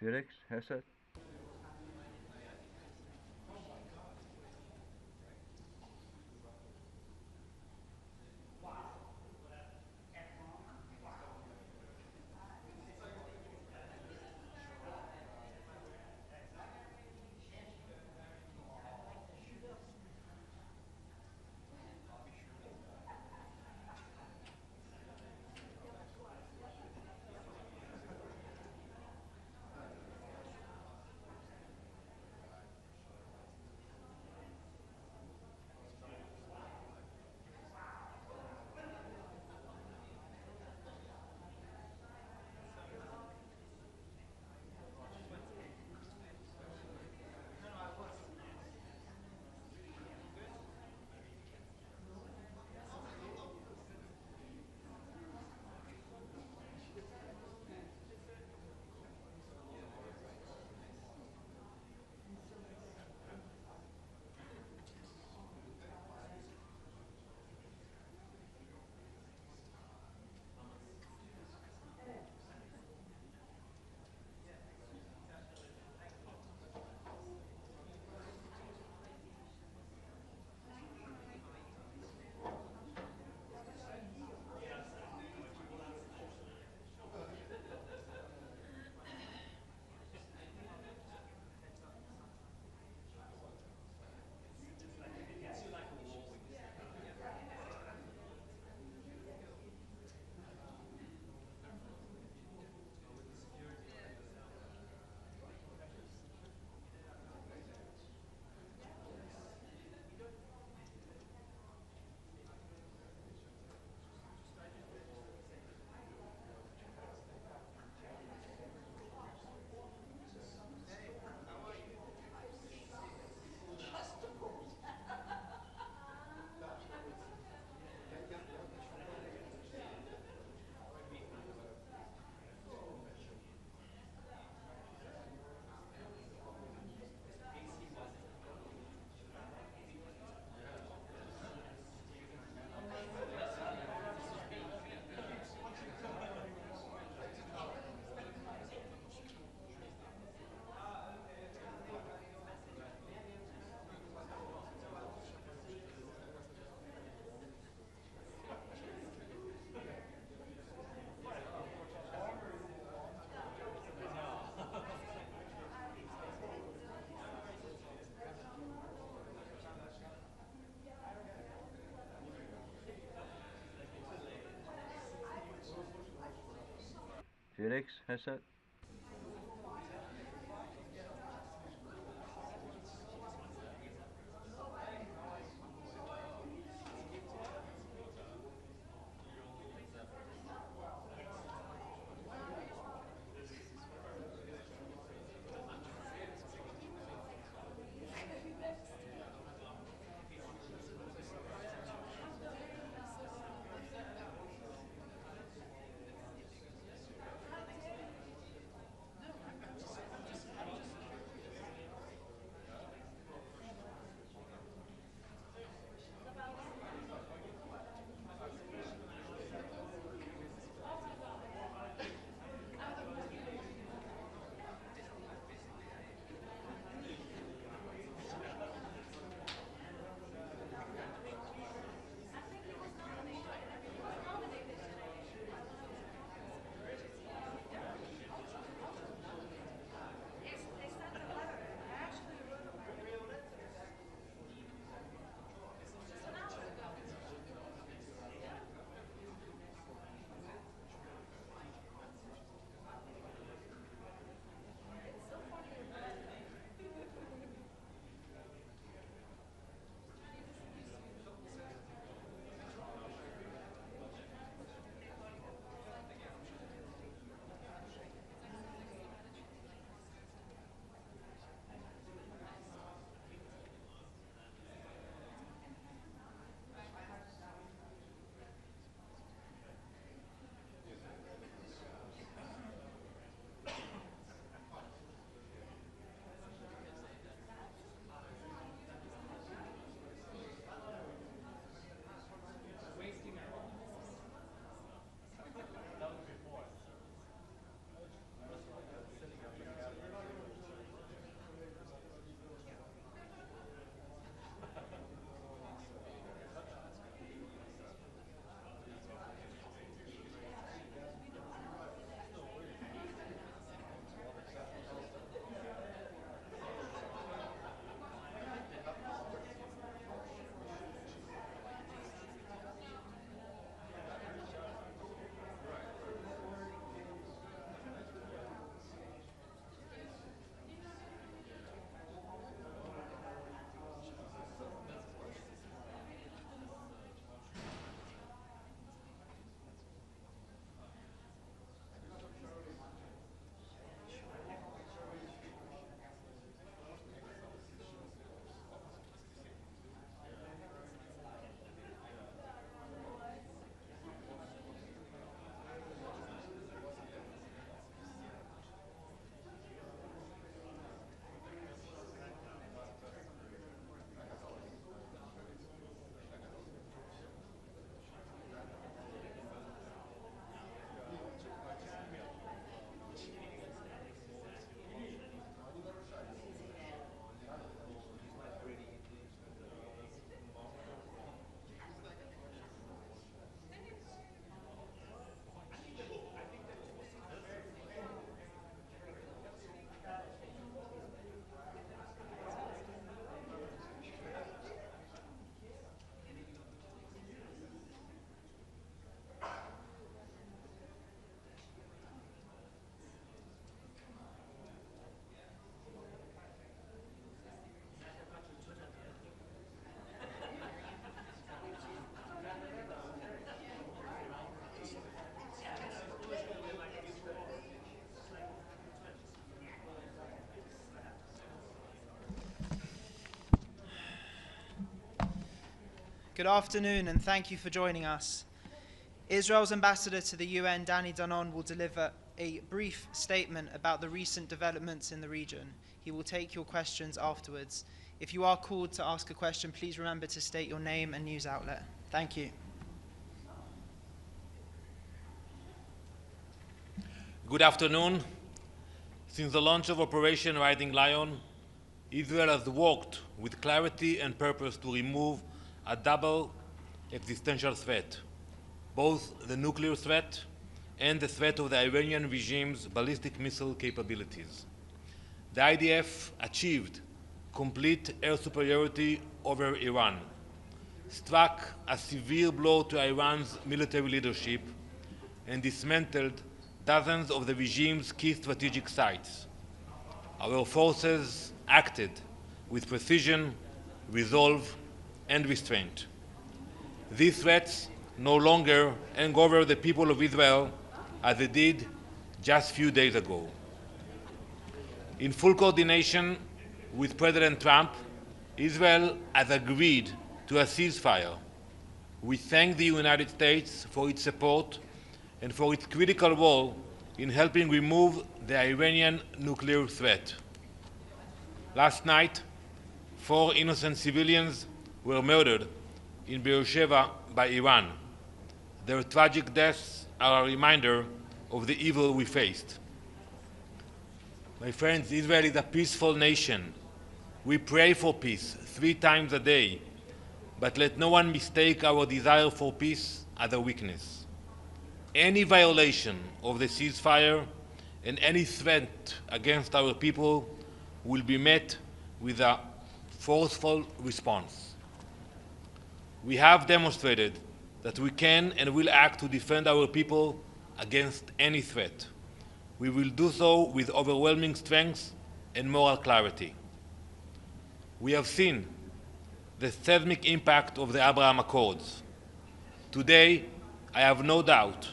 Felix, Hesed. Felix, Hesed. Good afternoon and thank you for joining us. Israel's ambassador to the UN, Danny Danon, will deliver a brief statement about the recent developments in the region. He will take your questions afterwards. If you are called to ask a question, please remember to state your name and news outlet. Thank you. Good afternoon. Since the launch of Operation Riding Lion, Israel has worked with clarity and purpose to remove a double existential threat, both the nuclear threat and the threat of the Iranian regime's ballistic missile capabilities. The IDF achieved complete air superiority over Iran, struck a severe blow to Iran's military leadership, and dismantled dozens of the regime's key strategic sites. Our forces acted with precision, resolve, and restraint. These threats no longer hang over the people of Israel as they did just a few days ago. In full coordination with President Trump, Israel has agreed to a ceasefire. We thank the United States for its support and for its critical role in helping remove the Iranian nuclear threat. Last night, 4 innocent civilians were murdered in Beersheba by Iran. Their tragic deaths are a reminder of the evil we faced. My friends, Israel is a peaceful nation. We pray for peace 3 times a day, but let no one mistake our desire for peace as a weakness. Any violation of the ceasefire and any threat against our people will be met with a forceful response. We have demonstrated that we can and will act to defend our people against any threat. We will do so with overwhelming strength and moral clarity. We have seen the seismic impact of the Abraham Accords. Today, I have no doubt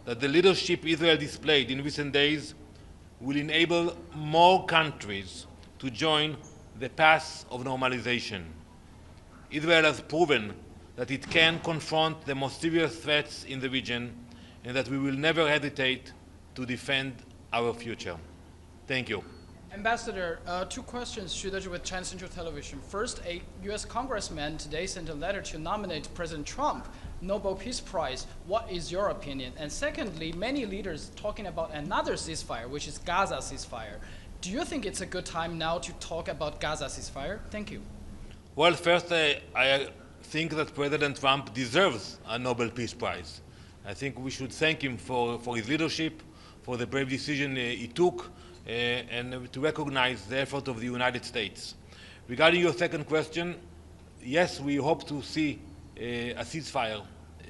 that the leadership Israel displayed in recent days will enable more countries to join the path of normalization. Israel has proven that it can confront the most serious threats in the region and that we will never hesitate to defend our future. Thank you. Ambassador, 2 questions shared with China Central Television. First, a U.S. congressman today sent a letter to nominate President Trump Nobel Peace Prize. What is your opinion? And secondly, many leaders talking about another ceasefire, which is Gaza ceasefire. Do you think it's a good time now to talk about Gaza ceasefire? Thank you. Well, first, I think that President Trump deserves a Nobel Peace Prize. I think we should thank him for his leadership, for the brave decision he took, and to recognize the effort of the United States. Regarding your second question, yes, we hope to see a ceasefire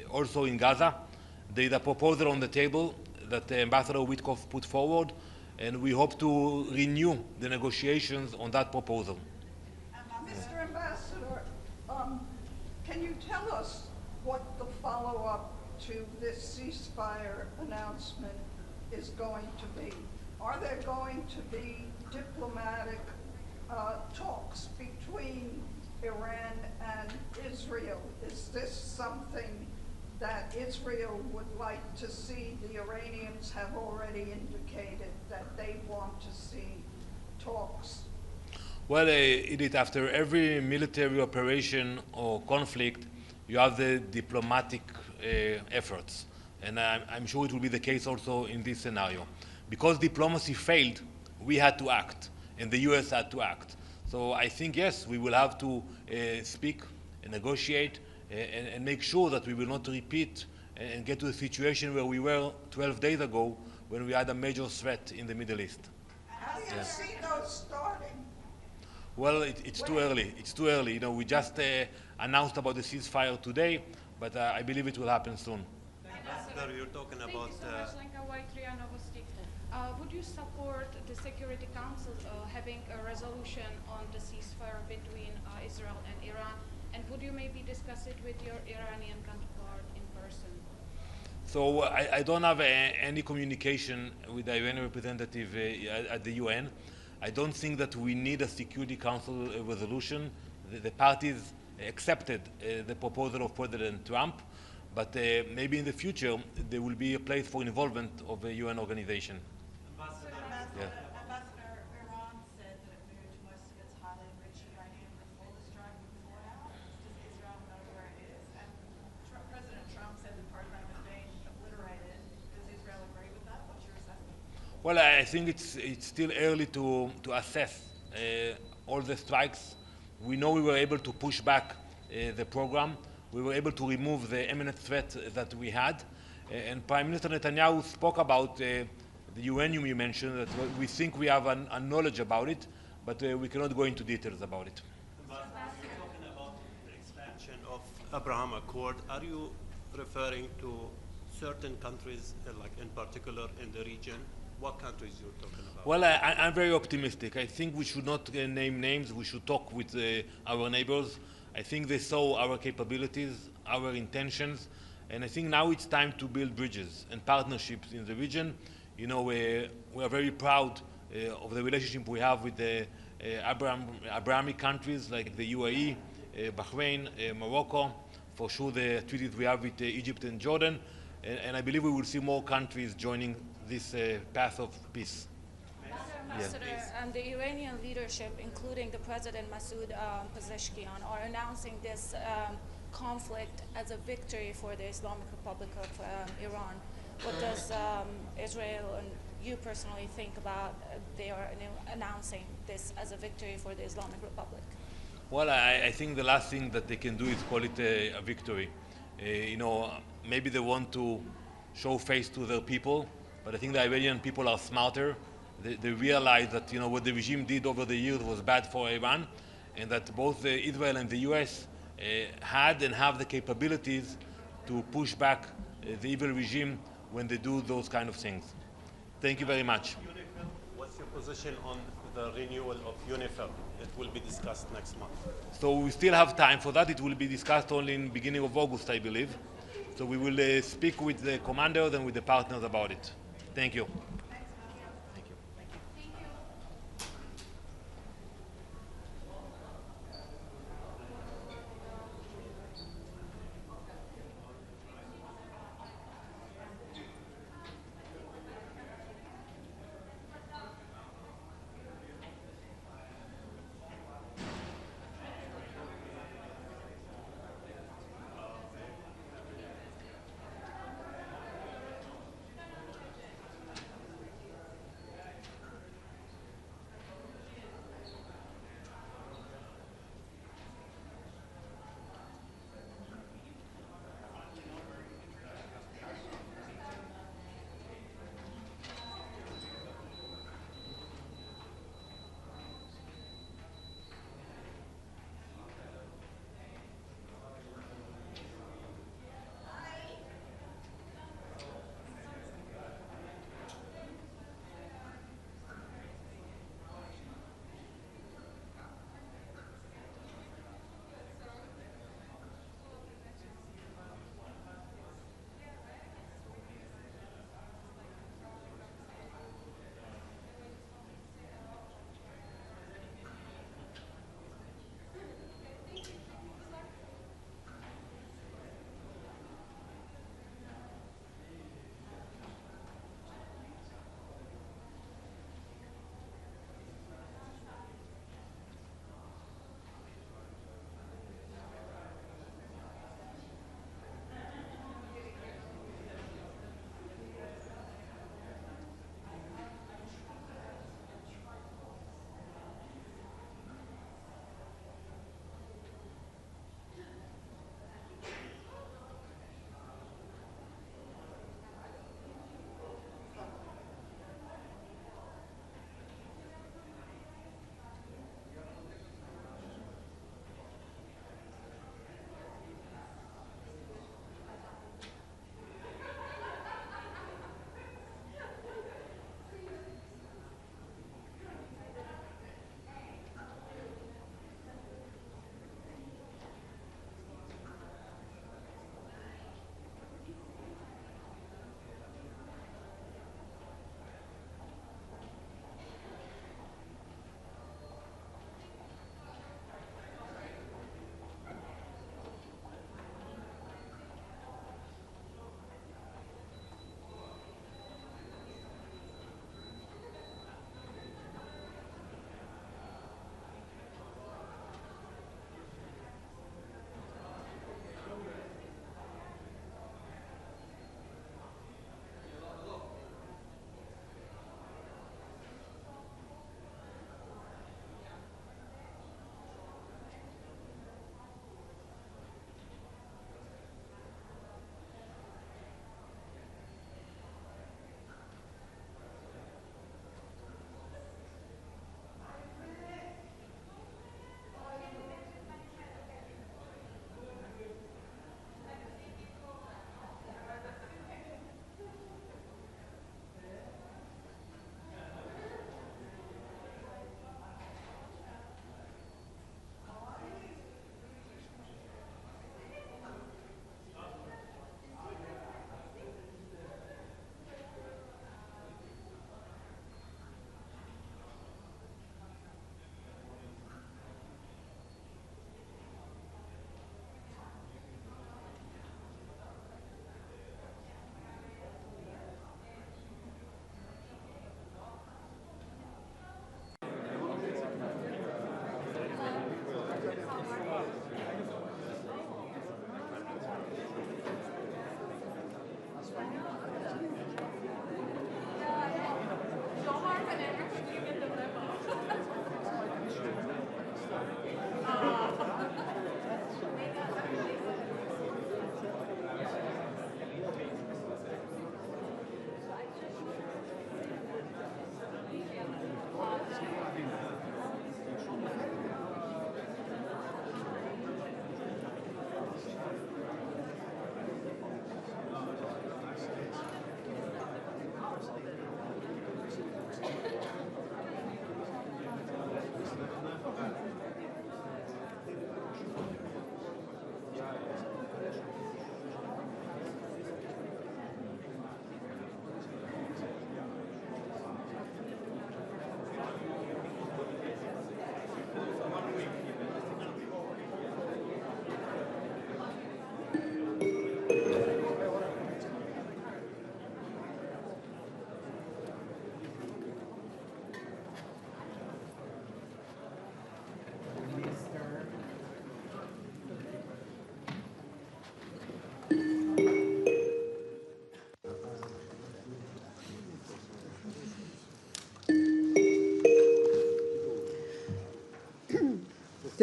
also in Gaza. There is a proposal on the table that Ambassador Witkoff put forward, and we hope to renew the negotiations on that proposal. Mr. Ambassador, can you tell us what the follow-up to this ceasefire announcement is going to be? Are there going to be diplomatic talks between Iran and Israel? Is this something that Israel would like to see? The Iranians have already indicated that they want to see talks. Well, Edith, after every military operation or conflict, you have the diplomatic efforts. And I'm sure it will be the case also in this scenario. Because diplomacy failed, we had to act, and the US had to act. So I think, yes, we will have to speak and negotiate and make sure that we will not repeat and get to a situation where we were 12 days ago when we had a major threat in the Middle East. How do you see those starting? Well, it's too early. It's too early. You know, we just announced about the ceasefire today, but I believe it will happen soon. Ambassador, you're talking about. Would you support the Security Council having a resolution on the ceasefire between Israel and Iran? And would you maybe discuss it with your Iranian counterpart in person? So I don't have any communication with the Iranian representative at the UN. I don't think that we need a Security Council resolution. The parties accepted the proposal of President Trump, but maybe in the future there will be a place for involvement of a UN organization. Yeah. Ambassador, Iran said that it moved most of its highly enriched uranium before the strike and before now. Does Israel know where it is? And President Trump said the program is being obliterated. Does Israel agree with that? What's your assessment? Well, I think it's still early to assess all the strikes. We know we were able to push back the program. We were able to remove the imminent threat that we had. And Prime Minister Netanyahu spoke about the uranium you mentioned, that we think we have a knowledge about it, but we cannot go into details about it. Ambassador, you're talking about the expansion of Abraham Accord. Are you referring to certain countries, like in particular in the region? What countries you're talking about? Well, I'm very optimistic. I think we should not name names. We should talk with our neighbors. I think they saw our capabilities, our intentions, and I think now it's time to build bridges and partnerships in the region. You know, we are very proud of the relationship we have with the Abrahamic countries like the UAE, Bahrain, Morocco, for sure the treaties we have with Egypt and Jordan, and I believe we will see more countries joining this path of peace. Ambassador, the Iranian leadership, including the President Masoud Pezeshkian, are announcing this conflict as a victory for the Islamic Republic of Iran. What does Israel and you personally think about they are announcing this as a victory for the Islamic Republic? Well, I think the last thing that they can do is call it a victory. You know, maybe they want to show face to their people, but I think the Iranian people are smarter. They realize that, you know, what the regime did over the years was bad for Iran, and that both Israel and the US had and have the capabilities to push back the evil regime when they do those kind of things. Thank you very much. UNIFIL, what's your position on the renewal of UNIFIL? It will be discussed next month. So we still have time for that. It will be discussed only in the beginning of August, I believe. So we will speak with the commanders and with the partners about it. Thank you.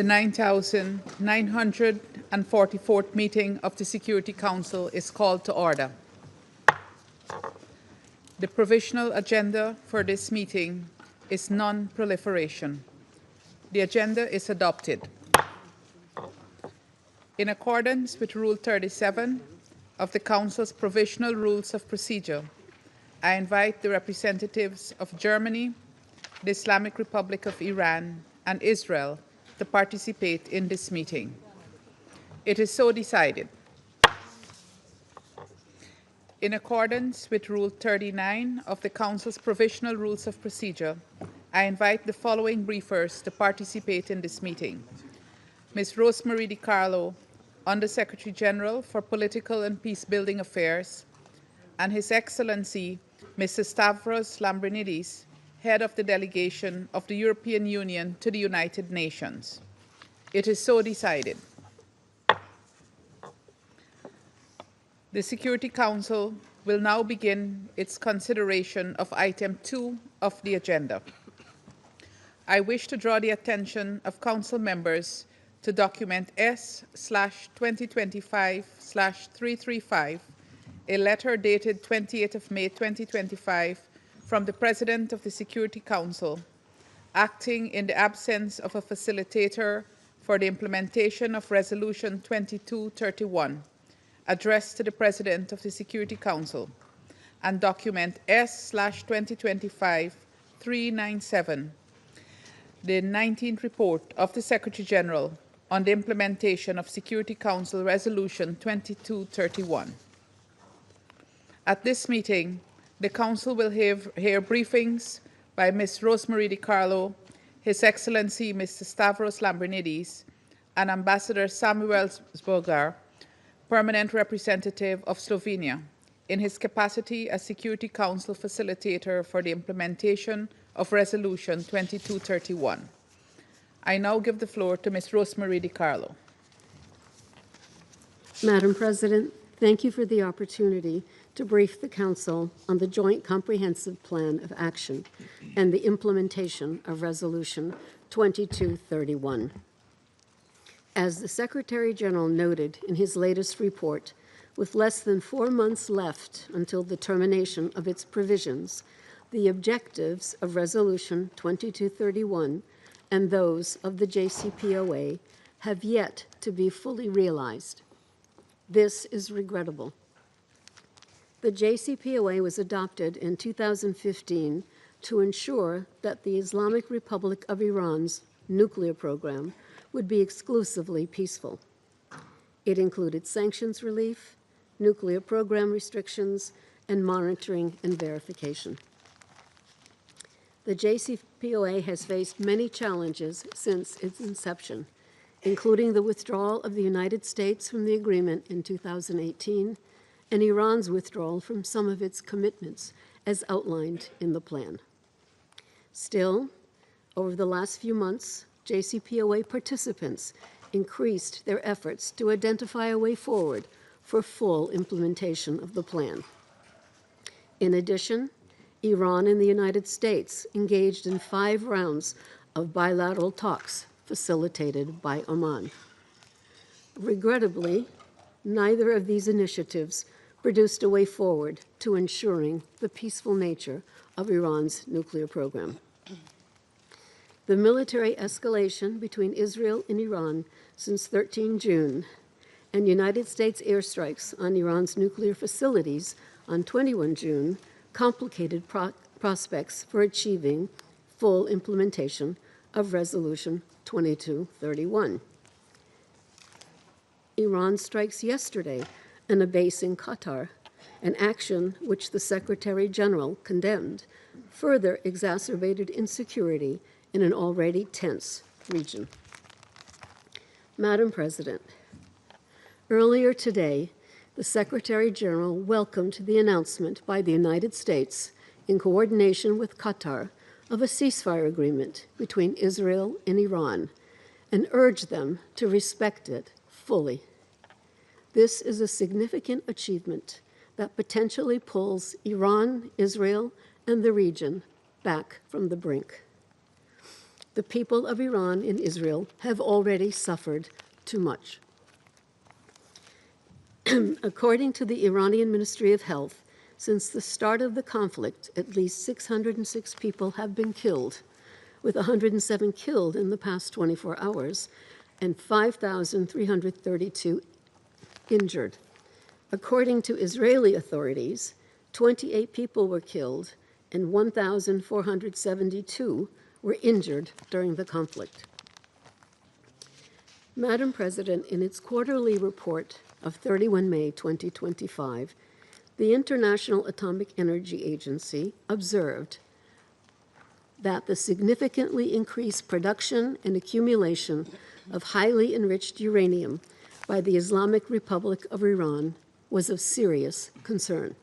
The 9,944th meeting of the Security Council is called to order. The provisional agenda for this meeting is non-proliferation. The agenda is adopted. In accordance with Rule 37 of the Council's Provisional Rules of Procedure, I invite the representatives of Germany, the Islamic Republic of Iran, and Israel to participate in this meeting. It is so decided. In accordance with Rule 39 of the Council's Provisional Rules of Procedure, I invite the following briefers to participate in this meeting. Ms. Rosemarie DiCarlo, Under-Secretary General for Political and Peace-Building Affairs, and His Excellency Mr. Stavros Lambrinidis, Head of the Delegation of the European Union to the United Nations. It is so decided. The Security Council will now begin its consideration of item 2 of the agenda. I wish to draw the attention of Council members to document S/2025/335, a letter dated 28th of May 2025 from the President of the Security Council, acting in the absence of a facilitator for the implementation of Resolution 2231, addressed to the President of the Security Council, and document S/2025-397, the 19th report of the Secretary General on the implementation of Security Council Resolution 2231. At this meeting, the Council will hear briefings by Ms. Rosemarie DiCarlo, His Excellency Mr. Stavros Lambrinidis, and Ambassador Samuel Zbogar, Permanent Representative of Slovenia, in his capacity as Security Council Facilitator for the implementation of Resolution 2231. I now give the floor to Ms. Rosemarie DiCarlo. Madam President, thank you for the opportunity to brief the Council on the Joint Comprehensive Plan of Action and the implementation of Resolution 2231. As the Secretary General noted in his latest report, with less than 4 months left until the termination of its provisions, the objectives of Resolution 2231 and those of the JCPOA have yet to be fully realized. This is regrettable. The JCPOA was adopted in 2015 to ensure that the Islamic Republic of Iran's nuclear program would be exclusively peaceful. It included sanctions relief, nuclear program restrictions, and monitoring and verification. The JCPOA has faced many challenges since its inception, including the withdrawal of the United States from the agreement in 2018 and Iran's withdrawal from some of its commitments as outlined in the plan. Still, over the last few months, JCPOA participants increased their efforts to identify a way forward for full implementation of the plan. In addition, Iran and the United States engaged in 5 rounds of bilateral talks facilitated by Oman. Regrettably, neither of these initiatives produced a way forward to ensuring the peaceful nature of Iran's nuclear program. The military escalation between Israel and Iran since 13 June and United States airstrikes on Iran's nuclear facilities on 21 June complicated prospects for achieving full implementation of Resolution 2231. Iran strikes yesterday on a base in Qatar, an action which the Secretary General condemned, further exacerbated insecurity in an already tense region. Madam President, earlier today, the Secretary General welcomed the announcement by the United States, in coordination with Qatar, of a ceasefire agreement between Israel and Iran, and urged them to respect it fully. This is a significant achievement that potentially pulls Iran, Israel, and the region back from the brink. the people of Iran and Israel have already suffered too much. According to the Iranian Ministry of Health, since the start of the conflict, at least 606 people have been killed, with 107 killed in the past 24 hours and 5,332 injured. According to Israeli authorities, 28 people were killed and 1,472 were injured during the conflict. Madam President, in its quarterly report of 31 May 2025, the International Atomic Energy Agency observed that the significantly increased production and accumulation of highly enriched uranium by the Islamic Republic of Iran was of serious concern.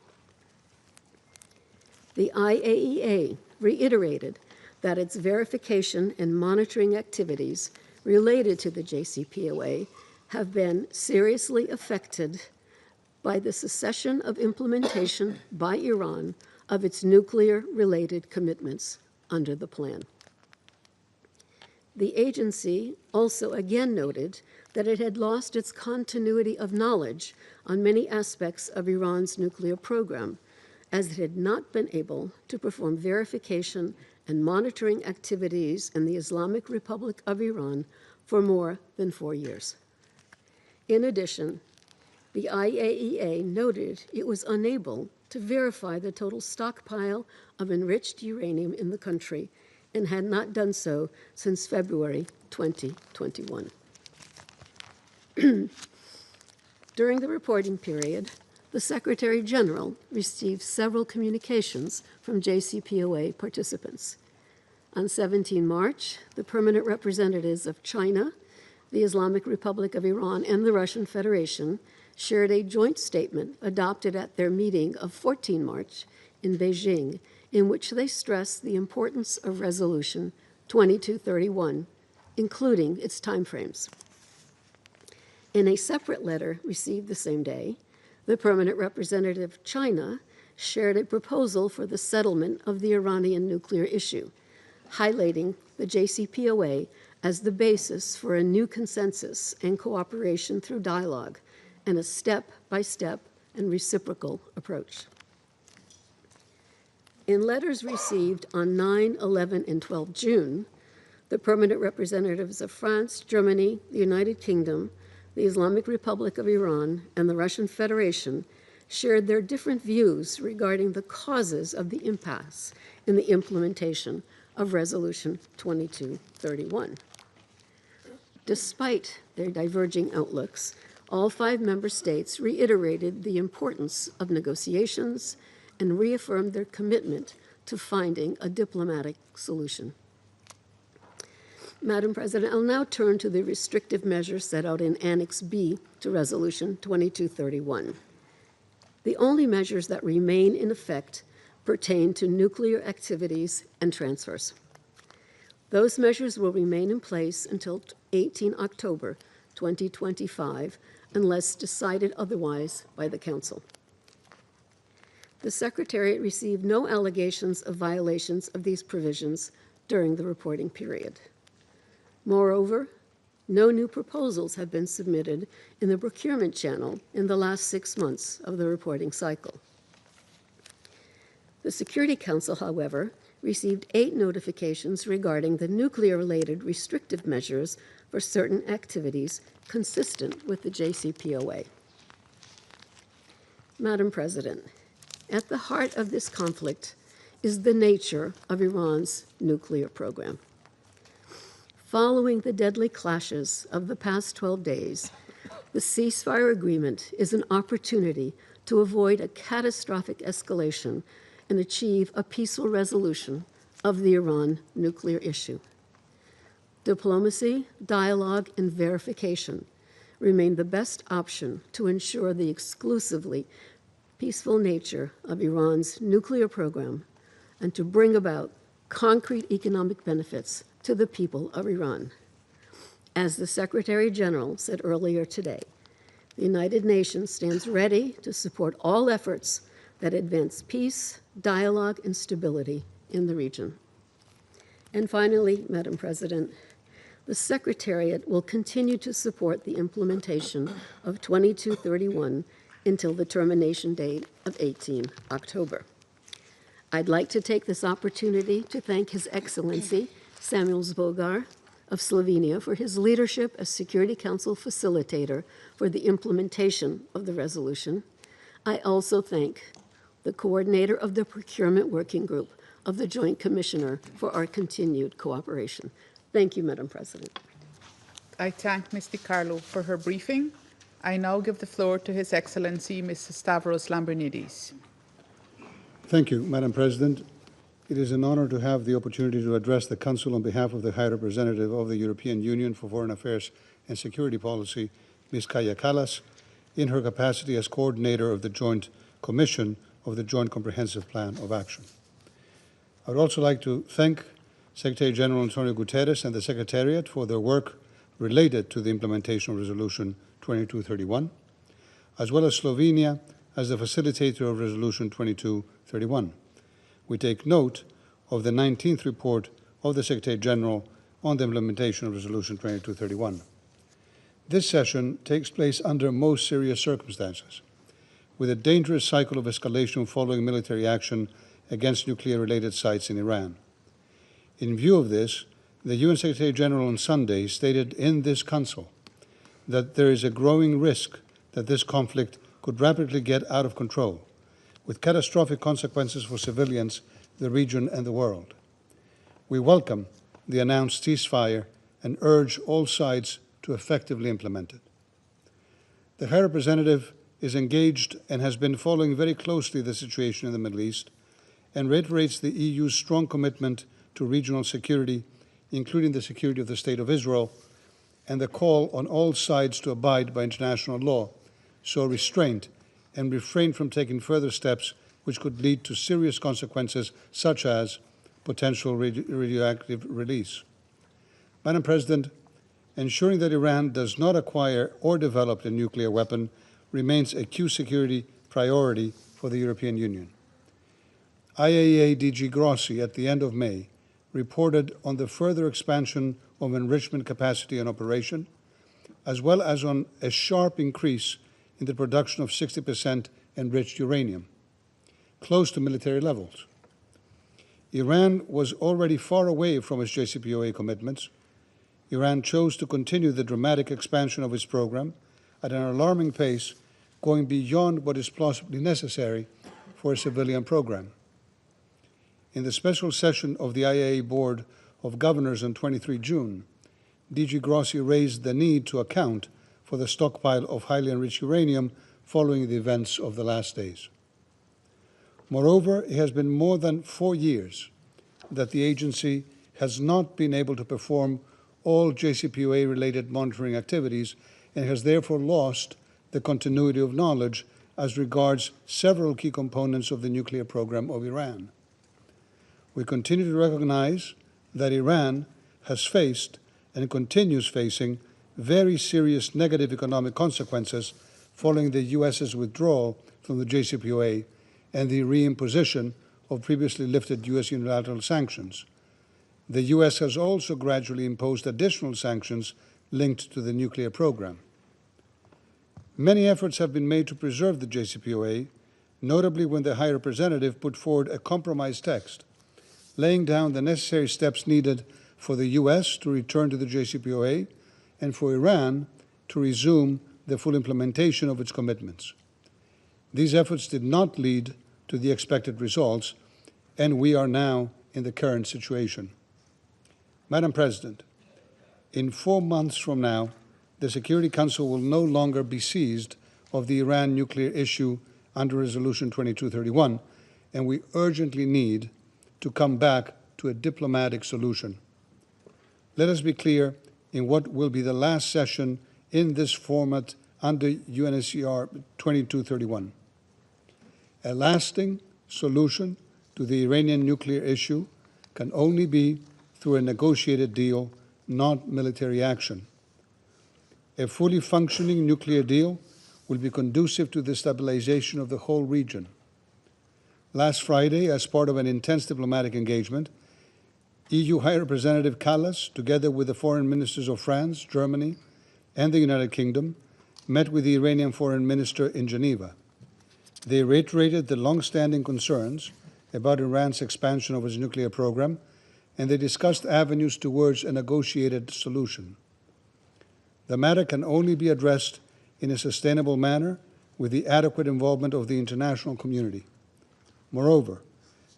The IAEA reiterated that its verification and monitoring activities related to the JCPOA have been seriously affected by the cessation of implementation by Iran of its nuclear-related commitments under the plan. The agency also again noted that it had lost its continuity of knowledge on many aspects of Iran's nuclear program, as it had not been able to perform verification and monitoring activities in the Islamic Republic of Iran for more than 4 years. In addition, the IAEA noted it was unable to verify the total stockpile of enriched uranium in the country and had not done so since February 2021. During the reporting period, the Secretary General received several communications from JCPOA participants. On 17 March, the permanent representatives of China, the Islamic Republic of Iran, and the Russian Federation shared a joint statement adopted at their meeting of 14 March in Beijing, in which they stressed the importance of Resolution 2231, including its timeframes. In a separate letter received the same day, the permanent representative of China shared a proposal for the settlement of the Iranian nuclear issue, highlighting the JCPOA as the basis for a new consensus and cooperation through dialogue and a step-by-step and reciprocal approach. In letters received on 9, 11, and 12 June, the permanent representatives of France, Germany, the United Kingdom, the Islamic Republic of Iran, and the Russian Federation shared their different views regarding the causes of the impasse in the implementation of Resolution 2231. Despite their diverging outlooks, all 5 member states reiterated the importance of negotiations and reaffirmed their commitment to finding a diplomatic solution. Madam President, I'll now turn to the restrictive measures set out in Annex B to Resolution 2231. The only measures that remain in effect pertain to nuclear activities and transfers. Those measures will remain in place until 18 October 2025, unless decided otherwise by the Council. The Secretariat received no allegations of violations of these provisions during the reporting period. Moreover, no new proposals have been submitted in the procurement channel in the last 6 months of the reporting cycle. The Security Council, however, received 8 notifications regarding the nuclear-related restrictive measures for certain activities consistent with the JCPOA. Madam President, at the heart of this conflict is the nature of Iran's nuclear program. Following the deadly clashes of the past 12 days, the ceasefire agreement is an opportunity to avoid a catastrophic escalation and achieve a peaceful resolution of the Iran nuclear issue. Diplomacy, dialogue, and verification remain the best option to ensure the exclusively peaceful nature of Iran's nuclear program and to bring about concrete economic benefits to the people of Iran. As the Secretary General said earlier today, the United Nations stands ready to support all efforts that advance peace, dialogue, and stability in the region. And finally, Madam President, the Secretariat will continue to support the implementation of 2231 until the termination date of 18 October. I'd like to take this opportunity to thank His Excellency Samuel Zbogar of Slovenia for his leadership as Security Council Facilitator for the implementation of the resolution. I also thank the coordinator of the Procurement Working Group of the Joint Commissioner for our continued cooperation. Thank you, Madam President. I thank Ms. DiCarlo for her briefing. I now give the floor to His Excellency Mr. Stavros Lambrinidis. Thank you, Madam President. It is an honor to have the opportunity to address the Council on behalf of the High Representative of the European Union for Foreign Affairs and Security Policy, Ms. Kaja Kallas, in her capacity as coordinator of the Joint Commission of the Joint Comprehensive Plan of Action. I would also like to thank Secretary General Antonio Guterres and the Secretariat for their work related to the implementation of Resolution 2231, as well as Slovenia as the facilitator of Resolution 2231. We take note of the 19th report of the Secretary General on the implementation of Resolution 2231. This session takes place under most serious circumstances, with a dangerous cycle of escalation following military action against nuclear-related sites in Iran. In view of this, the UN Secretary General on Sunday stated in this Council that there is a growing risk that this conflict could rapidly get out of control, with catastrophic consequences for civilians, the region, and the world. We welcome the announced ceasefire and urge all sides to effectively implement it. The High Representative is engaged and has been following very closely the situation in the Middle East and reiterates the EU's strong commitment to regional security, including the security of the State of Israel, and the call on all sides to abide by international law, show restraint, and refrain from taking further steps which could lead to serious consequences, such as potential radioactive release. Madam President, ensuring that Iran does not acquire or develop a nuclear weapon remains a key security priority for the European Union. IAEA DG Grossi at the end of May reported on the further expansion of enrichment capacity and operation, as well as on a sharp increase in the production of 60% enriched uranium, close to military levels. Iran was already far away from its JCPOA commitments. Iran chose to continue the dramatic expansion of its program at an alarming pace, going beyond what is plausibly necessary for a civilian program. In the special session of the IAEA Board of Governors on 23 June, DG Grossi raised the need to account for the stockpile of highly enriched uranium following the events of the last days. Moreover, it has been more than 4 years that the agency has not been able to perform all JCPOA-related monitoring activities and has therefore lost the continuity of knowledge as regards several key components of the nuclear program of Iran. We continue to recognize that Iran has faced and continues facing very serious negative economic consequences following the US's withdrawal from the JCPOA and the reimposition of previously lifted US unilateral sanctions. The US has also gradually imposed additional sanctions linked to the nuclear program. Many efforts have been made to preserve the JCPOA, notably when the High Representative put forward a compromise text, laying down the necessary steps needed for the US to return to the JCPOA and for Iran to resume the full implementation of its commitments. These efforts did not lead to the expected results, and we are now in the current situation. Madam President, in 4 months from now, the Security Council will no longer be seized of the Iran nuclear issue under Resolution 2231, and we urgently need to come back to a diplomatic solution. Let us be clear in what will be the last session in this format under UNSCR 2231. A lasting solution to the Iranian nuclear issue can only be through a negotiated deal, not military action. A fully functioning nuclear deal will be conducive to the stabilization of the whole region. Last Friday, as part of an intense diplomatic engagement, EU High Representative Kallas, together with the foreign ministers of France, Germany, and the United Kingdom, met with the Iranian foreign minister in Geneva. They reiterated the long-standing concerns about Iran's expansion of its nuclear program, and they discussed avenues towards a negotiated solution. The matter can only be addressed in a sustainable manner with the adequate involvement of the international community. Moreover,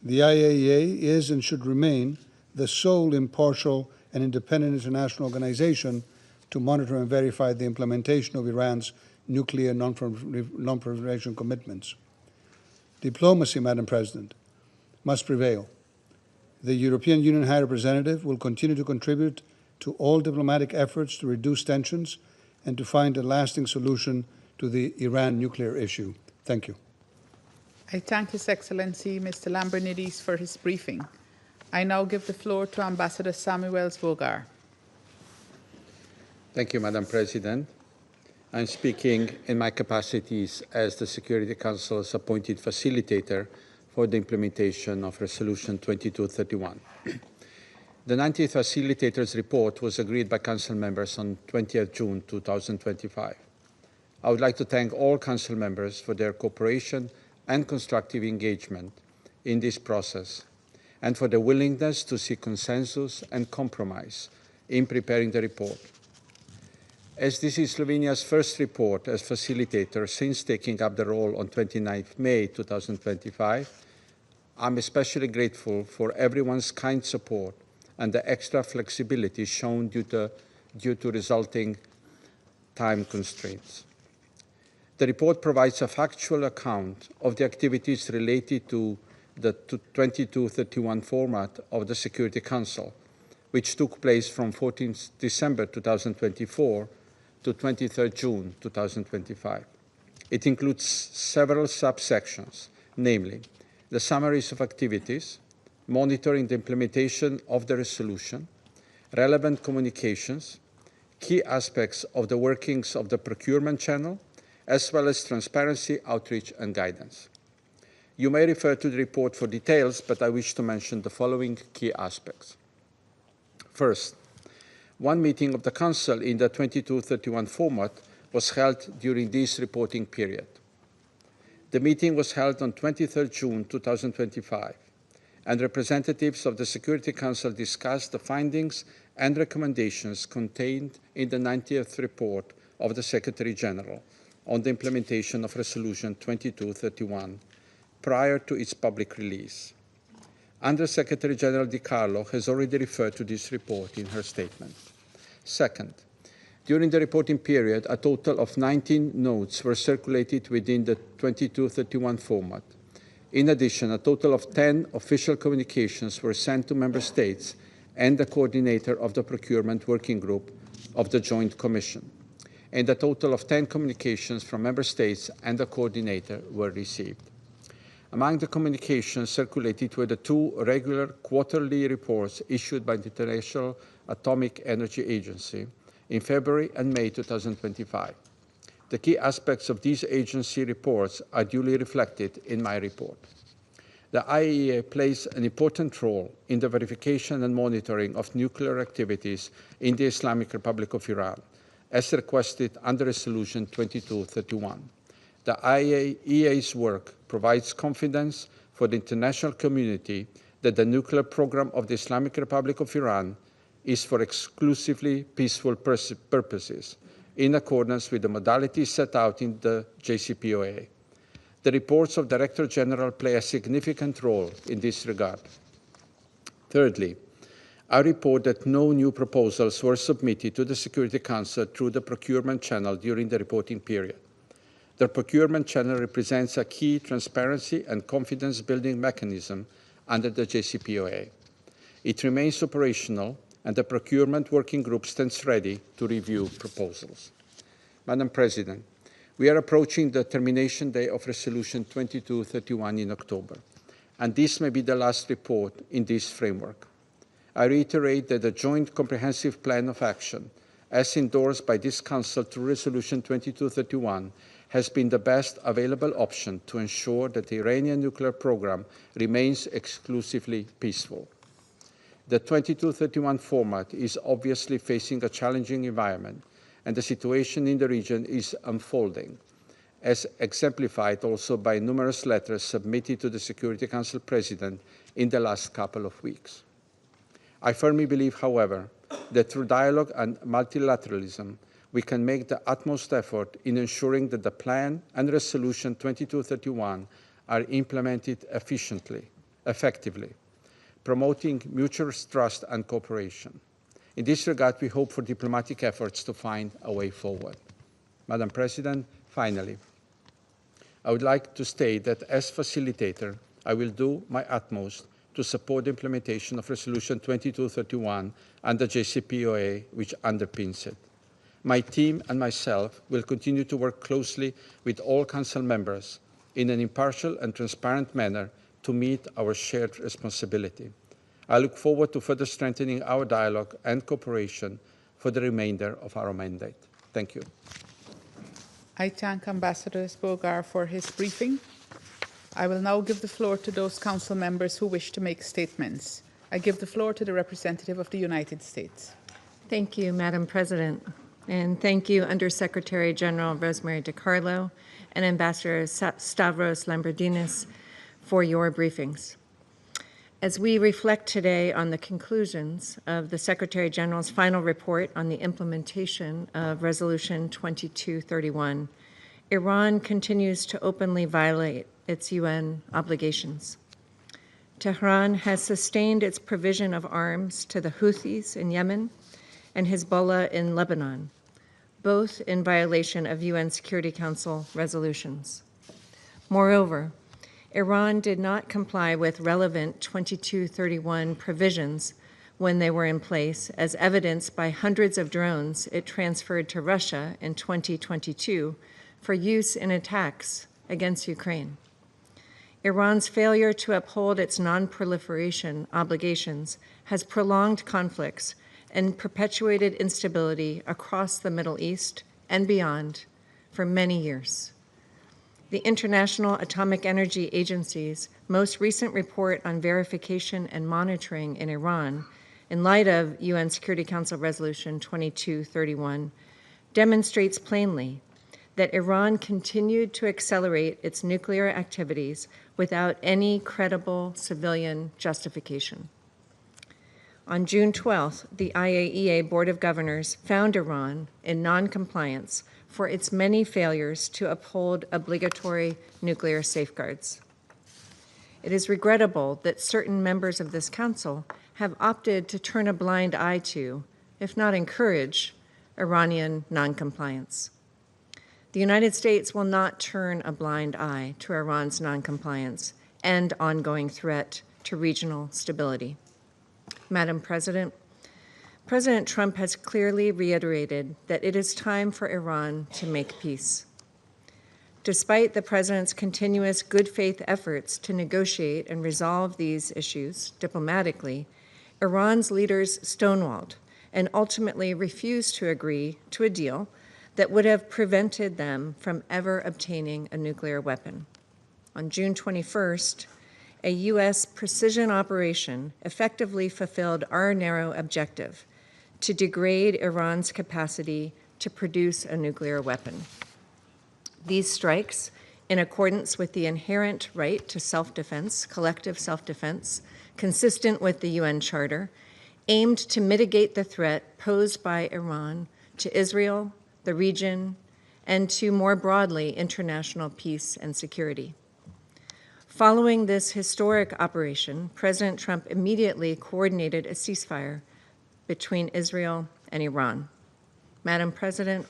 the IAEA is and should remain the sole impartial and independent international organization to monitor and verify the implementation of Iran's nuclear non-proliferation commitments. Diplomacy, Madam President, must prevail. The European Union High Representative will continue to contribute to all diplomatic efforts to reduce tensions and to find a lasting solution to the Iran nuclear issue. Thank you. I thank His Excellency Mr. Lambrinidis for his briefing. I now give the floor to Ambassador Samuels-Vogar. Thank you, Madam President. I'm speaking in my capacities as the Security Council's appointed facilitator for the implementation of Resolution 2231. The 90th Facilitator's report was agreed by Council members on 20th June 2025. I would like to thank all Council members for their cooperation and constructive engagement in this process, and for their willingness to seek consensus and compromise in preparing the report. As this is Slovenia's first report as facilitator since taking up the role on 29 May 2025, I'm especially grateful for everyone's kind support and the extra flexibility shown due to resulting time constraints. The report provides a factual account of the activities related to the 2231 format of the Security Council, which took place from 14 December 2024 to 23 June 2025. It includes several subsections, namely the summaries of activities, monitoring the implementation of the resolution, relevant communications, key aspects of the workings of the procurement channel, as well as transparency, outreach, and guidance. You may refer to the report for details, but I wish to mention the following key aspects. First, one meeting of the Council in the 2231 format was held during this reporting period. The meeting was held on 23 June 2025, and representatives of the Security Council discussed the findings and recommendations contained in the 90th report of the Secretary General on the implementation of Resolution 2231 prior to its public release. Under-Secretary General Di Carlo has already referred to this report in her statement. Second, during the reporting period, a total of 19 notes were circulated within the 2231 format. In addition, a total of 10 official communications were sent to Member States and the coordinator of the Procurement Working Group of the Joint Commission, and a total of 10 communications from Member States and the coordinator were received. Among the communications circulated were the two regular quarterly reports issued by the International Atomic Energy Agency in February and May 2025. The key aspects of these agency reports are duly reflected in my report. The IAEA plays an important role in the verification and monitoring of nuclear activities in the Islamic Republic of Iran, as requested under Resolution 2231. The IAEA's work provides confidence for the international community that the nuclear program of the Islamic Republic of Iran is for exclusively peaceful purposes, in accordance with the modalities set out in the JCPOA. The reports of Director General play a significant role in this regard. Thirdly, I report that no new proposals were submitted to the Security Council through the procurement channel during the reporting period. The procurement channel represents a key transparency and confidence-building mechanism under the JCPOA. It remains operational, and the Procurement Working Group stands ready to review proposals. Madam President, we are approaching the termination day of Resolution 2231 in October, and this may be the last report in this framework. I reiterate that the Joint Comprehensive Plan of Action, as endorsed by this Council through Resolution 2231, has been the best available option to ensure that the Iranian nuclear program remains exclusively peaceful. The 2231 format is obviously facing a challenging environment, and the situation in the region is unfolding, as exemplified also by numerous letters submitted to the Security Council President in the last couple of weeks. I firmly believe, however, that through dialogue and multilateralism, we can make the utmost effort in ensuring that the plan and Resolution 2231 are implemented effectively, promoting mutual trust and cooperation. In this regard, we hope for diplomatic efforts to find a way forward. Madam President, finally, I would like to state that as facilitator, I will do my utmost to support the implementation of Resolution 2231 and the JCPOA, which underpins it. My team and myself will continue to work closely with all Council members in an impartial and transparent manner to meet our shared responsibility. I look forward to further strengthening our dialogue and cooperation for the remainder of our mandate. Thank you. I thank Ambassador Bogar for his briefing. I will now give the floor to those Council members who wish to make statements. I give the floor to the representative of the United States. Thank you, Madam President. And thank you, Undersecretary General Rosemary DiCarlo and Ambassador Stavros Lambrinidis for your briefings. As we reflect today on the conclusions of the Secretary General's final report on the implementation of Resolution 2231, Iran continues to openly violate its UN obligations. Tehran has sustained its provision of arms to the Houthis in Yemen and Hezbollah in Lebanon, both in violation of UN Security Council resolutions. Moreover, Iran did not comply with relevant 2231 provisions when they were in place, as evidenced by hundreds of drones it transferred to Russia in 2022 for use in attacks against Ukraine. Iran's failure to uphold its non-proliferation obligations has prolonged conflicts and perpetuated instability across the Middle East and beyond for many years. The International Atomic Energy Agency's most recent report on verification and monitoring in Iran, in light of UN Security Council Resolution 2231, demonstrates plainly that Iran continued to accelerate its nuclear activities without any credible civilian justification. On June 12th, the IAEA Board of Governors found Iran in non-compliance for its many failures to uphold obligatory nuclear safeguards. It is regrettable that certain members of this Council have opted to turn a blind eye to, if not encourage, Iranian noncompliance. The United States will not turn a blind eye to Iran's noncompliance and ongoing threat to regional stability. Madam President, President Trump has clearly reiterated that it is time for Iran to make peace. Despite the President's continuous good faith efforts to negotiate and resolve these issues diplomatically, Iran's leaders stonewalled and ultimately refused to agree to a deal that would have prevented them from ever obtaining a nuclear weapon. On June 21st, a U.S. precision operation effectively fulfilled our narrow objective to degrade Iran's capacity to produce a nuclear weapon. These strikes, in accordance with the inherent right to self-defense, collective self-defense, consistent with the UN Charter, aimed to mitigate the threat posed by Iran to Israel, the region, and to more broadly international peace and security. Following this historic operation, President Trump immediately coordinated a ceasefire between Israel and Iran. Madam President,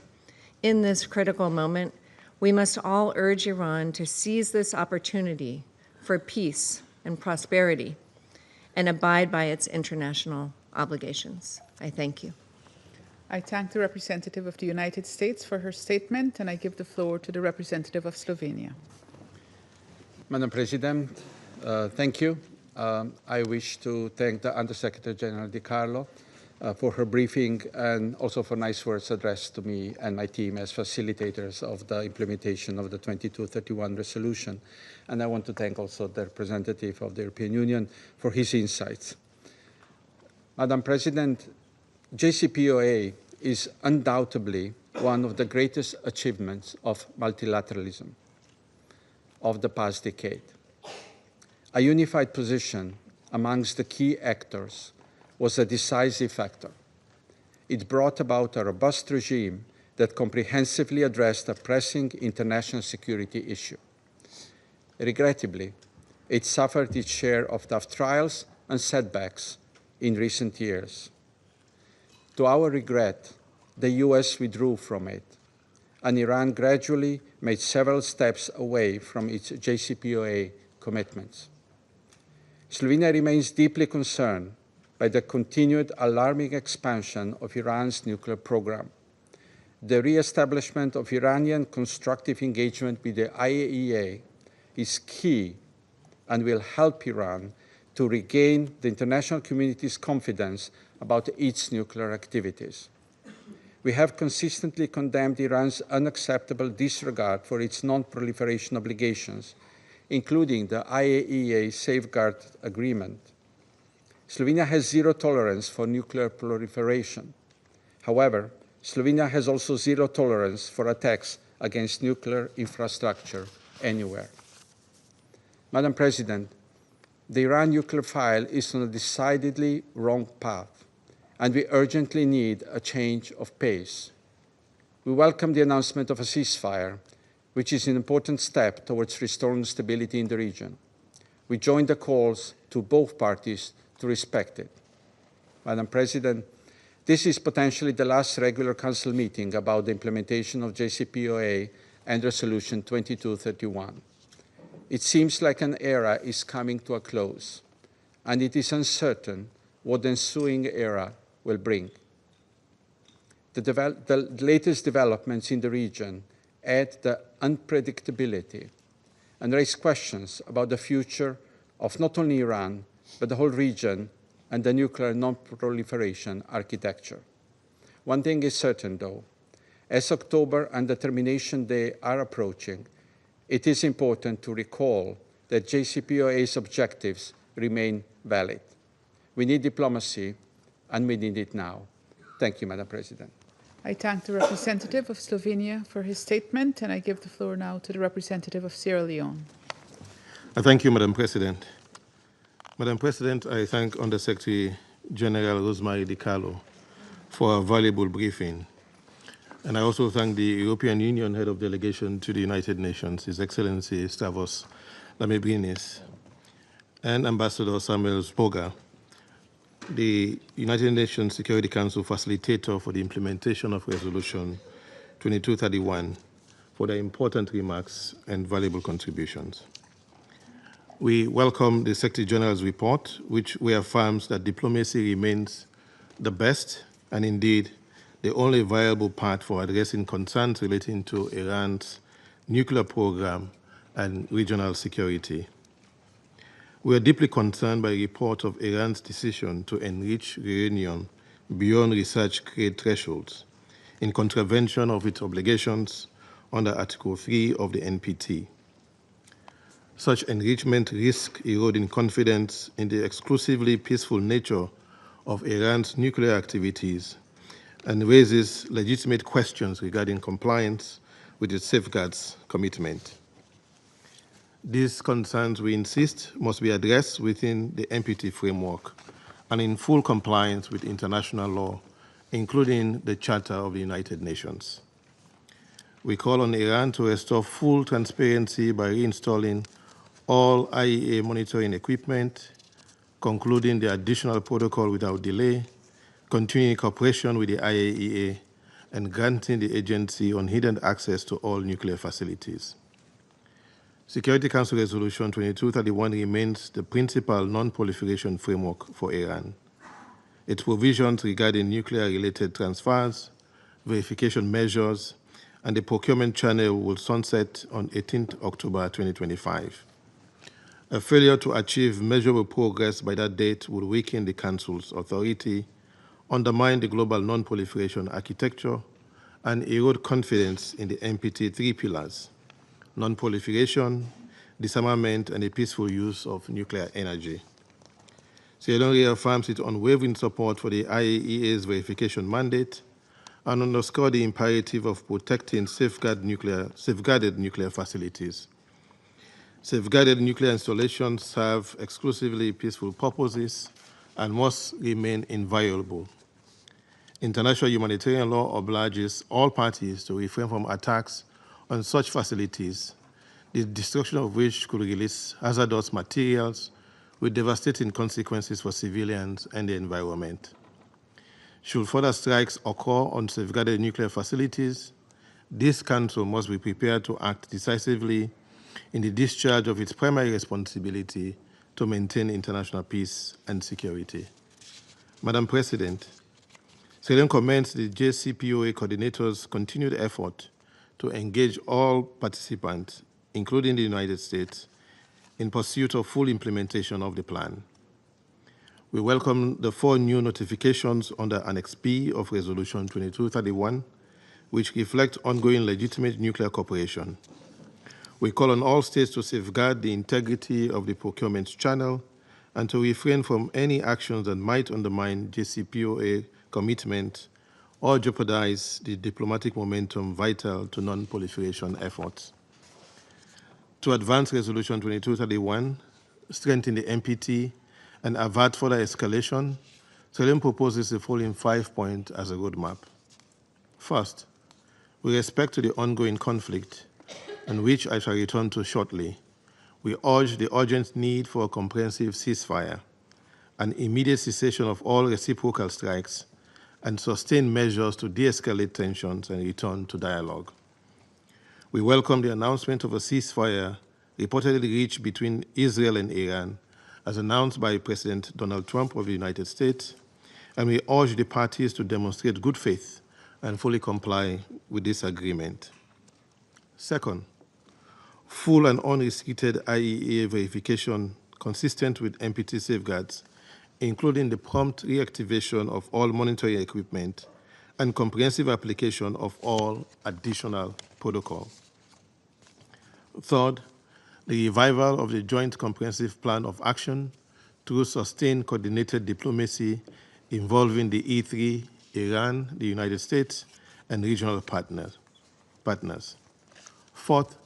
in this critical moment, we must all urge Iran to seize this opportunity for peace and prosperity and abide by its international obligations. I thank you. I thank the representative of the United States for her statement, and I give the floor to the representative of Slovenia. Madam President, thank you. I wish to thank the Undersecretary General DiCarlo for her briefing and also for nice words addressed to me and my team as facilitators of the implementation of the 2231 resolution. And I want to thank also the representative of the European Union for his insights. Madam President, JCPOA is undoubtedly one of the greatest achievements of multilateralism of the past decade. A unified position amongst the key actors was a decisive factor. It brought about a robust regime that comprehensively addressed a pressing international security issue. Regrettably, it suffered its share of tough trials and setbacks in recent years. To our regret, the US withdrew from it, and Iran gradually made several steps away from its JCPOA commitments. Slovenia remains deeply concerned by the continued alarming expansion of Iran's nuclear program. The re-establishment of Iranian constructive engagement with the IAEA is key and will help Iran to regain the international community's confidence about its nuclear activities. We have consistently condemned Iran's unacceptable disregard for its non-proliferation obligations, including the IAEA Safeguard Agreement. Slovenia has zero tolerance for nuclear proliferation. However, Slovenia has also zero tolerance for attacks against nuclear infrastructure anywhere. Madam President, the Iran nuclear file is on a decidedly wrong path, and we urgently need a change of pace. We welcome the announcement of a ceasefire, which is an important step towards restoring stability in the region. We join the calls to both parties to respect it. Madam President, this is potentially the last regular Council meeting about the implementation of JCPOA and Resolution 2231. It seems like an era is coming to a close, and it is uncertain what the ensuing era will bring. The latest developments in the region add the unpredictability and raise questions about the future of not only Iran, but the whole region and the nuclear non-proliferation architecture. One thing is certain, though. As October and the Termination Day are approaching, it is important to recall that JCPOA's objectives remain valid. We need diplomacy, and we need it now. Thank you, Madam President. I thank the representative of Slovenia for his statement, and I give the floor now to the representative of Sierra Leone. Thank you, Madam President. Madam President, I thank Undersecretary General Rosemary DiCarlo for a valuable briefing. And I also thank the European Union Head of Delegation to the United Nations, His Excellency Stavros Lambrinis, and Ambassador Samuel Spoga, the United Nations Security Council Facilitator for the implementation of Resolution 2231, for their important remarks and valuable contributions. We welcome the Secretary General's report, which reaffirms that diplomacy remains the best and indeed the only viable path for addressing concerns relating to Iran's nuclear program and regional security. We are deeply concerned by reports of Iran's decision to enrich uranium beyond research grade thresholds in contravention of its obligations under Article 3 of the NPT. Such enrichment risks eroding confidence in the exclusively peaceful nature of Iran's nuclear activities and raises legitimate questions regarding compliance with its safeguards commitment. These concerns, we insist, must be addressed within the NPT framework and in full compliance with international law, including the Charter of the United Nations. We call on Iran to restore full transparency by reinstalling all IAEA monitoring equipment, concluding the additional protocol without delay, continuing cooperation with the IAEA, and granting the agency unhindered access to all nuclear facilities. Security Council Resolution 2231 remains the principal non-proliferation framework for Iran. Its provisions regarding nuclear-related transfers, verification measures, and the procurement channel will sunset on 18 October 2025. A failure to achieve measurable progress by that date would weaken the Council's authority, undermine the global non-proliferation architecture, and erode confidence in the NPT 3 pillars: non-proliferation, disarmament, and the peaceful use of nuclear energy. Sierra Leone reaffirms its unwavering support for the IAEA's verification mandate and underscores the imperative of protecting safeguarded nuclear facilities. Safeguarded nuclear installations serve exclusively peaceful purposes and must remain inviolable. International humanitarian law obliges all parties to refrain from attacks on such facilities, the destruction of which could release hazardous materials with devastating consequences for civilians and the environment. Should further strikes occur on safeguarded nuclear facilities, this Council must be prepared to act decisively in the discharge of its primary responsibility to maintain international peace and security. Madam President, Sierra Leone commends the JCPOA coordinators' continued effort to engage all participants, including the United States, in pursuit of full implementation of the plan. We welcome the 4 new notifications under Annex B of Resolution 2231, which reflect ongoing legitimate nuclear cooperation. We call on all states to safeguard the integrity of the procurement channel and to refrain from any actions that might undermine JCPOA commitment or jeopardize the diplomatic momentum vital to non-proliferation efforts. To advance Resolution 2231, strengthen the NPT, and avert further escalation, Sierra Leone proposes the following 5 points as a roadmap. First, with respect to the ongoing conflict, and which I shall return to shortly, we urge the urgent need for a comprehensive ceasefire, an immediate cessation of all reciprocal strikes, and sustained measures to de-escalate tensions and return to dialogue. We welcome the announcement of a ceasefire reportedly reached between Israel and Iran, as announced by President Donald Trump of the United States, and we urge the parties to demonstrate good faith and fully comply with this agreement. Second, full and unrestricted IAEA verification consistent with NPT safeguards, including the prompt reactivation of all monitoring equipment and comprehensive application of all additional protocol. Third, the revival of the Joint Comprehensive Plan of Action through sustained coordinated diplomacy involving the E3, Iran, the United States, and regional partners. Fourth,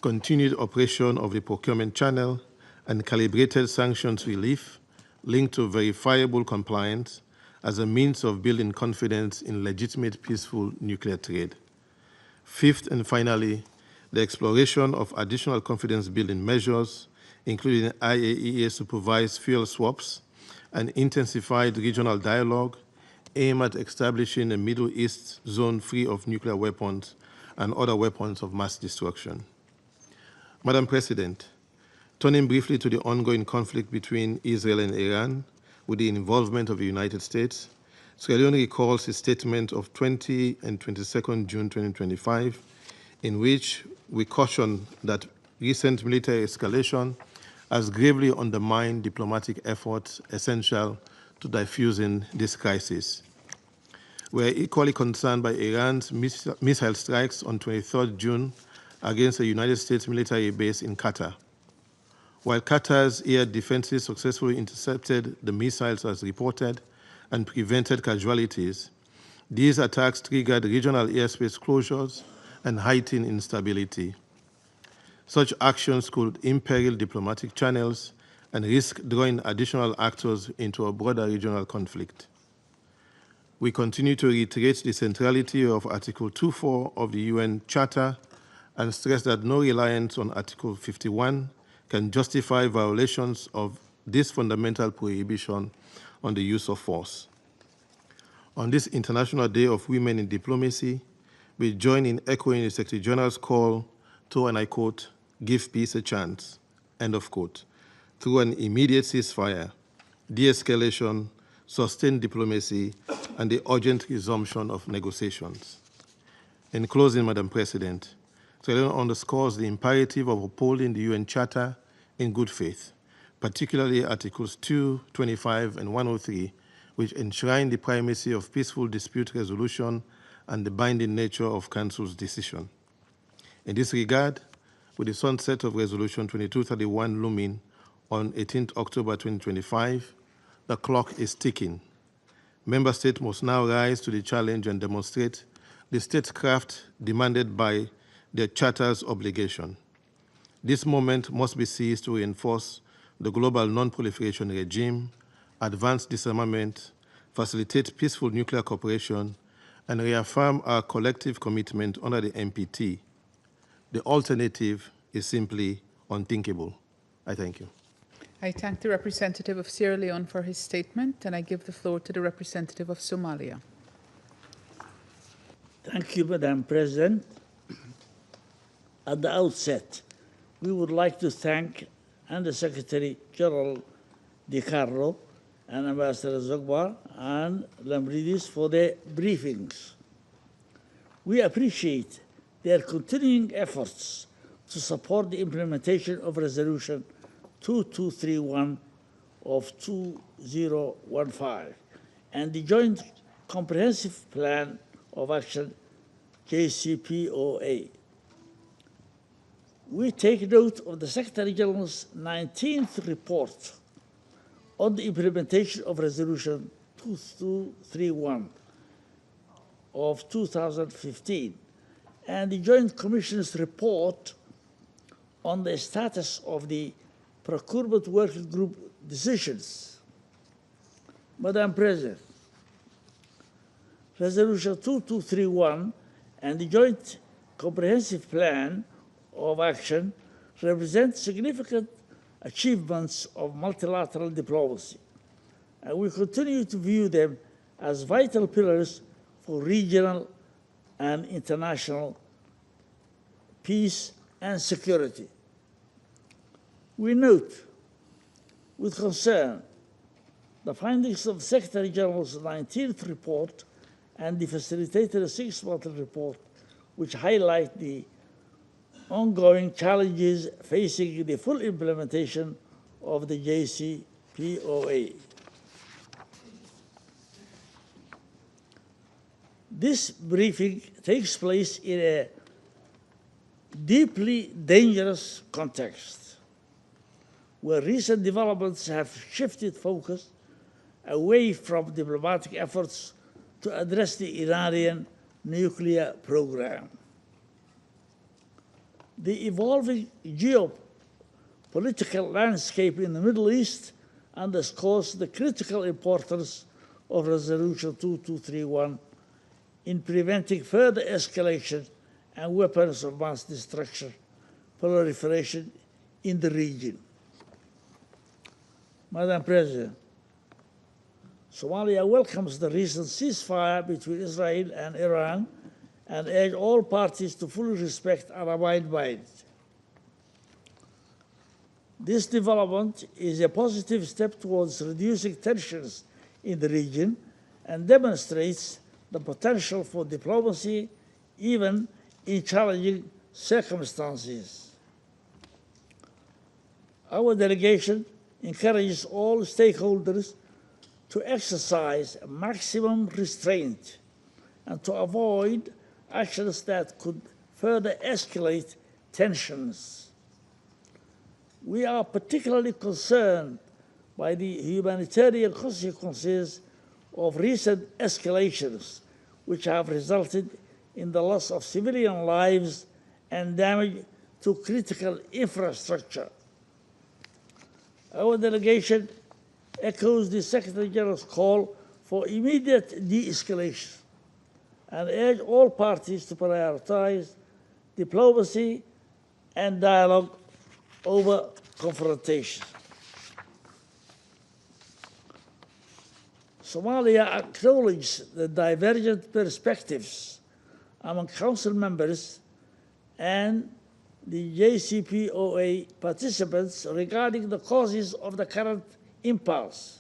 continued operation of the procurement channel and calibrated sanctions relief linked to verifiable compliance as a means of building confidence in legitimate peaceful nuclear trade. Fifth and finally, the exploration of additional confidence-building measures, including IAEA-supervised fuel swaps and intensified regional dialogue aimed at establishing a Middle East zone free of nuclear weapons and other weapons of mass destruction. Madam President, turning briefly to the ongoing conflict between Israel and Iran with the involvement of the United States, Sierra Leone recalls a statement of 20 and 22nd June 2025 in which we caution that recent military escalation has gravely undermined diplomatic efforts essential to diffusing this crisis. We are equally concerned by Iran's missile strikes on 23rd June against a United States military base in Qatar. While Qatar's air defenses successfully intercepted the missiles as reported and prevented casualties, these attacks triggered regional airspace closures and heightened instability. Such actions could imperil diplomatic channels and risk drawing additional actors into a broader regional conflict. We continue to reiterate the centrality of Article 2.4 of the UN Charter and stress that no reliance on Article 51 can justify violations of this fundamental prohibition on the use of force. On this International Day of Women in Diplomacy, we join in echoing the Secretary General's call to, and I quote, give peace a chance, end of quote, through an immediate ceasefire, de-escalation, sustained diplomacy, and the urgent resumption of negotiations. In closing, Madam President, Sierra Leone underscores the imperative of upholding the UN Charter in good faith, particularly Articles 2, 25, and 103, which enshrine the primacy of peaceful dispute resolution and the binding nature of Council's decision. In this regard, with the sunset of Resolution 2231 looming on 18 October 2025, the clock is ticking. Member States must now rise to the challenge and demonstrate the statecraft demanded by their Charter's obligation. This moment must be seized to reinforce the global non-proliferation regime, advance disarmament, facilitate peaceful nuclear cooperation, and reaffirm our collective commitment under the NPT. The alternative is simply unthinkable. I thank you. I thank the representative of Sierra Leone for his statement, and I give the floor to the representative of Somalia. Thank you, Madam President. At the outset, we would like to thank Under-Secretary General DiCarlo and Ambassador Zogba and Lambridis for their briefings. We appreciate their continuing efforts to support the implementation of Resolution 2231 of 2015 and the Joint Comprehensive Plan of Action, JCPOA. We take note of the Secretary General's 19th report on the implementation of Resolution 2231 of 2015 and the Joint Commission's report on the status of the Procurement Working Group decisions. Madam President, Resolution 2231 and the Joint Comprehensive Plan of Action represent significant achievements of multilateral diplomacy, and we continue to view them as vital pillars for regional and international peace and security. We note with concern the findings of the Secretary General's 19th report and the Facilitator's 6-month report, which highlight the ongoing challenges facing the full implementation of the JCPOA. This briefing takes place in a deeply dangerous context, where recent developments have shifted focus away from diplomatic efforts to address the Iranian nuclear program. The evolving geopolitical landscape in the Middle East underscores the critical importance of Resolution 2231 in preventing further escalation and weapons of mass destruction proliferation in the region. Madam President, Somalia welcomes the recent ceasefire between Israel and Iran and urge all parties to fully respect and abide by it. This development is a positive step towards reducing tensions in the region and demonstrates the potential for diplomacy even in challenging circumstances. Our delegation encourages all stakeholders to exercise maximum restraint and to avoid actions that could further escalate tensions. We are particularly concerned by the humanitarian consequences of recent escalations, which have resulted in the loss of civilian lives and damage to critical infrastructure. Our delegation echoes the Secretary General's call for immediate de-escalation and urge all parties to prioritize diplomacy and dialogue over confrontation. Somalia acknowledges the divergent perspectives among Council members and the JCPOA participants regarding the causes of the current impasse.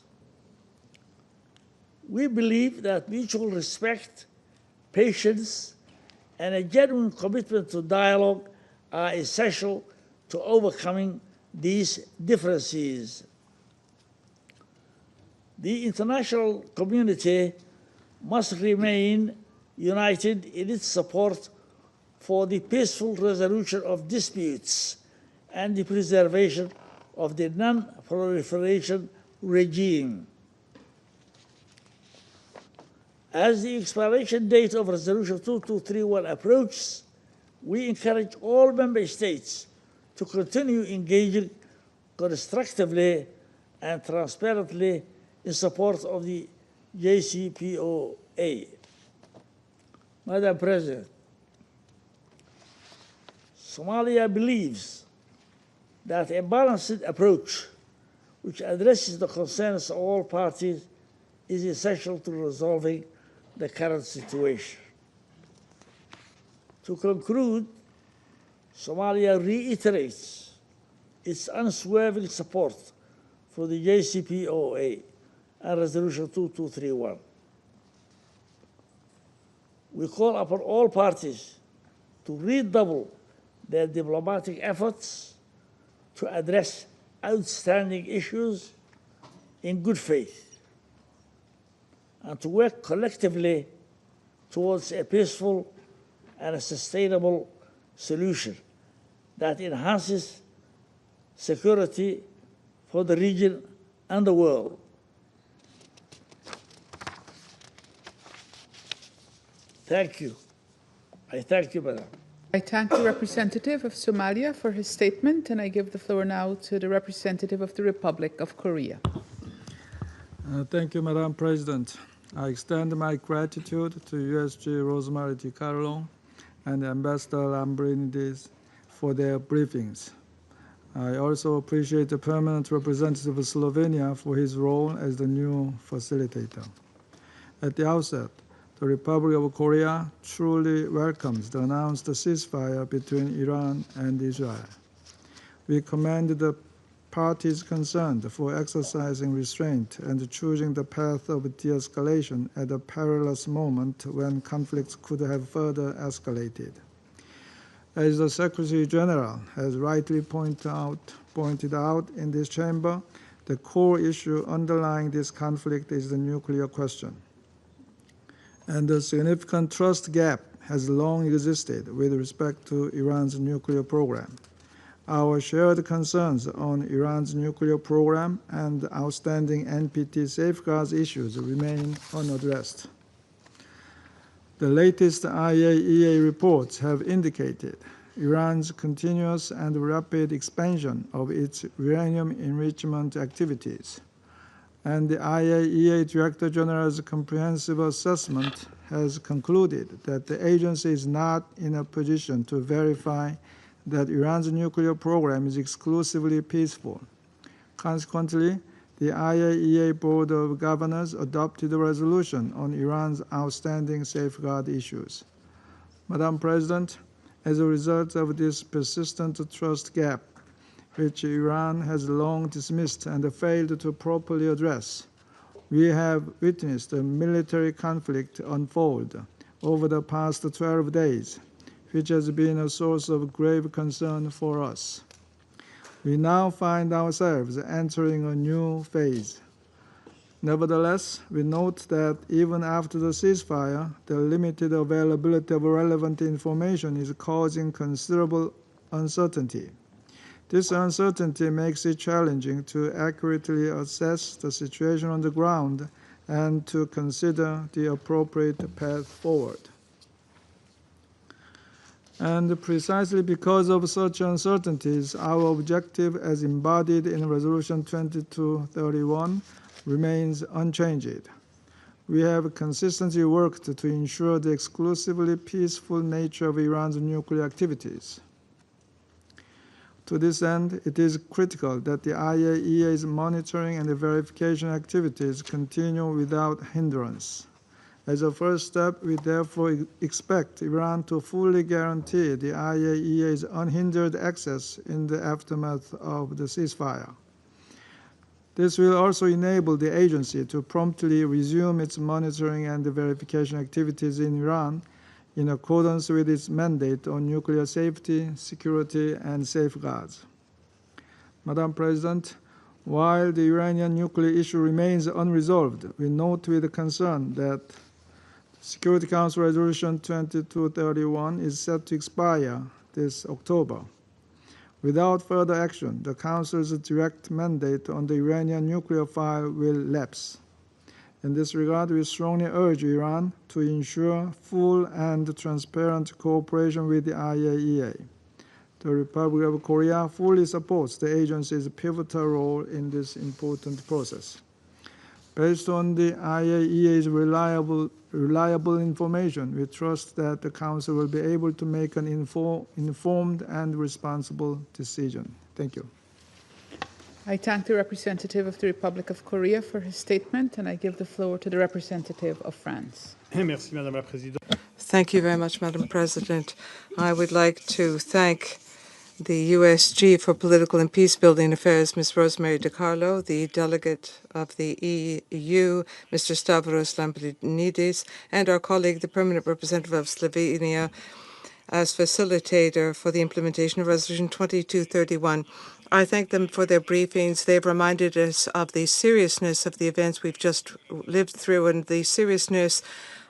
We believe that mutual respect, patience, and a genuine commitment to dialogue are essential to overcoming these differences. The international community must remain united in its support for the peaceful resolution of disputes and the preservation of the non-proliferation regime. As the expiration date of Resolution 2231 approaches, we encourage all member states to continue engaging constructively and transparently in support of the JCPOA. Madam President, Somalia believes that a balanced approach which addresses the concerns of all parties is essential to resolving the current situation. To conclude, Somalia reiterates its unswerving support for the JCPOA and Resolution 2231. We call upon all parties to redouble their diplomatic efforts to address outstanding issues in good faith and to work collectively towards a peaceful and a sustainable solution that enhances security for the region and the world. Thank you. I thank you, Madam. I thank the representative of Somalia for his statement, and I give the floor now to the representative of the Republic of Korea. Thank you, Madam President. I extend my gratitude to USG Rosemary DiCarlo and Ambassador Lambrinidis for their briefings. I also appreciate the permanent representative of Slovenia for his role as the new facilitator. At the outset, the Republic of Korea truly welcomes the announced ceasefire between Iran and Israel. We commend the parties concerned for exercising restraint and choosing the path of de-escalation at a perilous moment when conflicts could have further escalated. As the Secretary General has rightly pointed out in this chamber, the core issue underlying this conflict is the nuclear question. And a significant trust gap has long existed with respect to Iran's nuclear program. Our shared concerns on Iran's nuclear program and outstanding NPT safeguards issues remain unaddressed. The latest IAEA reports have indicated Iran's continuous and rapid expansion of its uranium enrichment activities, and the IAEA Director General's comprehensive assessment has concluded that the agency is not in a position to verify that Iran's nuclear program is exclusively peaceful. Consequently, the IAEA Board of Governors adopted a resolution on Iran's outstanding safeguard issues. Madam President, as a result of this persistent trust gap, which Iran has long dismissed and failed to properly address, we have witnessed a military conflict unfold over the past 12 days, which has been a source of grave concern for us. We now find ourselves entering a new phase. Nevertheless, we note that even after the ceasefire, the limited availability of relevant information is causing considerable uncertainty. This uncertainty makes it challenging to accurately assess the situation on the ground and to consider the appropriate path forward. And precisely because of such uncertainties, our objective as embodied in Resolution 2231 remains unchanged. We have consistently worked to ensure the exclusively peaceful nature of Iran's nuclear activities. To this end, it is critical that the IAEA's monitoring and verification activities continue without hindrance. As a first step, we therefore expect Iran to fully guarantee the IAEA's unhindered access in the aftermath of the ceasefire. This will also enable the agency to promptly resume its monitoring and verification activities in Iran in accordance with its mandate on nuclear safety, security, and safeguards. Madam President, while the Iranian nuclear issue remains unresolved, we note with concern that Security Council Resolution 2231 is set to expire this October. Without further action, the Council's direct mandate on the Iranian nuclear file will lapse. In this regard, we strongly urge Iran to ensure full and transparent cooperation with the IAEA. The Republic of Korea fully supports the agency's pivotal role in this important process. Based on the IAEA's reliable information, we trust that the Council will be able to make an informed and responsible decision. Thank you. I thank the representative of the Republic of Korea for his statement, and I give the floor to the representative of France. Merci, Madame la Présidente. Thank you very much, Madam President. I would like to thank the USG for Political and Peacebuilding Affairs, Ms. Rosemary DiCarlo, the delegate of the EU, Mr. Stavros Lambrinidis, and our colleague, the permanent representative of Slovenia, as facilitator for the implementation of Resolution 2231. I thank them for their briefings. They've reminded us of the seriousness of the events we've just lived through and the seriousness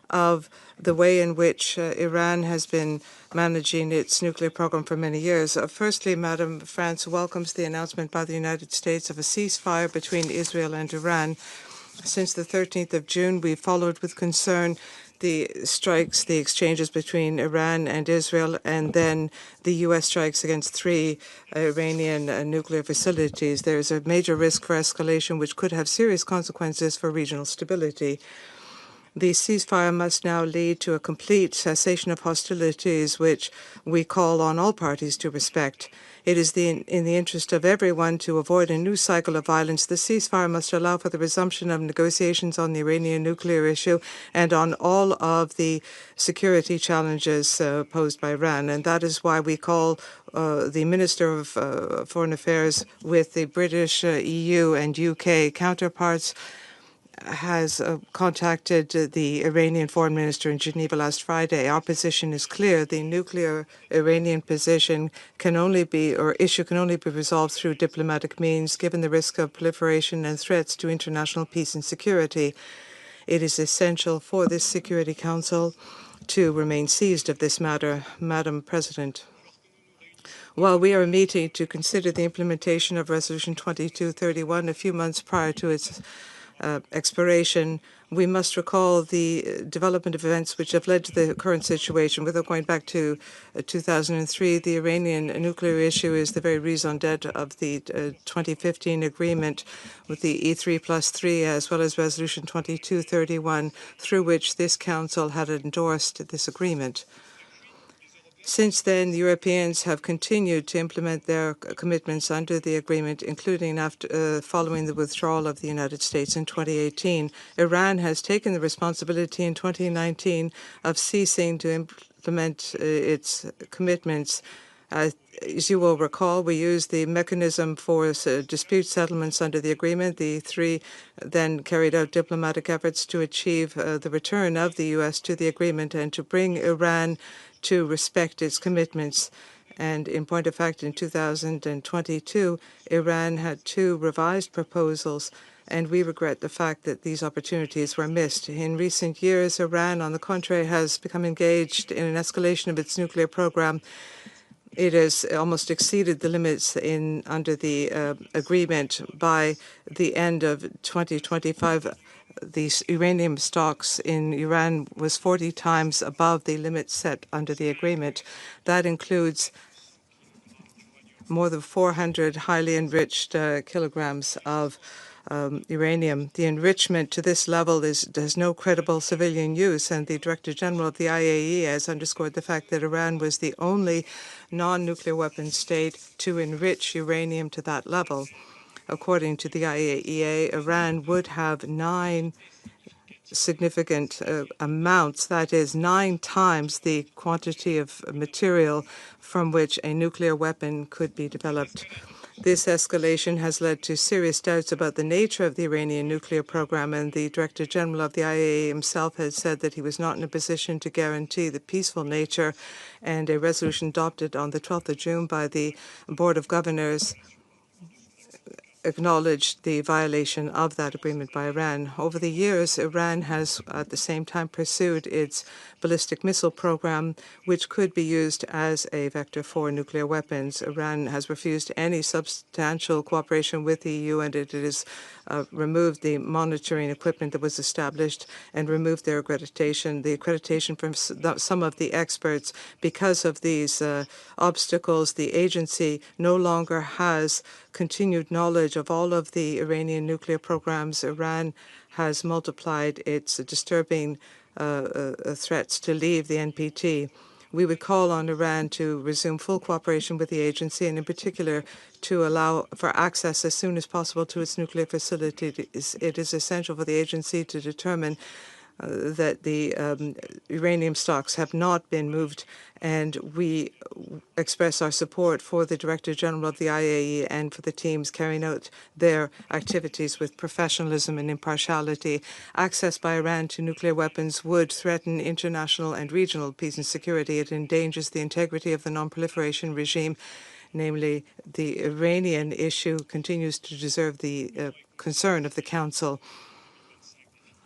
of the way in which Iran has been managing its nuclear program for many years. Firstly, Madam, France welcomes the announcement by the United States of a ceasefire between Israel and Iran. Since the 13th of June, we've followed with concern the strikes, the exchanges between Iran and Israel, and then the U.S. strikes against 3 Iranian nuclear facilities. There is a major risk for escalation, which could have serious consequences for regional stability. The ceasefire must now lead to a complete cessation of hostilities, which we call on all parties to respect. It is in the interest of everyone to avoid a new cycle of violence. The ceasefire must allow for the resumption of negotiations on the Iranian nuclear issue and on all of the security challenges posed by Iran. And that is why we call the Minister of Foreign Affairs with the British, EU, and UK counterparts has contacted the Iranian foreign minister in Geneva last Friday. Our position is clear. The nuclear Iranian position can only be, or issue can only be resolved through diplomatic means, given the risk of proliferation and threats to international peace and security. It is essential for this Security Council to remain seized of this matter. Madam President, while we are meeting to consider the implementation of Resolution 2231 a few months prior to its expiration, we must recall the development of events which have led to the current situation. Without going back to 2003, the Iranian nuclear issue is the very raison d'etre of the 2015 agreement with the E3+3, as well as Resolution 2231, through which this Council had endorsed this agreement. Since then, the Europeans have continued to implement their commitments under the agreement, including after following the withdrawal of the United States in 2018. Iran has taken the responsibility in 2019 of ceasing to implement its commitments. As you will recall, we used the mechanism for dispute settlements under the agreement. The 3 then carried out diplomatic efforts to achieve the return of the U.S. to the agreement and to bring Iran to respect its commitments. And in point of fact, in 2022, Iran had 2 revised proposals, and we regret the fact that these opportunities were missed. In recent years, Iran, on the contrary, has become engaged in an escalation of its nuclear program. It has almost exceeded the limits under the agreement. By the end of 2025, the uranium stocks in Iran was 40 times above the limit set under the agreement. That includes more than 400 highly enriched kilograms of uranium. The enrichment to this level has no credible civilian use, and the Director General of the IAEA has underscored the fact that Iran was the only non-nuclear weapon state to enrich uranium to that level. According to the IAEA, Iran would have 9 significant amounts, that is 9 times the quantity of material from which a nuclear weapon could be developed. This escalation has led to serious doubts about the nature of the Iranian nuclear program, and the Director General of the IAEA himself has said that he was not in a position to guarantee the peaceful nature, and a resolution adopted on the 12th of June by the Board of Governors acknowledged the violation of that agreement by Iran. Over the years, Iran has at the same time pursued its ballistic missile program, which could be used as a vector for nuclear weapons. Iran has refused any substantial cooperation with the EU, and it has removed the monitoring equipment that was established and removed their accreditation. The accreditation from some of the experts, because of these obstacles, the agency no longer has continued knowledge of all of the Iranian nuclear programs. Iran has multiplied its disturbing threats to leave the NPT. We would call on Iran to resume full cooperation with the agency, and in particular to allow for access as soon as possible to its nuclear facilities. It is essential for the agency to determine that the uranium stocks have not been moved, and we express our support for the Director General of the IAEA and for the teams carrying out their activities with professionalism and impartiality. Access by Iran to nuclear weapons would threaten international and regional peace and security. It endangers the integrity of the non-proliferation regime. Namely, the Iranian issue continues to deserve the concern of the Council.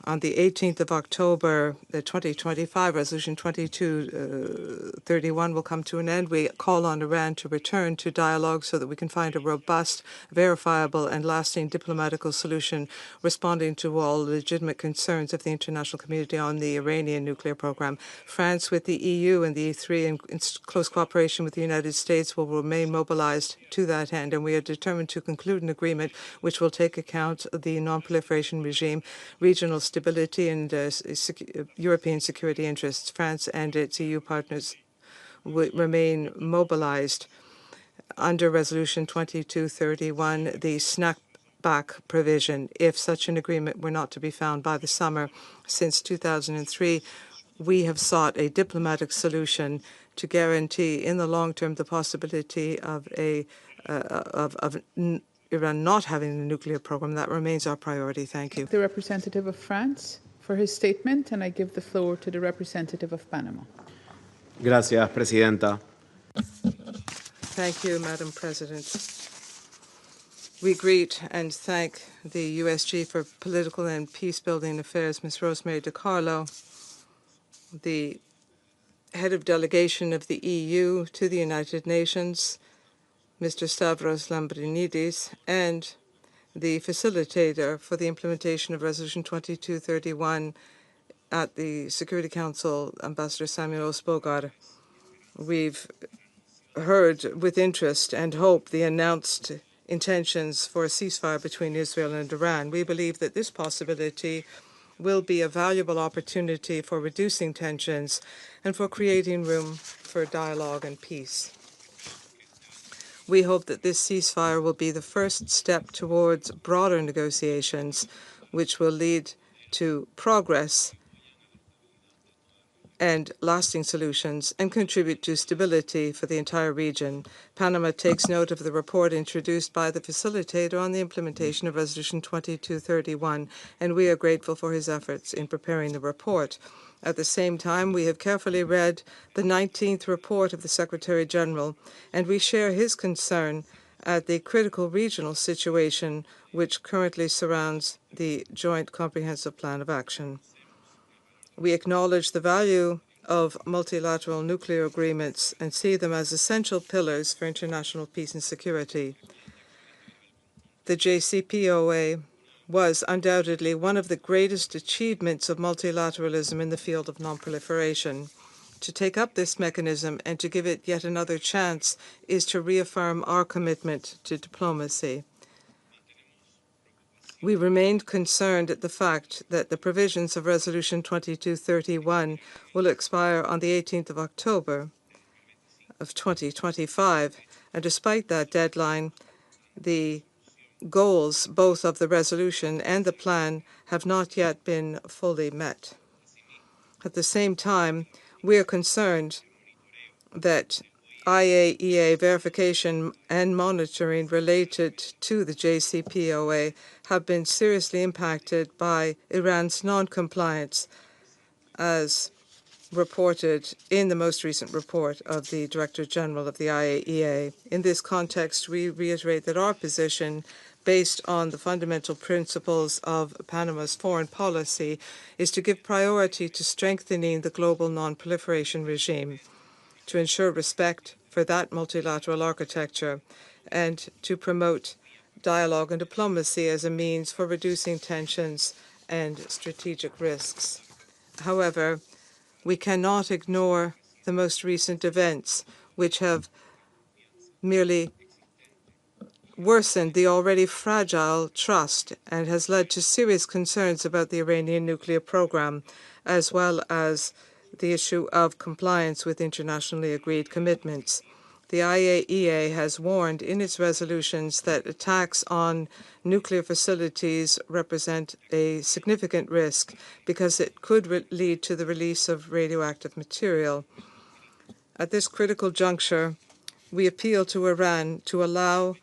On the 18th of October, 2025, Resolution 2231 will come to an end. We call on Iran to return to dialogue so that we can find a robust, verifiable, and lasting diplomatical solution responding to all legitimate concerns of the international community on the Iranian nuclear program. France, with the EU and the E3 in close cooperation with the United States, will remain mobilized to that end, and we are determined to conclude an agreement which will take account of the non-proliferation regime, regional stability, and European security interests. France and its EU partners will remain mobilized under Resolution 2231, the snapback provision, if such an agreement were not to be found by the summer. Since 2003, we have sought a diplomatic solution to guarantee in the long term the possibility of Iran not having a nuclear program. That remains our priority. Thank you. The representative of France for his statement, and I give the floor to the representative of Panama. Gracias, Presidenta. Thank you, Madam President. We greet and thank the USG for Political and Peace-Building Affairs, Ms. Rosemary DiCarlo, the head of delegation of the EU to the United Nations, Mr. Stavros Lambrinidis, and the facilitator for the implementation of Resolution 2231 at the Security Council, Ambassador Samuel Osbogar. We've heard with interest and hope the announced intentions for a ceasefire between Israel and Iran. We believe that this possibility will be a valuable opportunity for reducing tensions and for creating room for dialogue and peace. We hope that this ceasefire will be the first step towards broader negotiations, which will lead to progress and lasting solutions and contribute to stability for the entire region. Panama takes note of the report introduced by the facilitator on the implementation of Resolution 2231, and we are grateful for his efforts in preparing the report. At the same time, we have carefully read the 19th report of the Secretary General, and we share his concern at the critical regional situation which currently surrounds the Joint Comprehensive Plan of Action. We acknowledge the value of multilateral nuclear agreements and see them as essential pillars for international peace and security. The JCPOA was undoubtedly one of the greatest achievements of multilateralism in the field of non-proliferation. To take up this mechanism and to give it yet another chance is to reaffirm our commitment to diplomacy. We remained concerned at the fact that the provisions of Resolution 2231 will expire on the 18th of October of 2025, and despite that deadline, the goals both of the resolution and the plan have not yet been fully met. At the same time, we are concerned that IAEA verification and monitoring related to the JCPOA have been seriously impacted by Iran's non-compliance, as reported in the most recent report of the Director General of the IAEA. In this context, we reiterate that our position, based on the fundamental principles of Panama's foreign policy, is to give priority to strengthening the global non-proliferation regime, to ensure respect for that multilateral architecture, and to promote dialogue and diplomacy as a means for reducing tensions and strategic risks. However, we cannot ignore the most recent events, which have merely worsened the already fragile trust and has led to serious concerns about the Iranian nuclear program, as well as the issue of compliance with internationally agreed commitments. The IAEA has warned in its resolutions that attacks on nuclear facilities represent a significant risk because it could lead to the release of radioactive material. At this critical juncture, we appeal to Iran to allow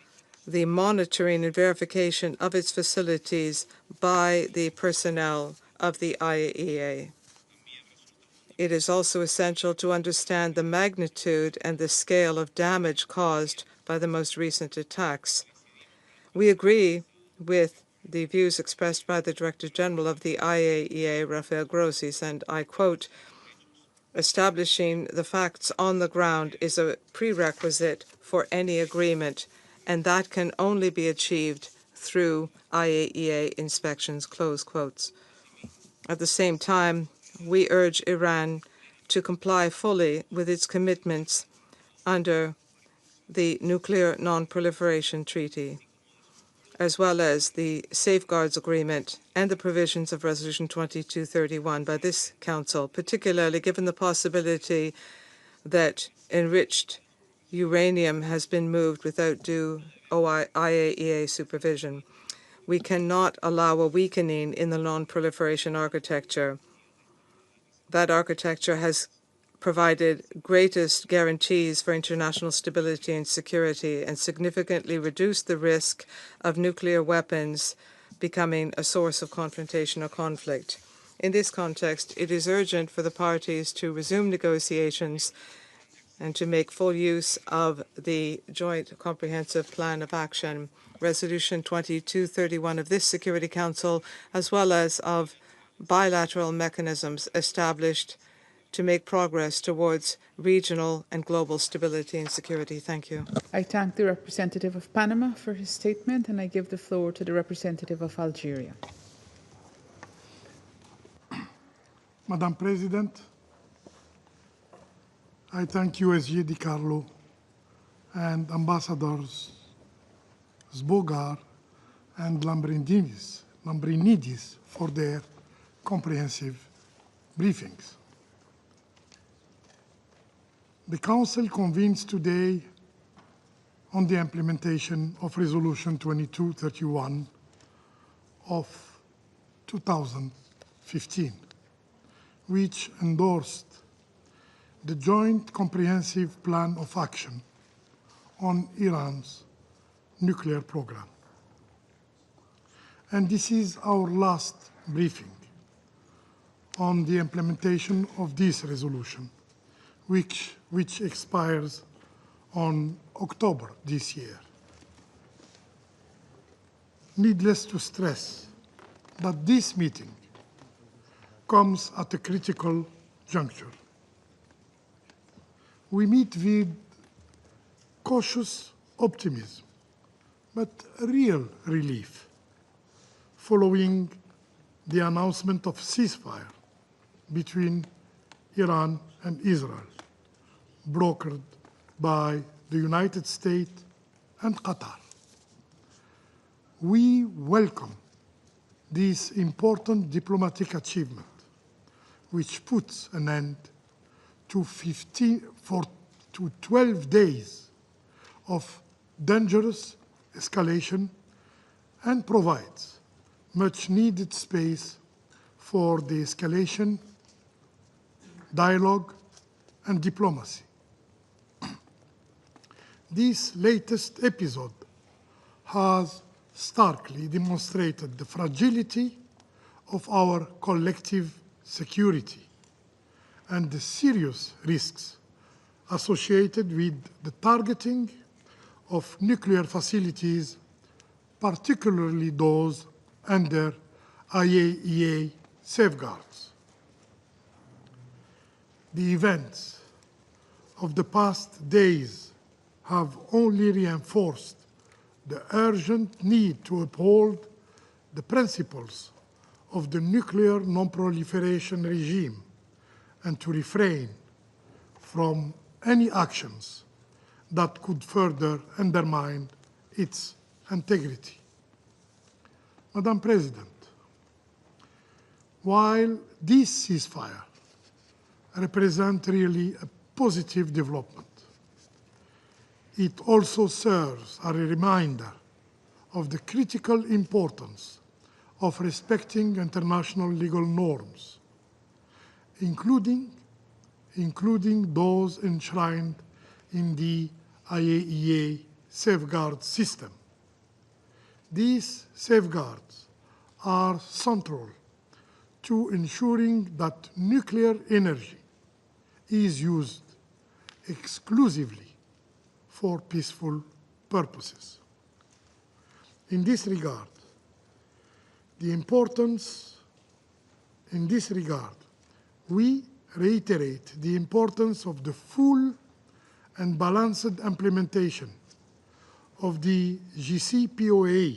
the monitoring and verification of its facilities by the personnel of the IAEA. It is also essential to understand the magnitude and the scale of damage caused by the most recent attacks. We agree with the views expressed by the Director General of the IAEA, Rafael Grossi, and I quote, "Establishing the facts on the ground is a prerequisite for any agreement, and that can only be achieved through IAEA inspections," close quotes. At the same time, we urge Iran to comply fully with its commitments under the Nuclear Non-Proliferation Treaty, as well as the Safeguards Agreement and the provisions of Resolution 2231 by this Council, particularly given the possibility that enriched uranium has been moved without due IAEA supervision. We cannot allow a weakening in the non-proliferation architecture. That architecture has provided greatest guarantees for international stability and security and significantly reduced the risk of nuclear weapons becoming a source of confrontation or conflict. In this context, it is urgent for the parties to resume negotiations and to make full use of the Joint Comprehensive Plan of Action, Resolution 2231 of this Security Council, as well as of bilateral mechanisms established to make progress towards regional and global stability and security. Thank you. I thank the representative of Panama for his statement, and I give the floor to the representative of Algeria. Madam President, I thank USG Di Carlo and Ambassadors Zbogar and Lambrinidis for their comprehensive briefings. The Council convenes today on the implementation of Resolution 2231 of 2015, which endorsed the Joint Comprehensive Plan of Action on Iran's nuclear program. And this is our last briefing on the implementation of this resolution, which expires on October this year. Needless to stress that this meeting comes at a critical juncture. We meet with cautious optimism, but real relief following the announcement of ceasefire between Iran and Israel, brokered by the United States and Qatar. We welcome this important diplomatic achievement, which puts an end to 12 days of dangerous escalation and provides much needed space for the escalation, dialogue, and diplomacy. This latest episode has starkly demonstrated the fragility of our collective security and the serious risks associated with the targeting of nuclear facilities particularly those under IAEA safeguards. The events of the past days have only reinforced the urgent need to uphold the principles of the nuclear non-proliferation regime and to refrain from any actions that could further undermine its integrity. Madam President, while this ceasefire represents really a positive development, it also serves as a reminder of the critical importance of respecting international legal norms, including those enshrined in the IAEA safeguard system. These safeguards are central to ensuring that nuclear energy is used exclusively for peaceful purposes. In this regard, we reiterate the importance of the full and balanced implementation of the JCPOA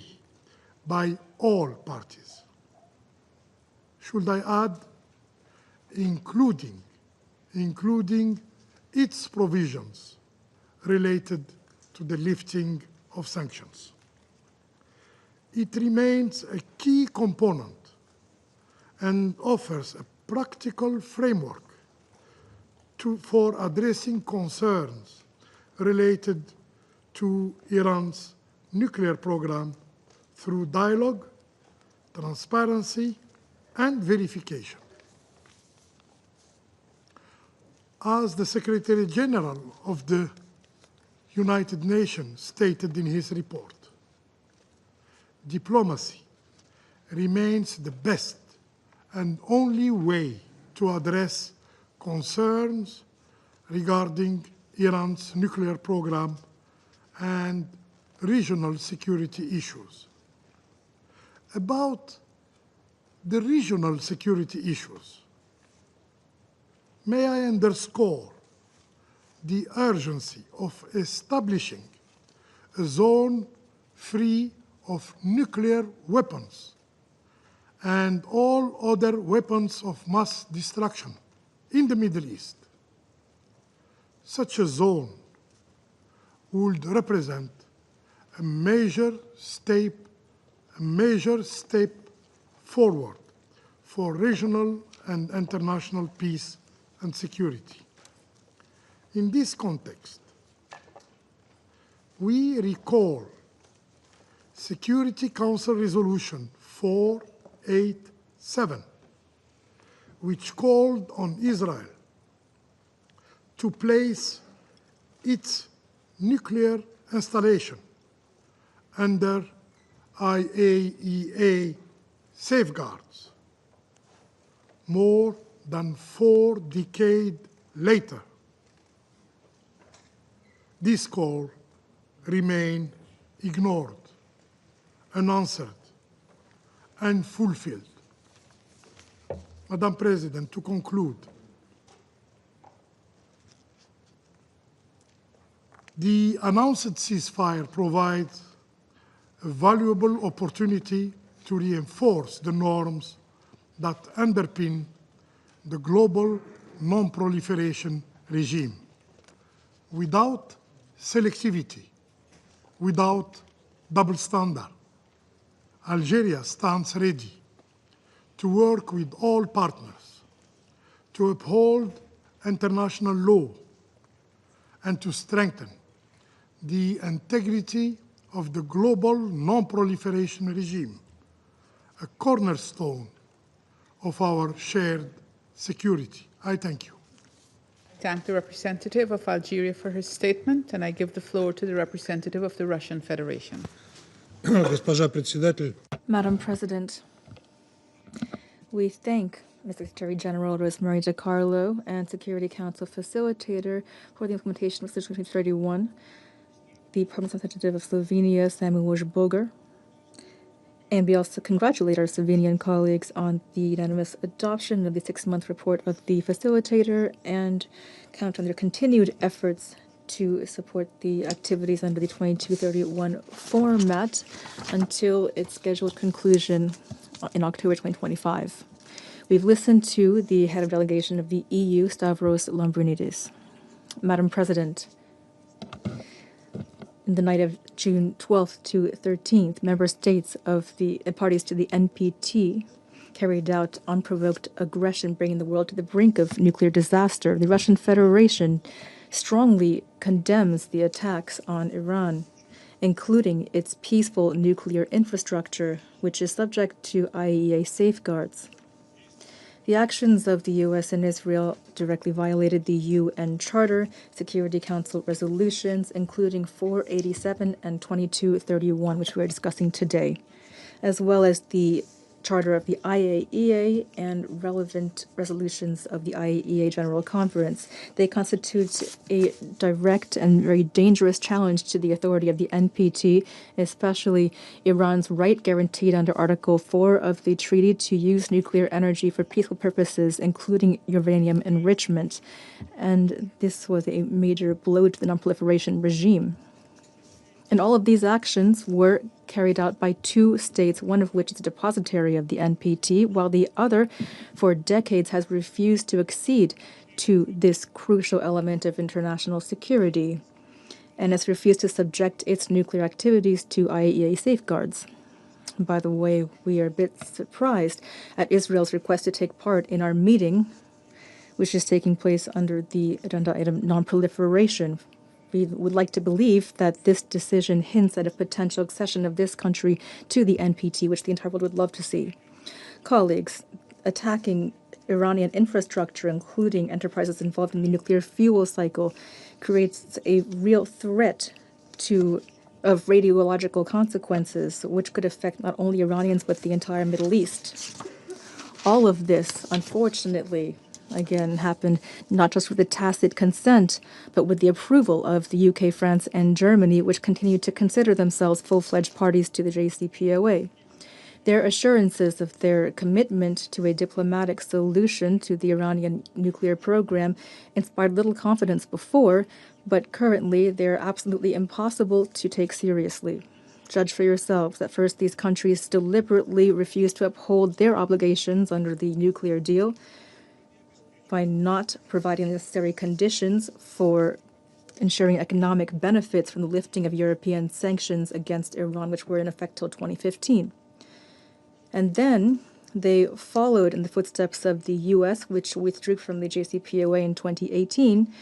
by all parties. Should I add, including its provisions related to the lifting of sanctions. It remains a key component and offers a practical framework for addressing concerns related to Iran's nuclear program through dialogue, transparency, and verification. As the Secretary General of the United Nations stated in his report, diplomacy remains the best and only way to address concerns regarding Iran's nuclear program and regional security issues. About the regional security issues, may I underscore the urgency of establishing a zone free of nuclear weapons and all other weapons of mass destruction in the Middle East. Such a zone would represent a major step forward for regional and international peace and security. In this context, we recall Security Council Resolution 487, which called on Israel to place its nuclear installation under IAEA safeguards. More than 4 decades later, this call remained ignored, unanswered, unfulfilled. Madam President, to conclude, the announced ceasefire provides a valuable opportunity to reinforce the norms that underpin the global non-proliferation regime without selectivity, without double standard. Algeria stands ready to work with all partners to uphold international law and to strengthen the integrity of the global non-proliferation regime, a cornerstone of our shared security. I thank you. I thank the representative of Algeria for her statement, and I give the floor to the representative of the Russian Federation. Madam President, we thank the Secretary General Rosemary DiCarlo and Security Council Facilitator for the implementation of Resolution 2031, the Permanent Representative of Slovenia, Samuel Boger, And we also congratulate our Slovenian colleagues on the unanimous adoption of the 6-month report of the Facilitator and count on their continued efforts to support the activities under the 2231 format until its scheduled conclusion in October 2025. We've listened to the head of delegation of the EU, Stavros Lambrinidis. Madam President, in the night of June 12th to 13th, member states of the parties to the NPT carried out unprovoked aggression, bringing the world to the brink of nuclear disaster. The Russian Federation strongly condemns the attacks on Iran, including its peaceful nuclear infrastructure, which is subject to IAEA safeguards. The actions of the U.S. and Israel directly violated the UN Charter, Security Council resolutions, including 487 and 2231, which we are discussing today, as well as the Charter of the IAEA and relevant resolutions of the IAEA General Conference. They constitute a direct and very dangerous challenge to the authority of the NPT, especially Iran's right guaranteed under Article 4 of the treaty to use nuclear energy for peaceful purposes, including uranium enrichment. And this was a major blow to the nonproliferation regime. And all of these actions were carried out by two states, one of which is a depositary of the NPT, while the other, for decades, has refused to accede to this crucial element of international security and has refused to subject its nuclear activities to IAEA safeguards. By the way, we are a bit surprised at Israel's request to take part in our meeting, which is taking place under the agenda item non-proliferation. We would like to believe that this decision hints at a potential accession of this country to the NPT, which the entire world would love to see. Colleagues, attacking Iranian infrastructure, including enterprises involved in the nuclear fuel cycle, creates a real threat of radiological consequences, which could affect not only Iranians but the entire Middle East. All of this, unfortunately, again, happened not just with the tacit consent, but with the approval of the UK, France, and Germany, which continue to consider themselves full-fledged parties to the JCPOA. Their assurances of their commitment to a diplomatic solution to the Iranian nuclear program inspired little confidence before, but currently they're absolutely impossible to take seriously. Judge for yourselves. At first, these countries deliberately refused to uphold their obligations under the nuclear deal by not providing the necessary conditions for ensuring economic benefits from the lifting of European sanctions against Iran, which were in effect till 2015. And then they followed in the footsteps of the U.S., which withdrew from the JCPOA in 2018,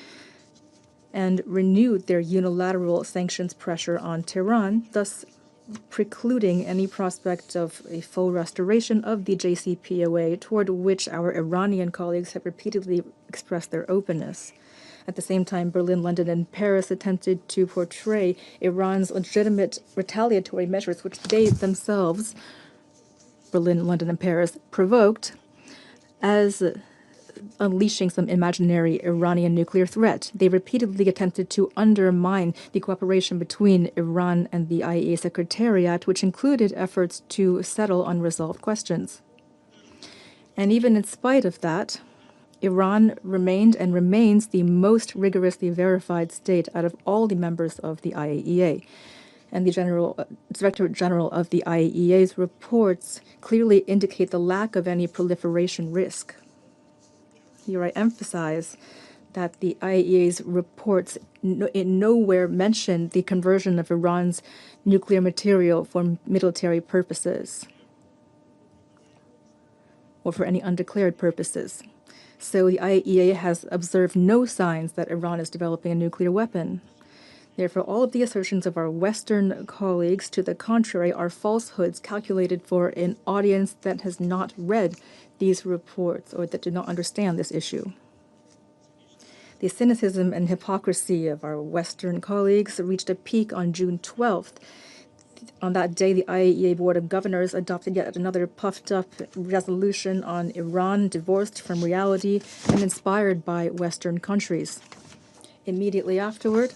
and renewed their unilateral sanctions pressure on Tehran, thus precluding any prospect of a full restoration of the JCPOA, toward which our Iranian colleagues have repeatedly expressed their openness. At the same time, Berlin, London, and Paris attempted to portray Iran's legitimate retaliatory measures, which they themselves, Berlin, London, and Paris, provoked, as unleashing some imaginary Iranian nuclear threat. They repeatedly attempted to undermine the cooperation between Iran and the IAEA Secretariat, which included efforts to settle unresolved questions. And even in spite of that, Iran remained and remains the most rigorously verified state out of all the members of the IAEA. And the Director General of the IAEA's reports clearly indicate the lack of any proliferation risk. Here I emphasize that the IAEA's reports in nowhere mention the conversion of Iran's nuclear material for military purposes or for any undeclared purposes. So the IAEA has observed no signs that Iran is developing a nuclear weapon. Therefore, all of the assertions of our Western colleagues to the contrary are falsehoods calculated for an audience that has not read these reports or that do not understand this issue. The cynicism and hypocrisy of our Western colleagues reached a peak on June 12th. On that day, the IAEA Board of Governors adopted yet another puffed-up resolution on Iran, divorced from reality and inspired by Western countries. Immediately afterward,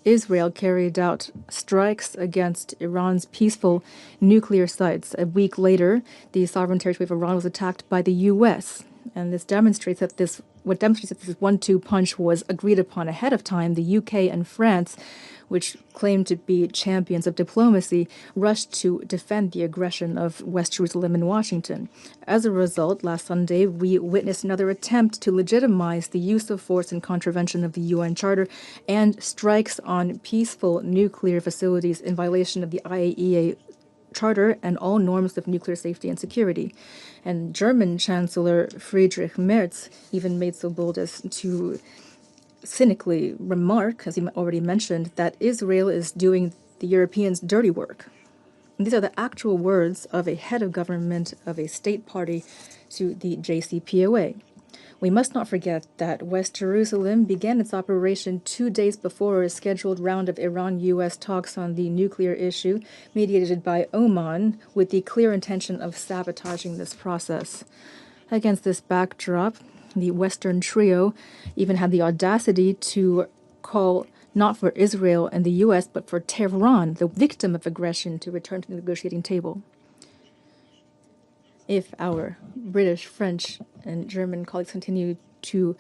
Israel carried out strikes against Iran's peaceful nuclear sites. A week later, the sovereign territory of Iran was attacked by the U.S., and this demonstrates that this 1-2 punch was agreed upon ahead of time. The UK and France, which claimed to be champions of diplomacy, rushed to defend the aggression of West Jerusalem and Washington. As a result, last Sunday, we witnessed another attempt to legitimize the use of force in contravention of the UN Charter and strikes on peaceful nuclear facilities in violation of the IAEA Charter and all norms of nuclear safety and security. And German Chancellor Friedrich Merz even made so bold as to cynically remark, as he already mentioned, that Israel is doing the Europeans' dirty work. And these are the actual words of a head of government of a state party to the JCPOA. We must not forget that West Jerusalem began its operation 2 days before a scheduled round of Iran-U.S. talks on the nuclear issue, mediated by Oman, with the clear intention of sabotaging this process. Against this backdrop, the Western trio even had the audacity to call not for Israel and the U.S., but for Tehran, the victim of aggression, to return to the negotiating table. If our British, French, and German colleagues continue to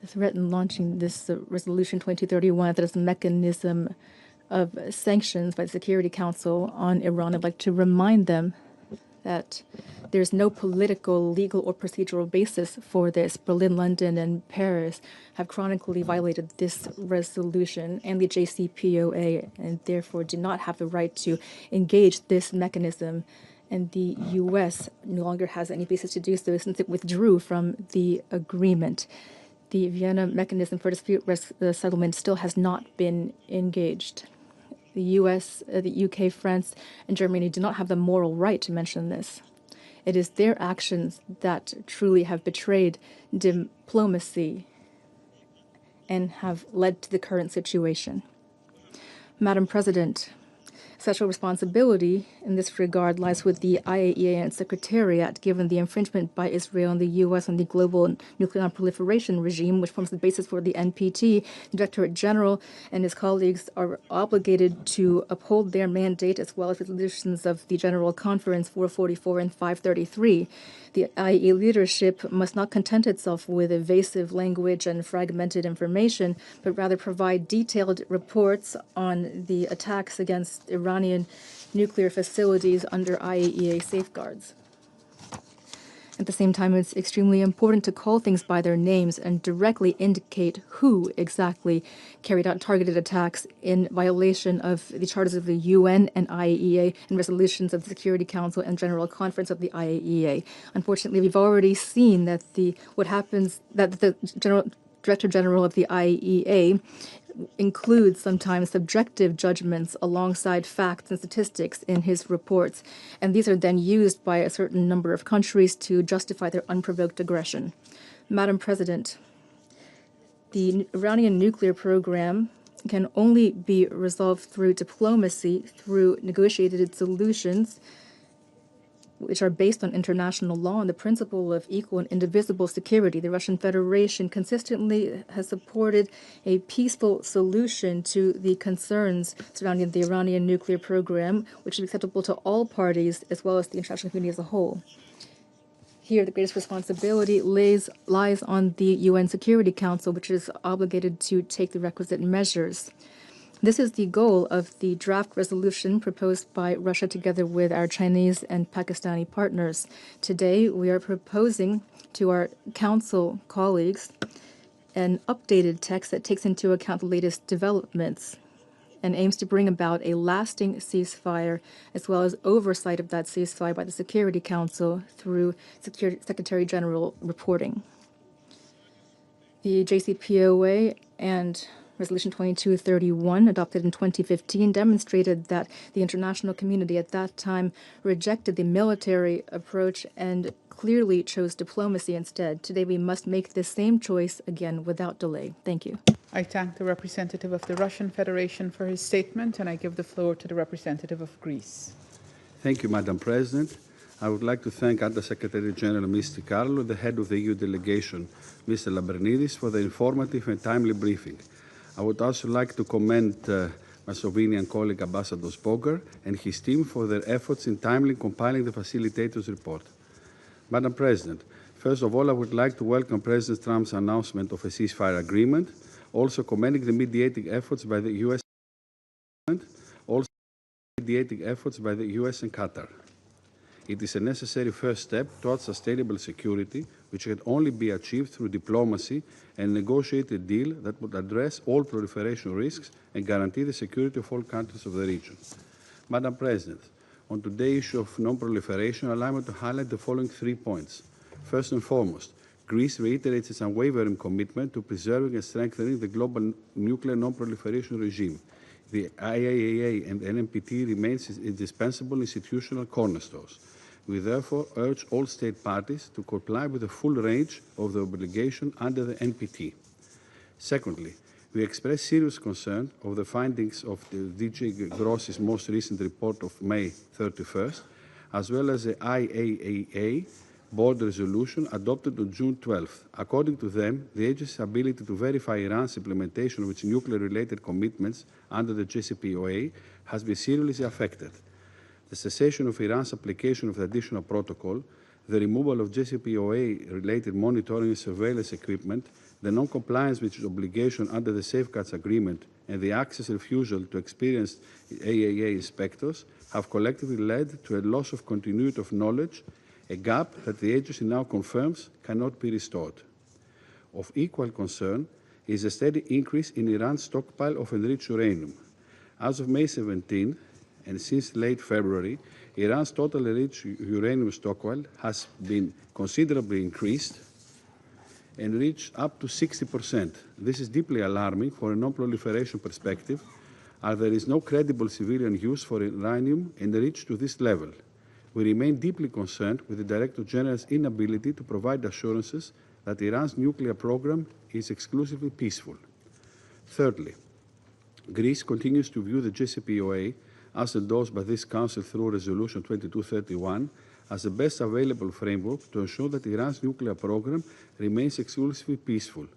threaten launching this Resolution 2231, that is a mechanism of sanctions by the Security Council on Iran, I'd like to remind them that there's no political, legal, or procedural basis for this. Berlin, London, and Paris have chronically violated this resolution and the JCPOA, and therefore do not have the right to engage this mechanism. And the U.S. no longer has any basis to do so since it withdrew from the agreement. The Vienna mechanism for dispute settlement still has not been engaged. The U.S., the U.K., France, and Germany do not have the moral right to mention this. It is their actions that truly have betrayed diplomacy and have led to the current situation. Madam President, special responsibility in this regard lies with the IAEA and Secretariat, given the infringement by Israel and the U.S. on the global nuclear non-proliferation regime, which forms the basis for the NPT. The Directorate General and his colleagues are obligated to uphold their mandate, as well as resolutions of the General Conference 444 and 533. The IAEA leadership must not content itself with evasive language and fragmented information, but rather provide detailed reports on the attacks against Iranian nuclear facilities under IAEA safeguards. At the same time, it's extremely important to call things by their names and directly indicate who exactly carried out targeted attacks in violation of the charters of the UN and IAEA and resolutions of the Security Council and General Conference of the IAEA. Unfortunately, we've already seen that the Director General of the IAEA includes sometimes subjective judgments alongside facts and statistics in his reports, and these are then used by a certain number of countries to justify their unprovoked aggression. Madam President, the Iranian nuclear program can only be resolved through diplomacy, through negotiated solutions, which are based on international law and the principle of equal and indivisible security. The Russian Federation consistently has supported a peaceful solution to the concerns surrounding the Iranian nuclear program, which is acceptable to all parties as well as the international community as a whole. Here, the greatest responsibility lies on the UN Security Council, which is obligated to take the requisite measures. This is the goal of the draft resolution proposed by Russia together with our Chinese and Pakistani partners. Today, we are proposing to our Council colleagues an updated text that takes into account the latest developments and aims to bring about a lasting ceasefire, as well as oversight of that ceasefire by the Security Council through Secretary General reporting. The JCPOA and Resolution 2231, adopted in 2015, demonstrated that the international community at that time rejected the military approach and clearly chose diplomacy instead. Today, we must make the same choice again without delay. Thank you. I thank the representative of the Russian Federation for his statement, and I give the floor to the representative of Greece. Thank you, Madam President. I would like to thank Under-Secretary General Ms. Dicarlo, the head of the EU delegation, Mr. Lambrinidis, for the informative and timely briefing. I would also like to commend my Slovenian colleague Ambassador Spoger and his team for their efforts in timely compiling the Facilitator's report. Madam President, first of all, I would like to welcome President Trump's announcement of a ceasefire agreement, also commending the mediating efforts by the U.S. and Qatar. It is a necessary first step towards sustainable security, which can only be achieved through diplomacy and a negotiated deal that would address all proliferation risks and guarantee the security of all countries of the region. Madam President, on today's issue of non-proliferation, allow me to highlight the following 3 points. First and foremost, Greece reiterates its unwavering commitment to preserving and strengthening the global nuclear non-proliferation regime. The IAEA and the NPT remains its indispensable institutional cornerstones. We therefore urge all state parties to comply with the full range of the obligation under the NPT. Secondly, we express serious concern of the findings of the DG Gross's most recent report of May 31st, as well as the IAEA board resolution adopted on June 12th. According to them, the agency's ability to verify Iran's implementation of its nuclear-related commitments under the JCPOA has been seriously affected. The cessation of Iran's application of the additional protocol, the removal of JCPOA-related monitoring and surveillance equipment, the non-compliance with its obligation under the Safeguards Agreement, and the access refusal to experienced IAEA inspectors have collectively led to a loss of continuity of knowledge, a gap that the agency now confirms cannot be restored. Of equal concern is a steady increase in Iran's stockpile of enriched uranium. As of May 17, and since late February, Iran's total enriched uranium stockpile has been considerably increased and reached up to 60%. This is deeply alarming for a non-proliferation perspective, as there is no credible civilian use for uranium enriched to this level. We remain deeply concerned with the Director General's inability to provide assurances that Iran's nuclear program is exclusively peaceful. Thirdly, Greece continues to view the JCPOA, as endorsed by this Council through Resolution 2231, as the best available framework to ensure that Iran's nuclear program remains exclusively peaceful.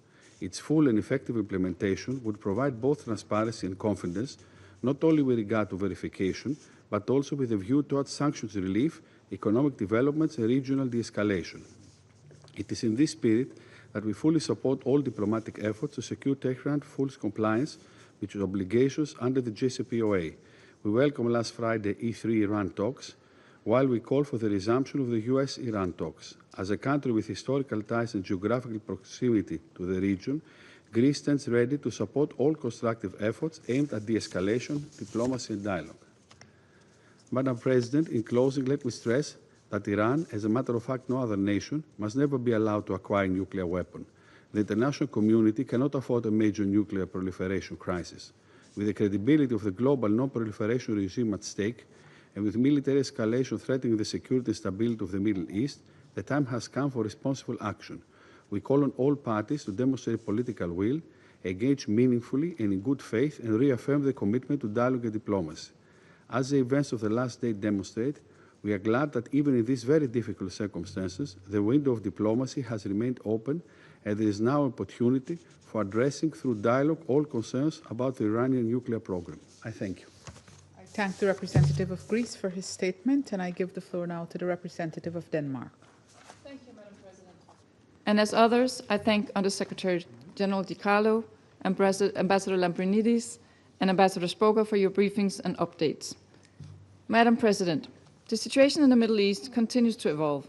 Its full and effective implementation would provide both transparency and confidence, not only with regard to verification, but also with a view towards sanctions relief, economic developments, and regional de-escalation. It is in this spirit that we fully support all diplomatic efforts to secure Tehran's full compliance with its obligations under the JCPOA. We welcome last Friday E3 Iran talks, while we call for the resumption of the US-Iran talks. As a country with historical ties and geographical proximity to the region, Greece stands ready to support all constructive efforts aimed at de-escalation, diplomacy, and dialogue. Madam President, in closing, let me stress that Iran, as a matter of fact no other nation, must never be allowed to acquire a nuclear weapon. The international community cannot afford a major nuclear proliferation crisis. With the credibility of the global non-proliferation regime at stake, and with military escalation threatening the security and stability of the Middle East, the time has come for responsible action. We call on all parties to demonstrate political will, engage meaningfully and in good faith, and reaffirm the commitment to dialogue and diplomacy. As the events of the last day demonstrate, we are glad that even in these very difficult circumstances, the window of diplomacy has remained open, and there is now an opportunity for addressing through dialogue all concerns about the Iranian nuclear program. I thank you. I thank the representative of Greece for his statement, and I give the floor now to the representative of Denmark. Thank you, Madam President. And as others, I thank Undersecretary General Di Carlo, Ambassador Lambrinidis, and Ambassador Spoger for your briefings and updates. Madam President, the situation in the Middle East continues to evolve.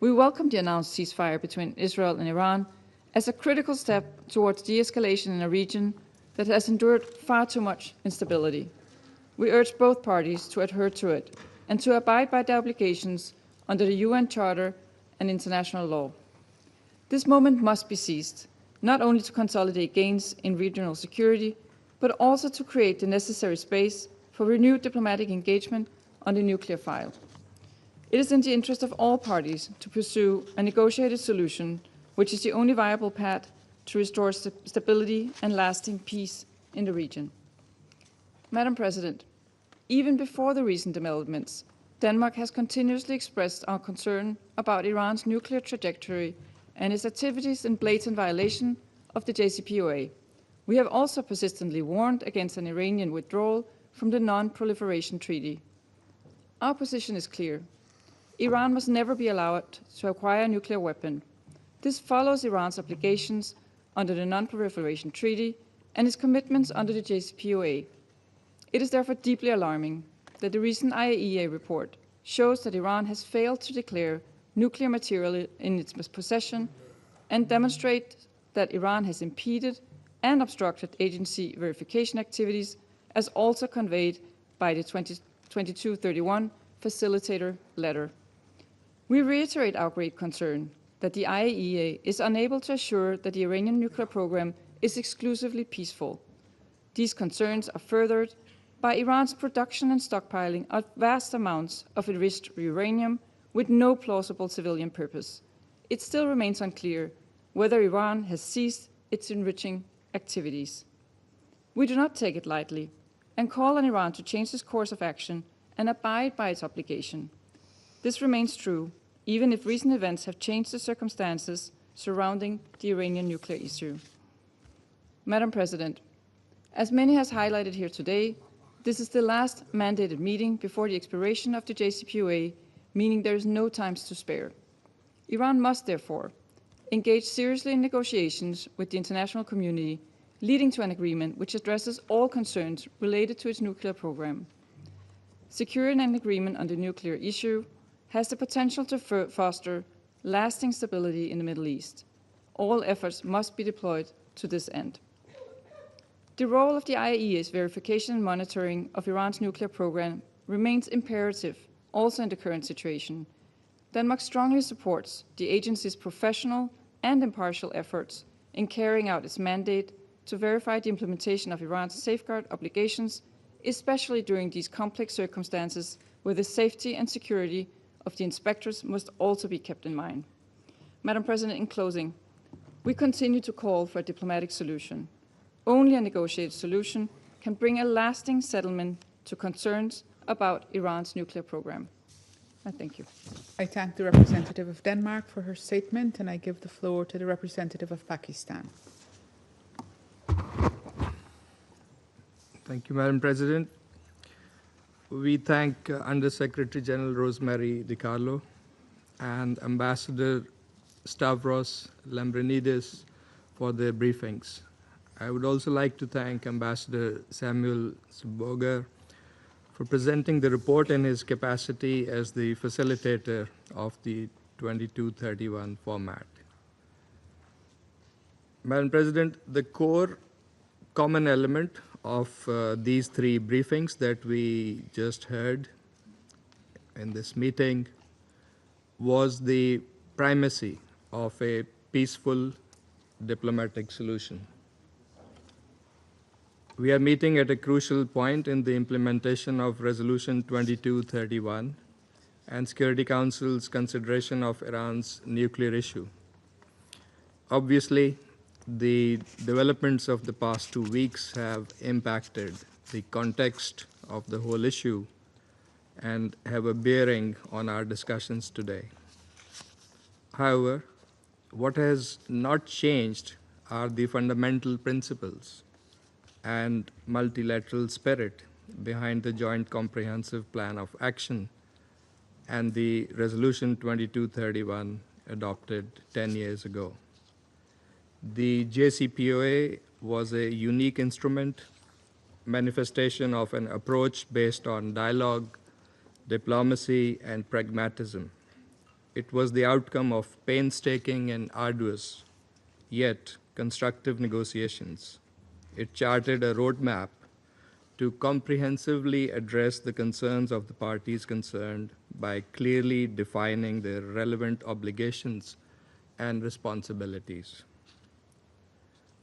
We welcome the announced ceasefire between Israel and Iran as a critical step towards de-escalation in a region that has endured far too much instability. We urge both parties to adhere to it and to abide by the obligations under the UN Charter and international law. This moment must be seized, not only to consolidate gains in regional security, but also to create the necessary space for renewed diplomatic engagement on the nuclear file. It is in the interest of all parties to pursue a negotiated solution, which is the only viable path to restore stability and lasting peace in the region. Madam President, even before the recent developments, Denmark has continuously expressed our concern about Iran's nuclear trajectory and its activities in blatant violation of the JCPOA. We have also persistently warned against an Iranian withdrawal from the Non-Proliferation Treaty. Our position is clear. Iran must never be allowed to acquire a nuclear weapon. This follows Iran's obligations under the Non-Proliferation Treaty and its commitments under the JCPOA. It is therefore deeply alarming that the recent IAEA report shows that Iran has failed to declare nuclear material in its possession and demonstrate that Iran has impeded and obstructed agency verification activities, as also conveyed by the 2231 Facilitator letter. We reiterate our great concern that the IAEA is unable to assure that the Iranian nuclear program is exclusively peaceful. These concerns are furthered by Iran's production and stockpiling of vast amounts of enriched uranium with no plausible civilian purpose. It still remains unclear whether Iran has ceased its enriching activities. We do not take it lightly and call on Iran to change its course of action and abide by its obligation. This remains true, even if recent events have changed the circumstances surrounding the Iranian nuclear issue. Madam President, as many has highlighted here today, this is the last mandated meeting before the expiration of the JCPOA, meaning there is no time to spare. Iran must, therefore, engage seriously in negotiations with the international community, leading to an agreement which addresses all concerns related to its nuclear program. Securing an agreement on the nuclear issue has the potential to foster lasting stability in the Middle East. All efforts must be deployed to this end. The role of the IAEA's verification and monitoring of Iran's nuclear program remains imperative, also in the current situation. Denmark strongly supports the agency's professional and impartial efforts in carrying out its mandate to verify the implementation of Iran's safeguard obligations, especially during these complex circumstances where the safety and security of the inspectors must also be kept in mind. Madam President, in closing, we continue to call for a diplomatic solution. Only a negotiated solution can bring a lasting settlement to concerns about Iran's nuclear program. I thank you. I thank the representative of Denmark for her statement, and I give the floor to the representative of Pakistan. Thank you, Madam President. We thank Undersecretary General Rosemary DiCarlo and Ambassador Stavros Lambrinidis for their briefings. I would also like to thank Ambassador Samuel Zboger for presenting the report in his capacity as the facilitator of the 2231 format. Madam President, the core common element of these three briefings that we just heard in this meeting was the primacy of a peaceful diplomatic solution. We are meeting at a crucial point in the implementation of Resolution 2231 and Security Council's consideration of Iran's nuclear issue. Obviously, the developments of the past 2 weeks have impacted the context of the whole issue and have a bearing on our discussions today. However, what has not changed are the fundamental principles and multilateral spirit behind the Joint Comprehensive Plan of Action and the Resolution 2231 adopted 10 years ago. The JCPOA was a unique instrument, manifestation of an approach based on dialogue, diplomacy, and pragmatism. It was the outcome of painstaking and arduous, yet constructive negotiations. It charted a roadmap to comprehensively address the concerns of the parties concerned by clearly defining their relevant obligations and responsibilities.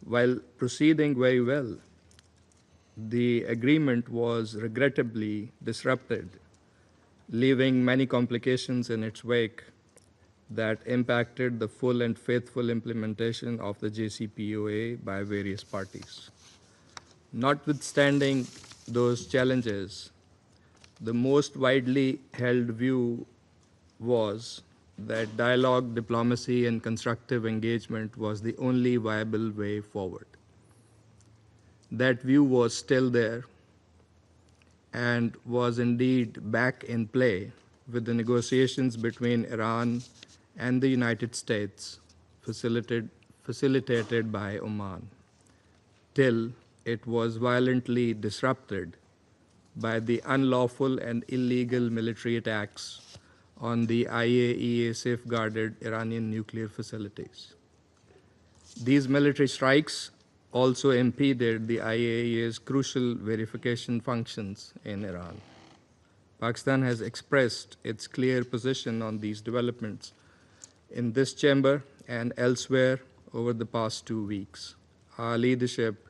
While proceeding very well, the agreement was regrettably disrupted, leaving many complications in its wake that impacted the full and faithful implementation of the JCPOA by various parties. Notwithstanding those challenges, the most widely held view was that dialogue, diplomacy, and constructive engagement was the only viable way forward. That view was still there and was indeed back in play with the negotiations between Iran and the United States facilitated by Oman, till it was violently disrupted by the unlawful and illegal military attacks on the IAEA safeguarded Iranian nuclear facilities. These military strikes also impeded the IAEA's crucial verification functions in Iran. Pakistan has expressed its clear position on these developments in this chamber and elsewhere over the past 2 weeks. Our leadership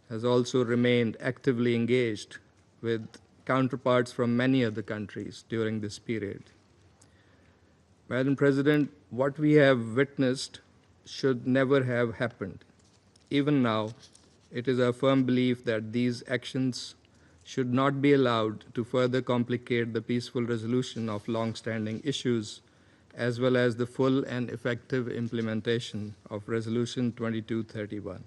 has also remained actively engaged with counterparts from many other countries during this period. Madam President, what we have witnessed should never have happened. Even now, it is our firm belief that these actions should not be allowed to further complicate the peaceful resolution of long-standing issues, as well as the full and effective implementation of Resolution 2231.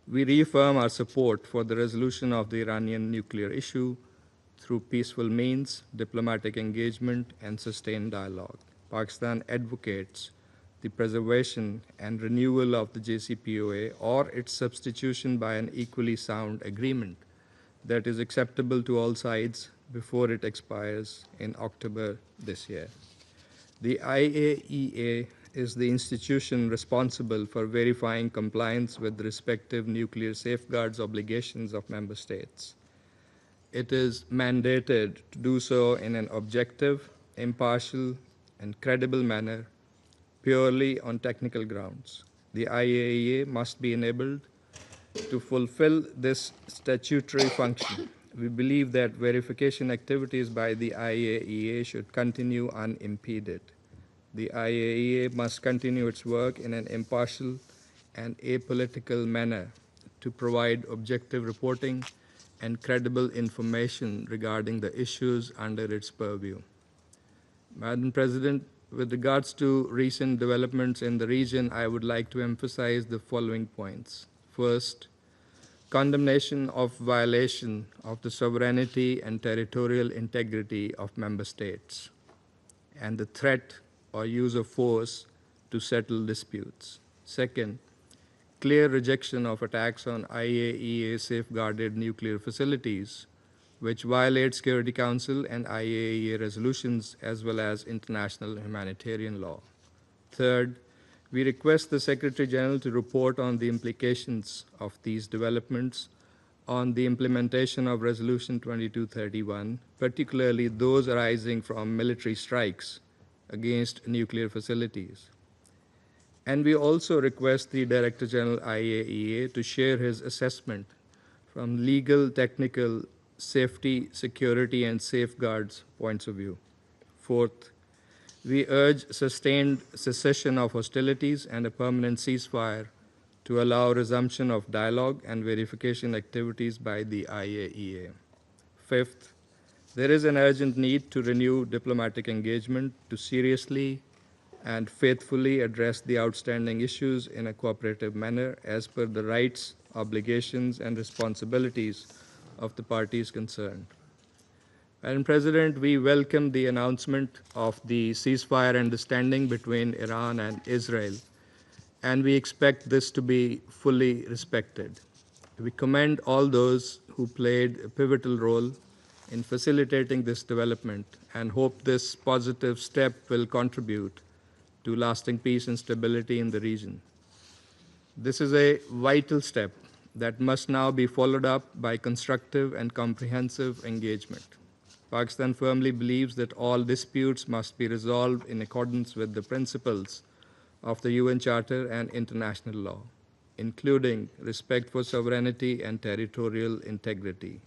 We reaffirm our support for the resolution of the Iranian nuclear issue through peaceful means, diplomatic engagement, and sustained dialogue. Pakistan advocates the preservation and renewal of the JCPOA or its substitution by an equally sound agreement that is acceptable to all sides before it expires in October this year. The IAEA is the institution responsible for verifying compliance with the respective nuclear safeguards obligations of member states. It is mandated to do so in an objective, impartial, and credible manner, purely on technical grounds. The IAEA must be enabled to fulfill this statutory function. We believe that verification activities by the IAEA should continue unimpeded. The IAEA must continue its work in an impartial and apolitical manner to provide objective reporting and credible information regarding the issues under its purview. Madam President, with regards to recent developments in the region, I would like to emphasize the following points. First, condemnation of violation of the sovereignty and territorial integrity of member states, and the threat or use of force to settle disputes. Second, clear rejection of attacks on IAEA safeguarded nuclear facilities, which violate Security Council and IAEA resolutions as well as international humanitarian law. Third, we request the Secretary General to report on the implications of these developments on the implementation of Resolution 2231, particularly those arising from military strikes against nuclear facilities. And we also request the Director General IAEA to share his assessment from legal, technical, safety, security, and safeguards points of view. Fourth, we urge sustained cessation of hostilities and a permanent ceasefire to allow resumption of dialogue and verification activities by the IAEA. Fifth, there is an urgent need to renew diplomatic engagement to seriously and faithfully address the outstanding issues in a cooperative manner as per the rights, obligations, and responsibilities of the parties concerned. Madam President, we welcome the announcement of the ceasefire understanding between Iran and Israel, and we expect this to be fully respected. We commend all those who played a pivotal role in facilitating this development and hope this positive step will contribute to lasting peace and stability in the region. This is a vital step that must now be followed up by constructive and comprehensive engagement. Pakistan firmly believes that all disputes must be resolved in accordance with the principles of the UN Charter and international law, including respect for sovereignty and territorial integrity.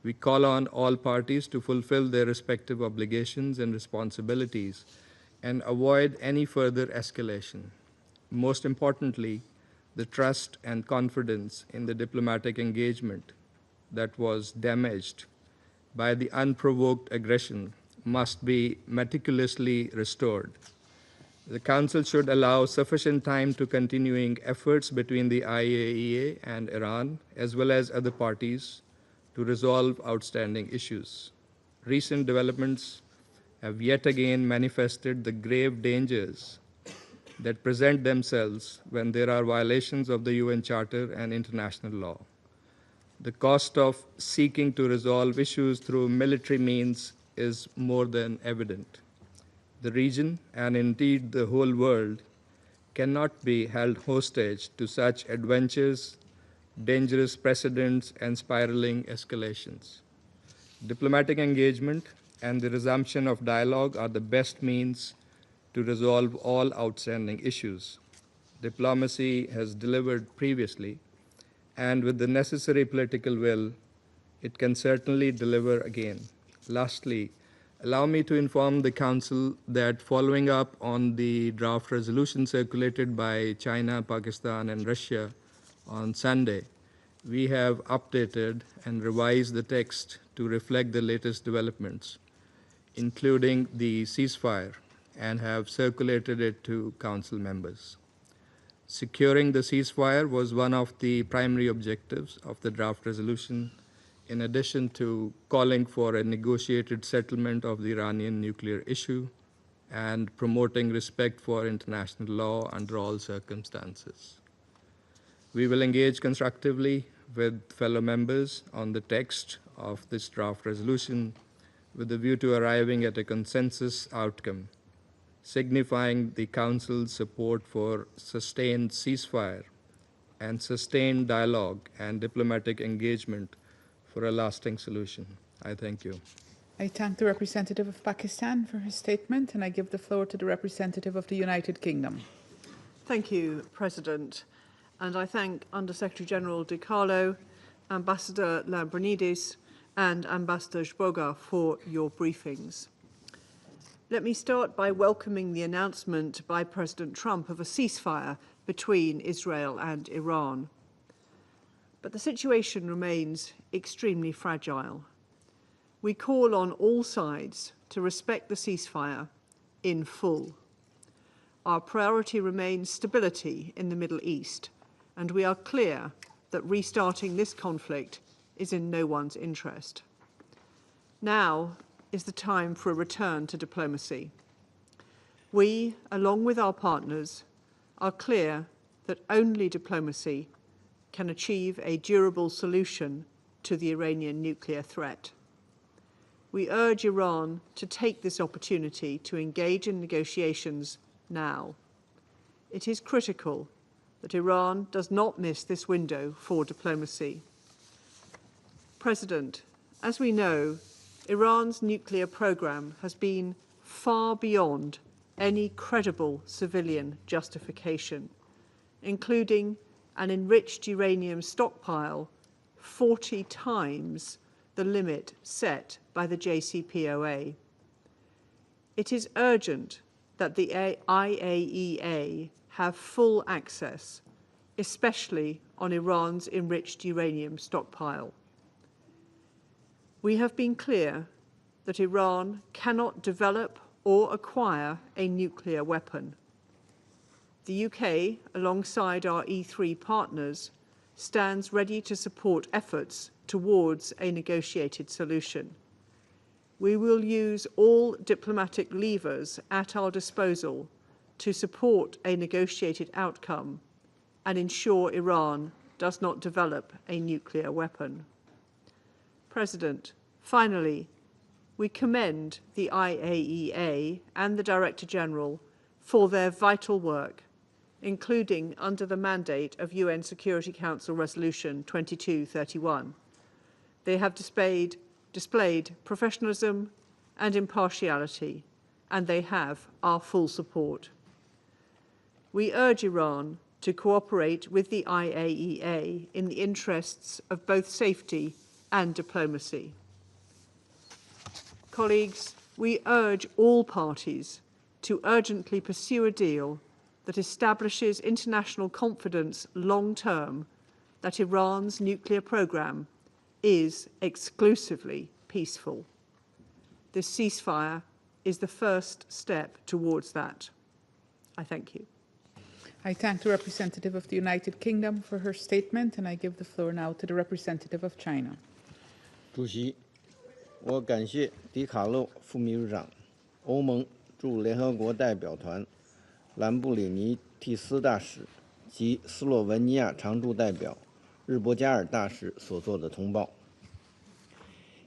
We call on all parties to fulfill their respective obligations and responsibilities and avoid any further escalation. Most importantly, the trust and confidence in the diplomatic engagement that was damaged by the unprovoked aggression must be meticulously restored. The Council should allow sufficient time to continuing efforts between the IAEA and Iran, as well as other parties, to resolve outstanding issues. Recent developments have yet again manifested the grave dangers that present themselves when there are violations of the UN Charter and international law. The cost of seeking to resolve issues through military means is more than evident. The region, and indeed the whole world, cannot be held hostage to such adventures, dangerous precedents, and spiraling escalations. Diplomatic engagement and the resumption of dialogue are the best means to resolve all outstanding issues. Diplomacy has delivered previously, and with the necessary political will, it can certainly deliver again. Lastly, allow me to inform the Council that following up on the draft resolution circulated by China, Pakistan, and Russia on Sunday, we have updated and revised the text to reflect the latest developments, including the ceasefire, and have circulated it to Council members. Securing the ceasefire was one of the primary objectives of the draft resolution, in addition to calling for a negotiated settlement of the Iranian nuclear issue and promoting respect for international law under all circumstances. We will engage constructively with fellow members on the text of this draft resolution with a view to arriving at a consensus outcome, signifying the Council's support for sustained ceasefire and sustained dialogue and diplomatic engagement for a lasting solution. I thank you. I thank the representative of Pakistan for his statement, and I give the floor to the representative of the United Kingdom. Thank you, President. And I thank Under-Secretary General De Carlo, Ambassador Lambrinidis, and Ambassador Zboga for your briefings. Let me start by welcoming the announcement by President Trump of a ceasefire between Israel and Iran. But the situation remains extremely fragile. We call on all sides to respect the ceasefire in full. Our priority remains stability in the Middle East, and we are clear that restarting this conflict is in no one's interest. Now is the time for a return to diplomacy. We, along with our partners, are clear that only diplomacy can achieve a durable solution to the Iranian nuclear threat. We urge Iran to take this opportunity to engage in negotiations now. It is critical that Iran does not miss this window for diplomacy. President, as we know, Iran's nuclear program has been far beyond any credible civilian justification, including an enriched uranium stockpile 40 times the limit set by the JCPOA. It is urgent that the IAEA have full access, especially on Iran's enriched uranium stockpile. We have been clear that Iran cannot develop or acquire a nuclear weapon. The UK, alongside our E3 partners, stands ready to support efforts towards a negotiated solution. We will use all diplomatic levers at our disposal to support a negotiated outcome and ensure Iran does not develop a nuclear weapon. President, finally, we commend the IAEA and the Director General for their vital work, including under the mandate of UN Security Council Resolution 2231. They have displayed professionalism and impartiality, and they have our full support. We urge Iran to cooperate with the IAEA in the interests of both safety and diplomacy. Colleagues, we urge all parties to urgently pursue a deal that establishes international confidence long-term that Iran's nuclear program is exclusively peaceful. This ceasefire is the first step towards that. I thank you. I thank the representative of the United Kingdom for her statement, and I give the floor now to the representative of China. 主席，我感谢迪卡洛副秘书长、欧盟驻联合国代表团兰布里尼蒂斯大使及斯洛文尼亚常驻代表日博加尔大使所做的通报。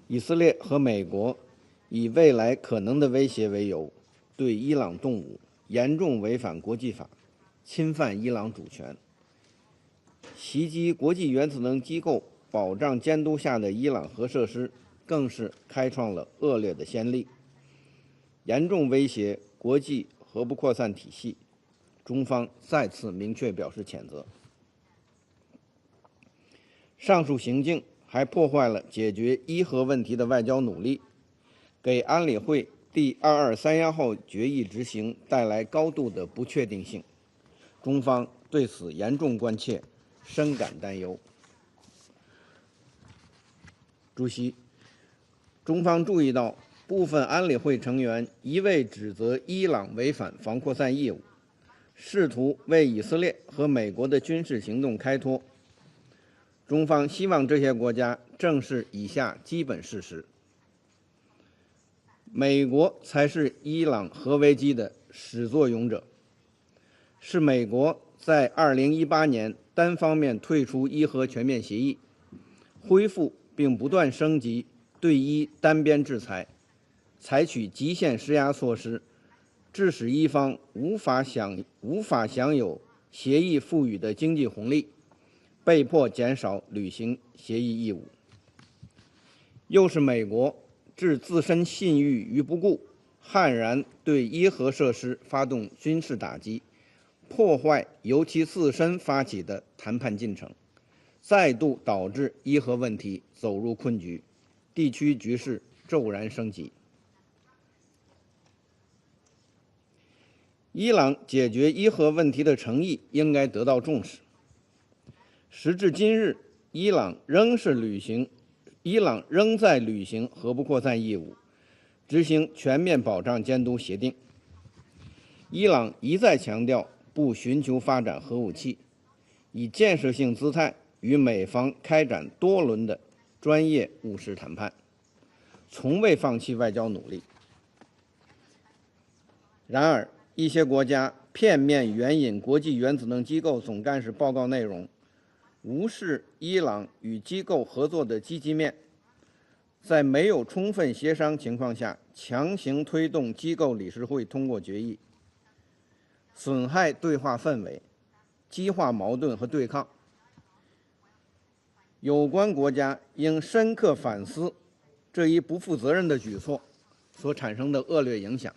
以色列和美国以未来可能的威胁为由，对伊朗动武，严重违反国际法，侵犯伊朗主权，袭击国际原子能机构保障监督下的伊朗核设施，更是开创了恶劣的先例，严重威胁国际核不扩散体系。中方再次明确表示谴责。上述行径还破坏了解决伊核问题的外交努力，给安理会第2231号决议执行带来高度的不确定性。中方对此严重关切，深感担忧。主席，中方注意到部分安理会成员一味指责伊朗违反防扩散义务，试图为以色列和美国的军事行动开脱。中方希望这些国家正视以下基本事实：美国才是伊朗核危机的始作俑者，是美国在2018年单方面退出伊核全面协议，恢复并不断升级对伊单边制裁，采取极限施压措施，致使伊方无法享有协议赋予的经济红利，被迫减少履行协议义务。又是美国置自身信誉于不顾，悍然对伊核设施发动军事打击，破坏由其自身发起的谈判进程，再度导致伊核问题走入困局，地区局势骤然升级。伊朗解决伊核问题的诚意应该得到重视。时至今日，伊朗仍在履行核不扩散义务，执行全面保障监督协定。伊朗一再强调不寻求发展核武器，以建设性姿态与美方开展多轮的专业务实谈判，从未放弃外交努力。然而，一些国家片面援引国际原子能机构总干事报告内容，无视伊朗与机构合作的积极面，在没有充分协商情况下强行推动机构理事会通过决议，损害对话氛围，激化矛盾和对抗。有关国家应深刻反思这一不负责任的举措所产生的恶劣影响。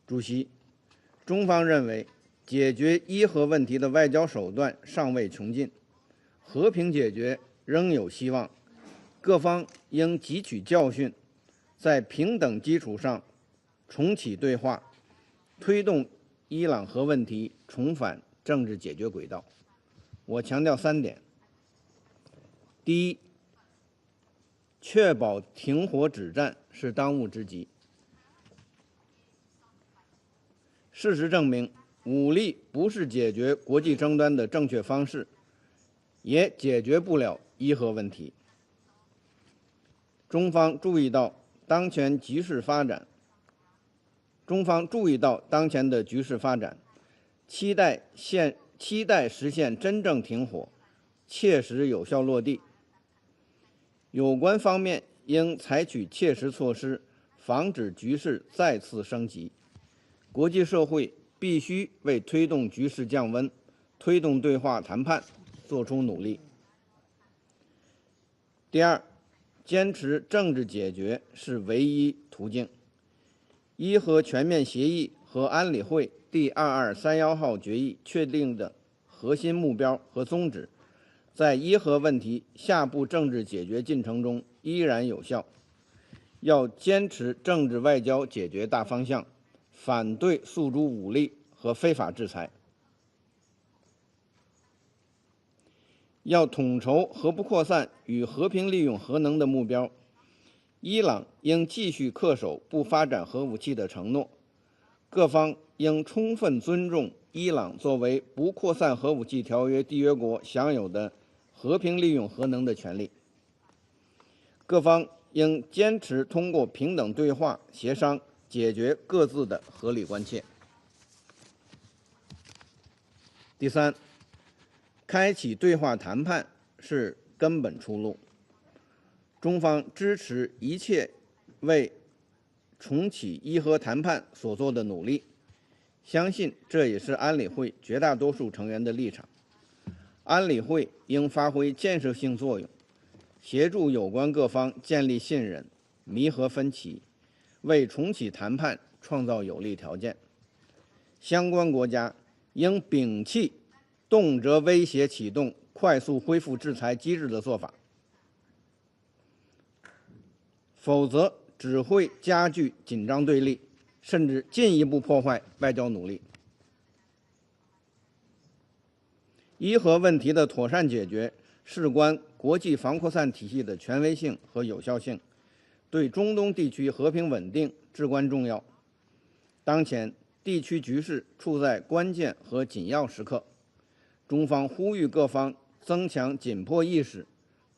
主席，中方认为，解决伊核问题的外交手段尚未穷尽，和平解决仍有希望。各方应汲取教训，在平等基础上重启对话，推动伊朗核问题重返政治解决轨道。我强调3点：第一，确保停火止战是当务之急。事实证明，武力不是解决国际争端的正确方式，也解决不了伊核问题。中方注意到当前的局势发展，期待实现真正停火，切实有效落地。有关方面应采取切实措施，防止局势再次升级。国际社会必须为推动局势降温、推动对话谈判做出努力。第二，坚持政治解决是唯一途径。伊核全面协议和安理会第2231号决议确定的核心目标和宗旨，在伊核问题下步政治解决进程中依然有效。要坚持政治外交解决大方向，反对诉诸武力和非法制裁。要统筹核不扩散与和平利用核能的目标，伊朗应继续恪守不发展核武器的承诺，各方应充分尊重伊朗作为不扩散核武器条约缔约国享有的和平利用核能的权利。各方应坚持通过平等对话协商解决各自的合理关切。第三，开启对话谈判是根本出路。中方支持一切为重启伊核谈判所做的努力，相信这也是安理会绝大多数成员的立场。安理会应发挥建设性作用，协助有关各方建立信任，弥合分歧，为重启谈判创造有利条件。相关国家应摒弃动辄威胁启动快速恢复制裁机制的做法，否则只会加剧紧张对立，甚至进一步破坏外交努力。伊核问题的妥善解决事关国际防扩散体系的权威性和有效性，对中东地区和平稳定至关重要。当前地区局势处在关键和紧要时刻，中方呼吁各方增强紧迫意识，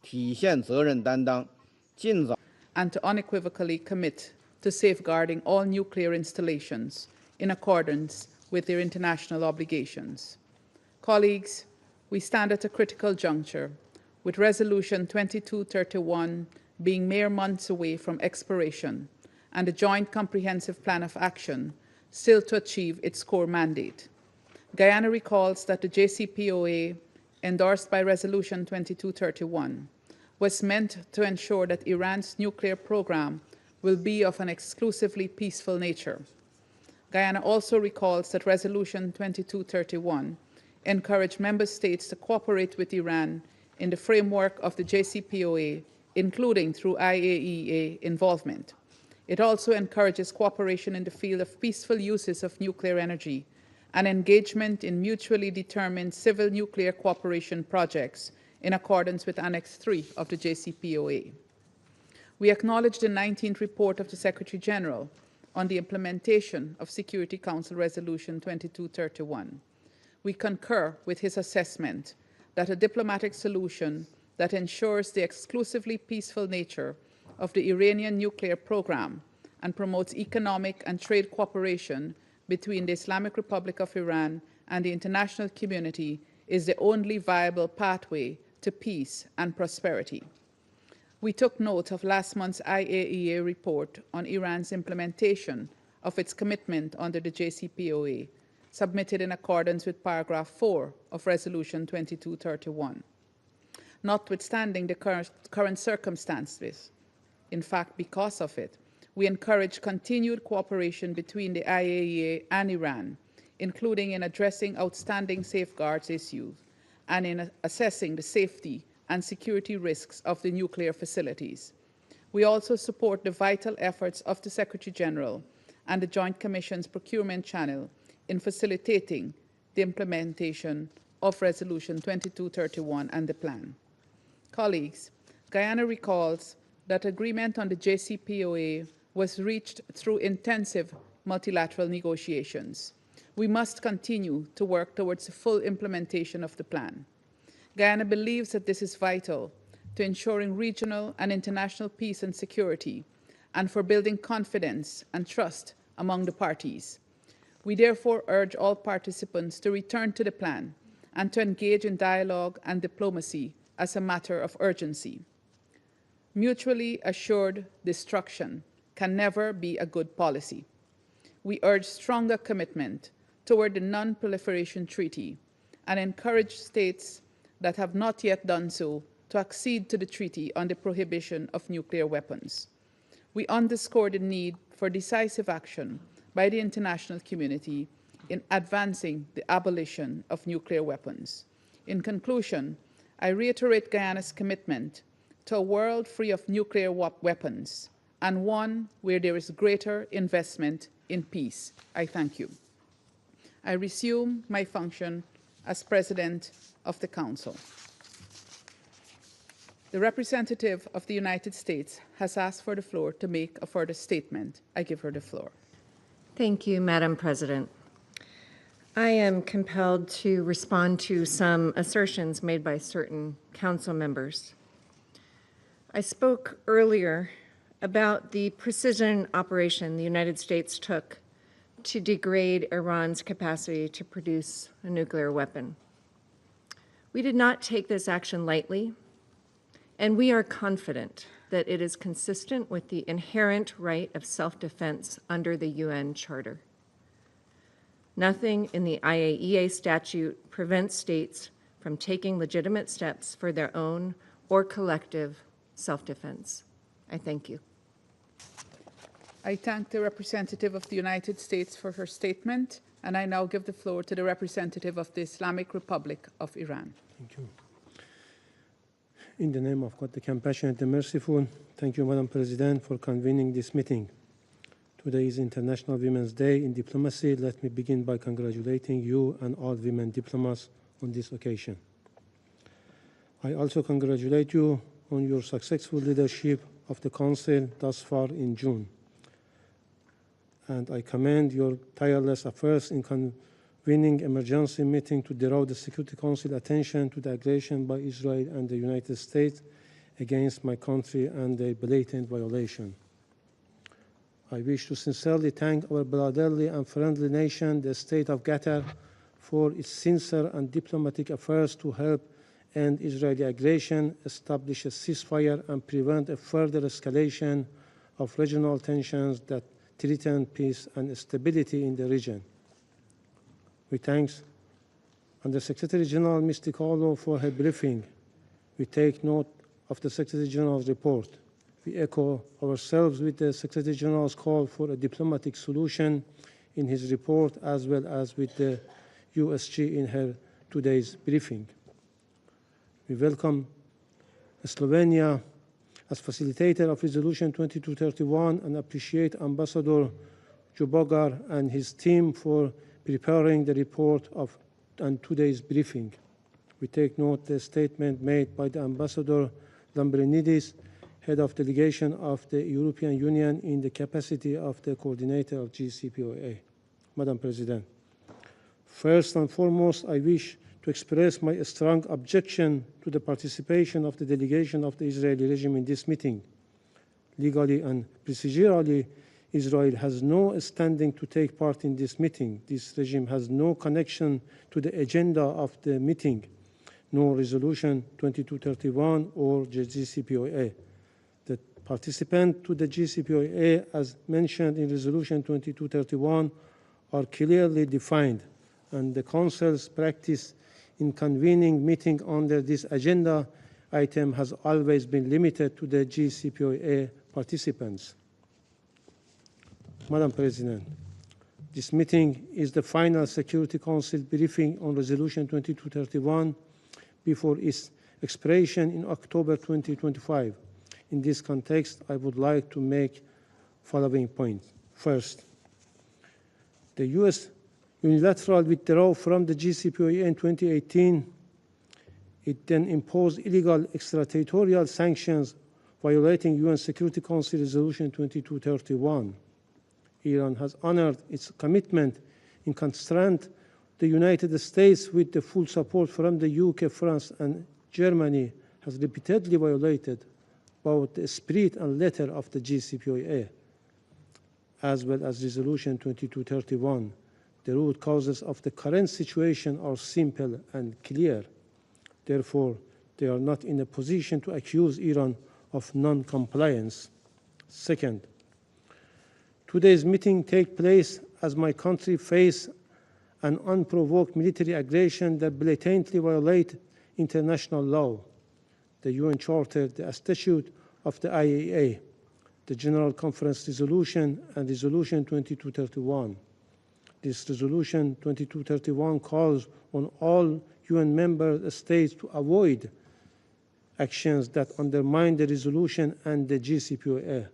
体现责任担当，尽早 and to unequivocally commit to safeguarding all nuclear installations in accordance with their international obligations. Colleagues, we stand at a critical juncture, with Resolution 2231 being mere months away from expiration and a joint comprehensive plan of action still to achieve its core mandate. Guyana recalls that the JCPOA, endorsed by Resolution 2231, was meant to ensure that Iran's nuclear program will be of an exclusively peaceful nature. Guyana also recalls that Resolution 2231 encouraged member states to cooperate with Iran in the framework of the JCPOA, including through IAEA involvement. It also encourages cooperation in the field of peaceful uses of nuclear energy and engagement in mutually determined civil nuclear cooperation projects in accordance with Annex 3 of the JCPOA. We acknowledge the 19th report of the Secretary General on the implementation of Security Council Resolution 2231. We concur with his assessment that a diplomatic solution that ensures the exclusively peaceful nature of the Iranian nuclear program and promotes economic and trade cooperation between the Islamic Republic of Iran and the international community is the only viable pathway to peace and prosperity. We took note of last month's IAEA report on Iran's implementation of its commitment under the JCPOA, submitted in accordance with paragraph 4 of Resolution 2231. Notwithstanding the current circumstances, in fact, because of it, we encourage continued cooperation between the IAEA and Iran, including in addressing outstanding safeguards issues and in assessing the safety and security risks of the nuclear facilities. We also support the vital efforts of the Secretary General and the Joint Commission's procurement channel in facilitating the implementation of Resolution 2231 and the plan. Colleagues, Guyana recalls that agreement on the JCPOA was reached through intensive multilateral negotiations. We must continue to work towards the full implementation of the plan. Guyana believes that this is vital to ensuring regional and international peace and security, and for building confidence and trust among the parties. We therefore urge all participants to return to the plan and to engage in dialogue and diplomacy as a matter of urgency. Mutually assured destruction can never be a good policy. We urge stronger commitment toward the Non-Proliferation Treaty and encourage states that have not yet done so to accede to the Treaty on the Prohibition of Nuclear Weapons. We underscore the need for decisive action by the international community in advancing the abolition of nuclear weapons. In conclusion, I reiterate Guyana's commitment to a world free of nuclear weapons and one where there is greater investment in peace. I thank you. I resume my function as President of the Council. The representative of the United States has asked for the floor to make a further statement. I give her the floor. Thank you, Madam President. I am compelled to respond to some assertions made by certain council members. I spoke earlier about the precision operation the United States took to degrade Iran's capacity to produce a nuclear weapon. We did not take this action lightly, and we are confident that it is consistent with the inherent right of self-defense under the UN Charter. Nothing in the IAEA statute prevents states from taking legitimate steps for their own or collective self-defense. I thank you. I thank the representative of the United States for her statement, and I now give the floor to the representative of the Islamic Republic of Iran. Thank you. In the name of God, the Compassionate and Merciful, thank you, Madam President, for convening this meeting. Today is International Women's Day in Diplomacy. Let me begin by congratulating you and all women diplomats on this occasion. I also congratulate you on your successful leadership of the Council thus far in June. And I commend your tireless efforts in convening emergency meeting to draw the Security Council attention to the aggression by Israel and the United States against my country and the blatant violation. I wish to sincerely thank our brotherly and friendly nation, the State of Qatar, for its sincere and diplomatic efforts to help end Israeli aggression, establish a ceasefire, and prevent a further escalation of regional tensions that threaten peace and stability in the region. We thank Under-Secretary General Ms. DiCarlo for her briefing. We take note of the Secretary General's report. We echo ourselves with the Secretary General's call for a diplomatic solution in his report, as well as with the USG in her today's briefing. We welcome Slovenia as facilitator of Resolution 2231 and appreciate Ambassador Jubogar and his team for preparing the report and today's briefing. We take note of the statement made by the Ambassador Lambrinidis, head of delegation of the European Union in the capacity of the coordinator of JCPOA. Madam President, first and foremost, I wish to express my strong objection to the participation of the delegation of the Israeli regime in this meeting. Legally and procedurally, Israel has no standing to take part in this meeting. This regime has no connection to the agenda of the meeting, no Resolution 2231 or the JCPOA. The participants to the JCPOA, as mentioned in Resolution 2231, are clearly defined, and the Council's practice in convening meeting under this agenda item has always been limited to the JCPOA participants. Madam President, this meeting is the final Security Council briefing on Resolution 2231 before its expiration in October 2025. In this context, I would like to make following points. First, the U.S. unilateral withdrawal from the JCPOA in 2018, it then imposed illegal extraterritorial sanctions violating UN Security Council Resolution 2231. Iran has honored its commitment in confront the United States with the full support from the UK, France, and Germany, has repeatedly violated both the spirit and letter of the JCPOA, as well as Resolution 2231. The root causes of the current situation are simple and clear. Therefore, they are not in a position to accuse Iran of non-compliance. Second, today's meeting takes place as my country faces an unprovoked military aggression that blatantly violates international law, the UN Charter, the Statute of the IAEA, the General Conference Resolution, and Resolution 2231. This Resolution 2231 calls on all UN member states to avoid actions that undermine the resolution and the JCPOA.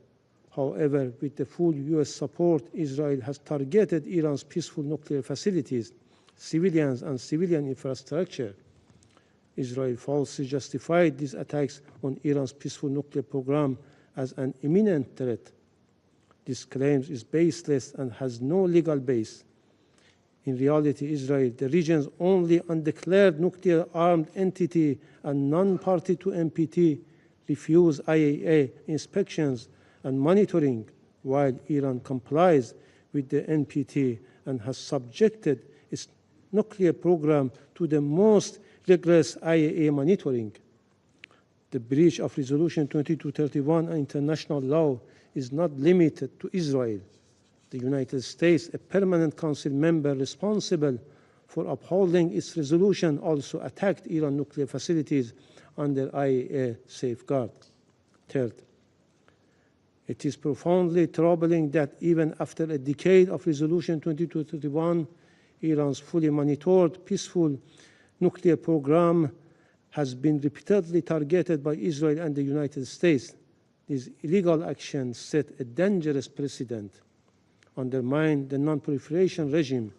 However, with the full US support, Israel has targeted Iran's peaceful nuclear facilities, civilians, and civilian infrastructure. Israel falsely justified these attacks on Iran's peaceful nuclear program as an imminent threat. This claim is baseless and has no legal base. In reality, Israel, the region's only undeclared nuclear-armed entity and non-party to NPT, refused IAEA inspections and monitoring, while Iran complies with the NPT and has subjected its nuclear program to the most rigorous IAEA monitoring. The breach of Resolution 2231 and international law is not limited to Israel. The United States, a permanent council member responsible for upholding its resolution, also attacked Iran nuclear facilities under IAEA safeguard. Third, it is profoundly troubling that even after a decade of Resolution 2231, Iran's fully monitored, peaceful nuclear program has been repeatedly targeted by Israel and the United States. These illegal actions set a dangerous precedent, undermine the non-proliferation regime,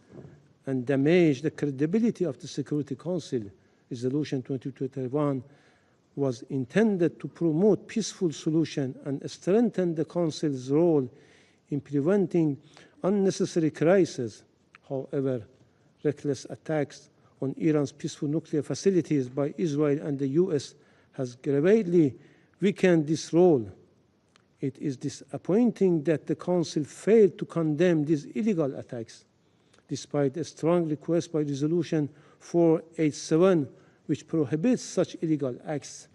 and damage the credibility of the Security Council. Resolution 2231 was intended to promote peaceful solution and strengthen the Council's role in preventing unnecessary crises. However, reckless attacks on Iran's peaceful nuclear facilities by Israel and the US has gravely weakened this role. It is disappointing that the Council failed to condemn these illegal attacks, despite a strong request by Resolution 487, which prohibits such illegal acts.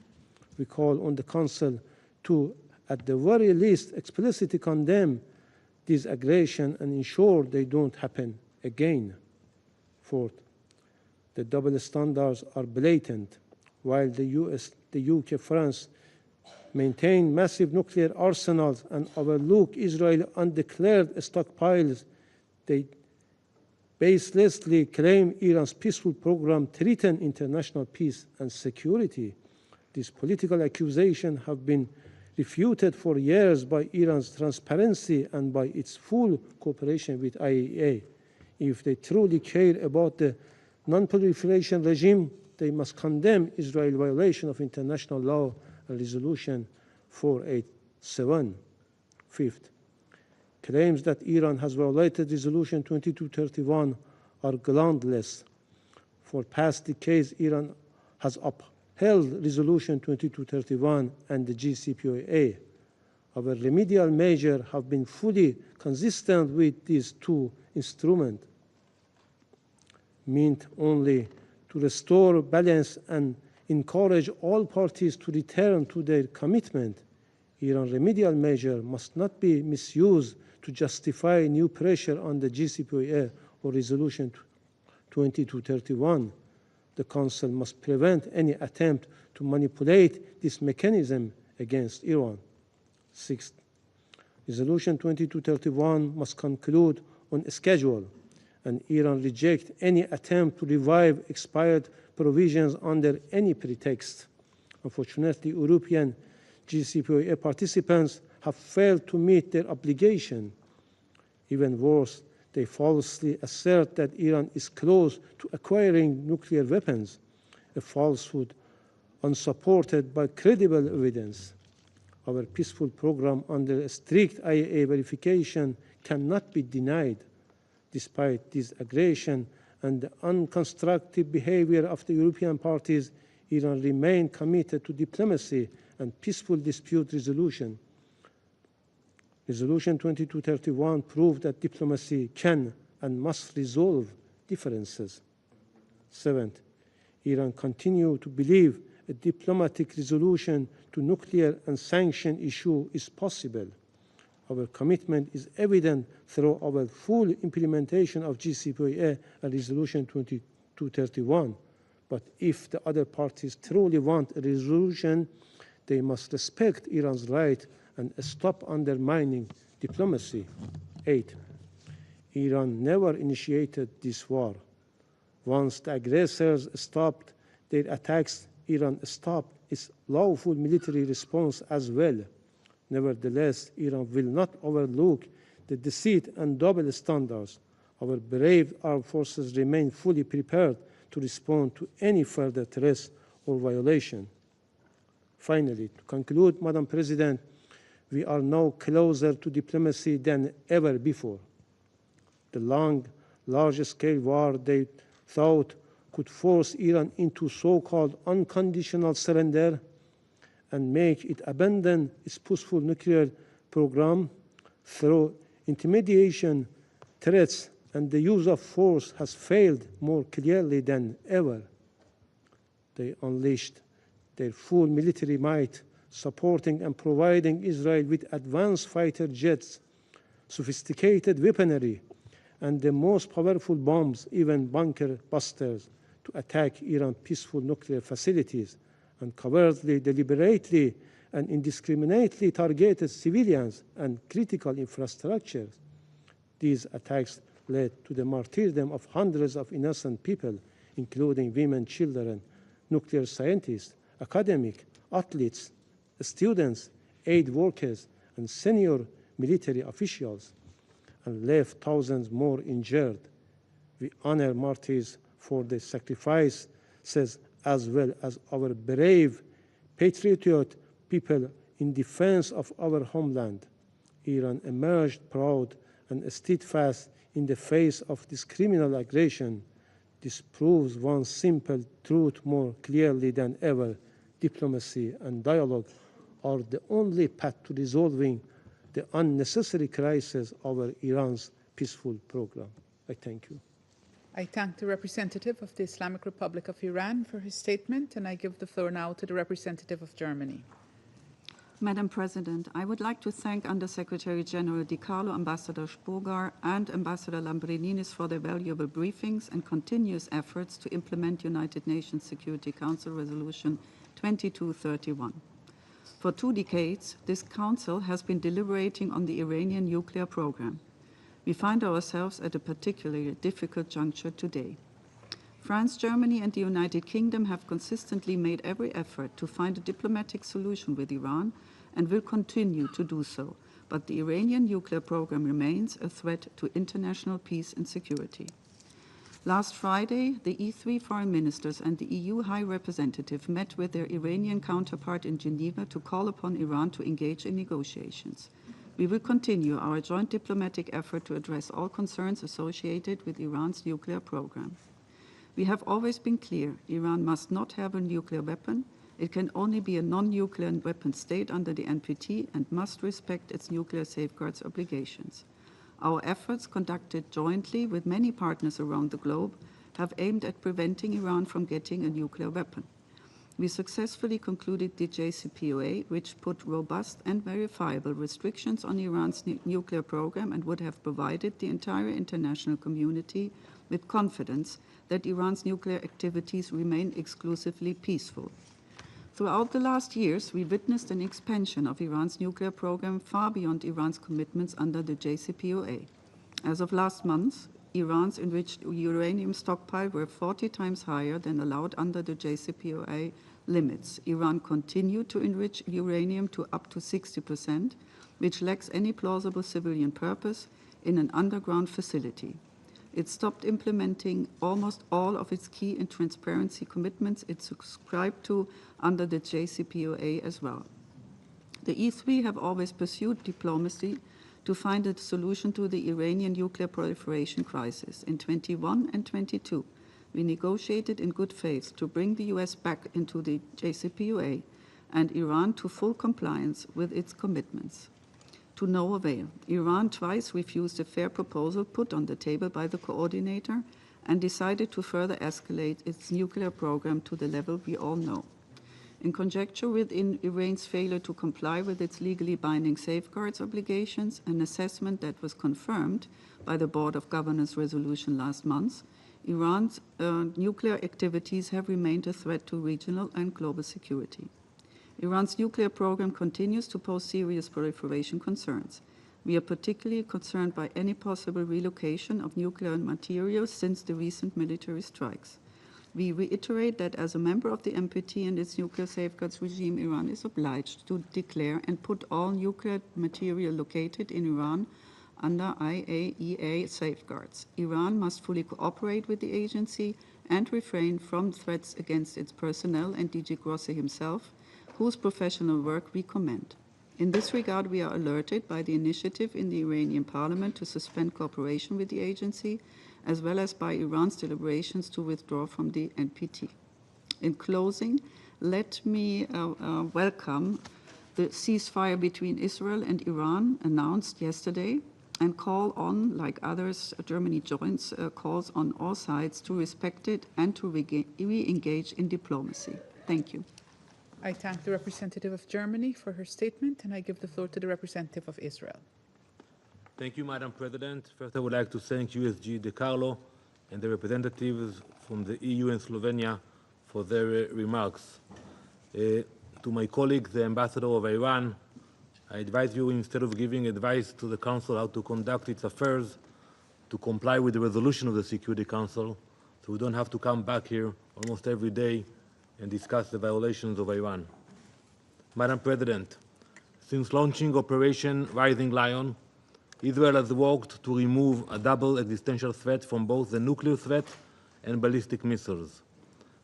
We call on the Council to, at the very least, explicitly condemn these aggressions and ensure they don't happen again. Fourth, the double standards are blatant. While the US, the UK, France maintain massive nuclear arsenals and overlook Israeli undeclared stockpiles, they baselessly claim Iran's peaceful program threatens international peace and security. These political accusations have been refuted for years by Iran's transparency and by its full cooperation with IAEA. If they truly care about the non-proliferation regime, they must condemn Israel's violation of international law and Resolution 487. Fifth, claims that Iran has violated Resolution 2231 are groundless. For past decades, Iran has upheld Resolution 2231 and the JCPOA. Our remedial measures have been fully consistent with these two instruments, meant only to restore balance and encourage all parties to return to their commitment. Iran remedial measure must not be misused to justify new pressure on the JCPOA or Resolution 2231. The Council must prevent any attempt to manipulate this mechanism against Iran. Sixth, Resolution 2231 must conclude on schedule, and Iran reject any attempt to revive expired provisions under any pretext. Unfortunately, European JCPOA participants have failed to meet their obligation. Even worse, they falsely assert that Iran is close to acquiring nuclear weapons, a falsehood unsupported by credible evidence. Our peaceful program under strict IAEA verification cannot be denied. Despite this aggression and the unconstructive behavior of the European parties, Iran remains committed to diplomacy and peaceful dispute resolution. Resolution 2231 proved that diplomacy can and must resolve differences. Seventh, Iran continues to believe a diplomatic resolution to nuclear and sanction issue is possible. Our commitment is evident through our full implementation of JCPOA and Resolution 2231. But if the other parties truly want a resolution, they must respect Iran's right and stop undermining diplomacy. 8. Iran never initiated this war. Once the aggressors stopped their attacks, Iran stopped its lawful military response as well. Nevertheless, Iran will not overlook the deceit and double standards. Our brave armed forces remain fully prepared to respond to any further threats or violation. Finally, to conclude, Madam President, we are now closer to diplomacy than ever before. The large-scale war they thought could force Iran into so-called unconditional surrender and make it abandon its peaceful nuclear program through intimidation, threats, and the use of force has failed more clearly than ever. They unleashed their full military might, supporting and providing Israel with advanced fighter jets, sophisticated weaponry, and the most powerful bombs, even bunker busters, to attack Iran's peaceful nuclear facilities, and covertly, deliberately, and indiscriminately targeted civilians and critical infrastructures. These attacks led to the martyrdom of hundreds of innocent people, including women, children, nuclear scientists, academics, athletes, students, aid workers, and senior military officials, and left thousands more injured. We honor martyrs for their sacrifices as well as our brave, patriotic people in defense of our homeland. Iran emerged proud and steadfast in the face of this criminal aggression. This proves one simple truth more clearly than ever: diplomacy and dialogue are the only path to resolving the unnecessary crisis over Iran's peaceful program. I thank you. I thank the representative of the Islamic Republic of Iran for his statement, and I give the floor now to the representative of Germany. Madam President, I would like to thank Undersecretary General Di Carlo, Ambassador Spogar, and Ambassador Lambrininis for their valuable briefings and continuous efforts to implement United Nations Security Council Resolution 2231. For 2 decades, this Council has been deliberating on the Iranian nuclear program. We find ourselves at a particularly difficult juncture today. France, Germany, and the United Kingdom have consistently made every effort to find a diplomatic solution with Iran and will continue to do so, but the Iranian nuclear program remains a threat to international peace and security. Last Friday, the E3 foreign ministers and the EU High Representative met with their Iranian counterpart in Geneva to call upon Iran to engage in negotiations. We will continue our joint diplomatic effort to address all concerns associated with Iran's nuclear program. We have always been clear: Iran must not have a nuclear weapon. It can only be a non-nuclear weapon state under the NPT and must respect its nuclear safeguards obligations. Our efforts, conducted jointly with many partners around the globe, have aimed at preventing Iran from getting a nuclear weapon. We successfully concluded the JCPOA, which put robust and verifiable restrictions on Iran's nuclear program and would have provided the entire international community with confidence that Iran's nuclear activities remain exclusively peaceful. Throughout the last years, we witnessed an expansion of Iran's nuclear program far beyond Iran's commitments under the JCPOA. As of last month, Iran's enriched uranium stockpile were 40 times higher than allowed under the JCPOA limits. Iran continued to enrich uranium to up to 60%, which lacks any plausible civilian purpose, in an underground facility. It stopped implementing almost all of its key and transparency commitments it subscribed to under the JCPOA as well. The E3 have always pursued diplomacy to find a solution to the Iranian nuclear proliferation crisis. In 21 and 22, we negotiated in good faith to bring the US back into the JCPOA and Iran to full compliance with its commitments. To no avail. Iran twice refused a fair proposal put on the table by the coordinator and decided to further escalate its nuclear program to the level we all know. In conjunction with Iran's failure to comply with its legally binding safeguards obligations, an assessment that was confirmed by the Board of Governors resolution last month, Iran's nuclear activities have remained a threat to regional and global security. Iran's nuclear program continues to pose serious proliferation concerns. We are particularly concerned by any possible relocation of nuclear materials since the recent military strikes. We reiterate that as a member of the NPT and its nuclear safeguards regime, Iran is obliged to declare and put all nuclear material located in Iran under IAEA safeguards. Iran must fully cooperate with the agency and refrain from threats against its personnel and DG Grossi himself, whose professional work we commend. In this regard, we are alerted by the initiative in the Iranian parliament to suspend cooperation with the agency, as well as by Iran's deliberations to withdraw from the NPT. In closing, let me welcome the ceasefire between Israel and Iran announced yesterday, and call on, like others, Germany joins calls on all sides to respect it and to re-engage in diplomacy. Thank you. I thank the representative of Germany for her statement, and I give the floor to the representative of Israel. Thank you, Madam President. First, I would like to thank USG De Carlo and the representatives from the EU and Slovenia for their remarks. To my colleague, the ambassador of Iran, I advise you, instead of giving advice to the Council how to conduct its affairs, to comply with the resolution of the Security Council, so we don't have to come back here almost every day and discuss the violations of Iran. Madam President, since launching Operation Rising Lion, Israel has worked to remove a double existential threat from both the nuclear threat and ballistic missiles.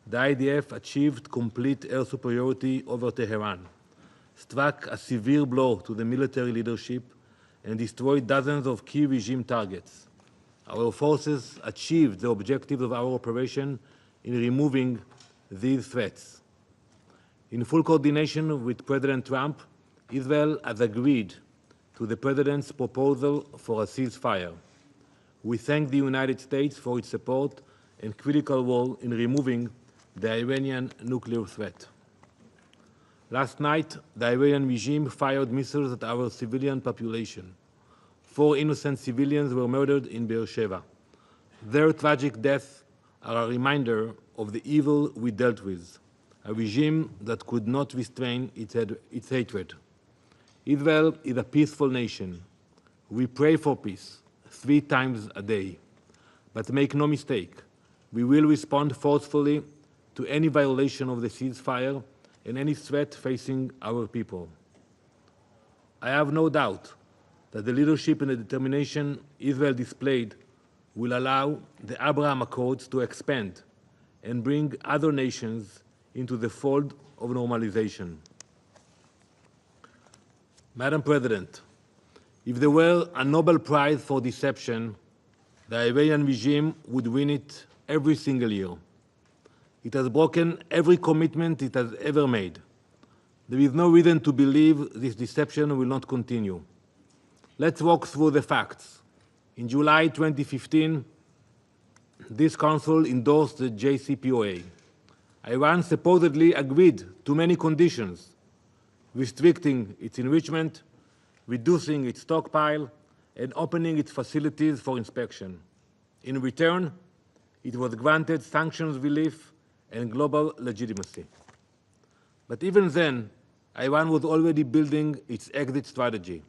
The IDF achieved complete air superiority over Tehran, struck a severe blow to the military leadership, and destroyed dozens of key regime targets. Our forces achieved the objectives of our operation in removing these threats. In full coordination with President Trump, Israel has agreed to the President's proposal for a ceasefire. We thank the United States for its support and critical role in removing the Iranian nuclear threat. Last night, the Iranian regime fired missiles at our civilian population. 4 innocent civilians were murdered in Beersheba. Their tragic deaths are a reminder of the evil we dealt with, a regime that could not restrain its hatred. Israel is a peaceful nation. We pray for peace 3 times a day. But make no mistake, we will respond forcefully to any violation of the ceasefire and any threat facing our people. I have no doubt that the leadership and the determination Israel displayed will allow the Abraham Accords to expand and bring other nations into the fold of normalization. Madam President, if there were a Nobel Prize for deception, the Iranian regime would win it every single year. It has broken every commitment it has ever made. There is no reason to believe this deception will not continue. Let's walk through the facts. In July 2015, this Council endorsed the JCPOA. Iran supposedly agreed to many conditions, restricting its enrichment, reducing its stockpile, and opening its facilities for inspection. In return, it was granted sanctions relief and global legitimacy. But even then, Iran was already building its exit strategy.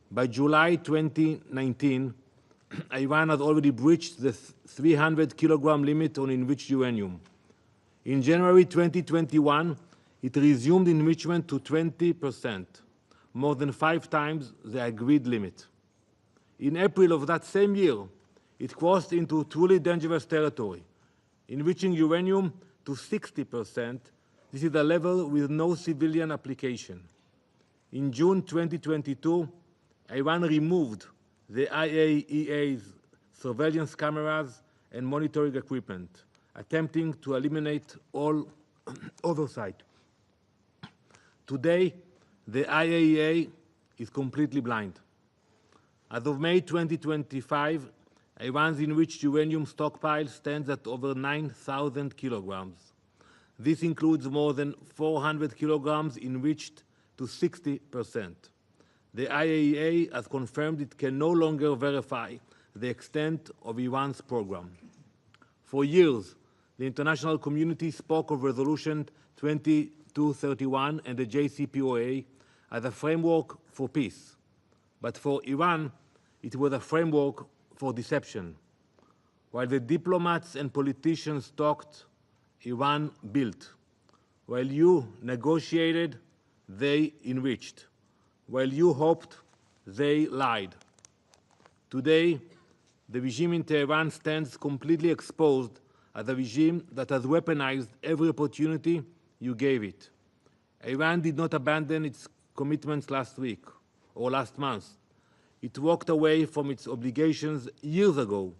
By July 2019, Iran had already breached the 300-kilogram limit on enriched uranium. In January 2021, it resumed enrichment to 20%, more than 5 times the agreed limit. In April of that same year, it crossed into truly dangerous territory, enriching uranium to 60%. This is a level with no civilian application. In June 2022, Iran removed the IAEA's surveillance cameras and monitoring equipment, attempting to eliminate all oversight. Today, the IAEA is completely blind. As of May 2025, Iran's enriched uranium stockpile stands at over 9,000 kilograms. This includes more than 400 kilograms enriched to 60%. The IAEA has confirmed it can no longer verify the extent of Iran's program. For years, the international community spoke of Resolution 2231 and the JCPOA as a framework for peace. But for Iran, it was a framework for deception. While the diplomats and politicians talked, Iran built. While you negotiated, they enriched. While you hoped, they lied. Today, the regime in Tehran stands completely exposed as a regime that has weaponized every opportunity you gave it. Iran did not abandon its commitments last week or last month. It walked away from its obligations years ago,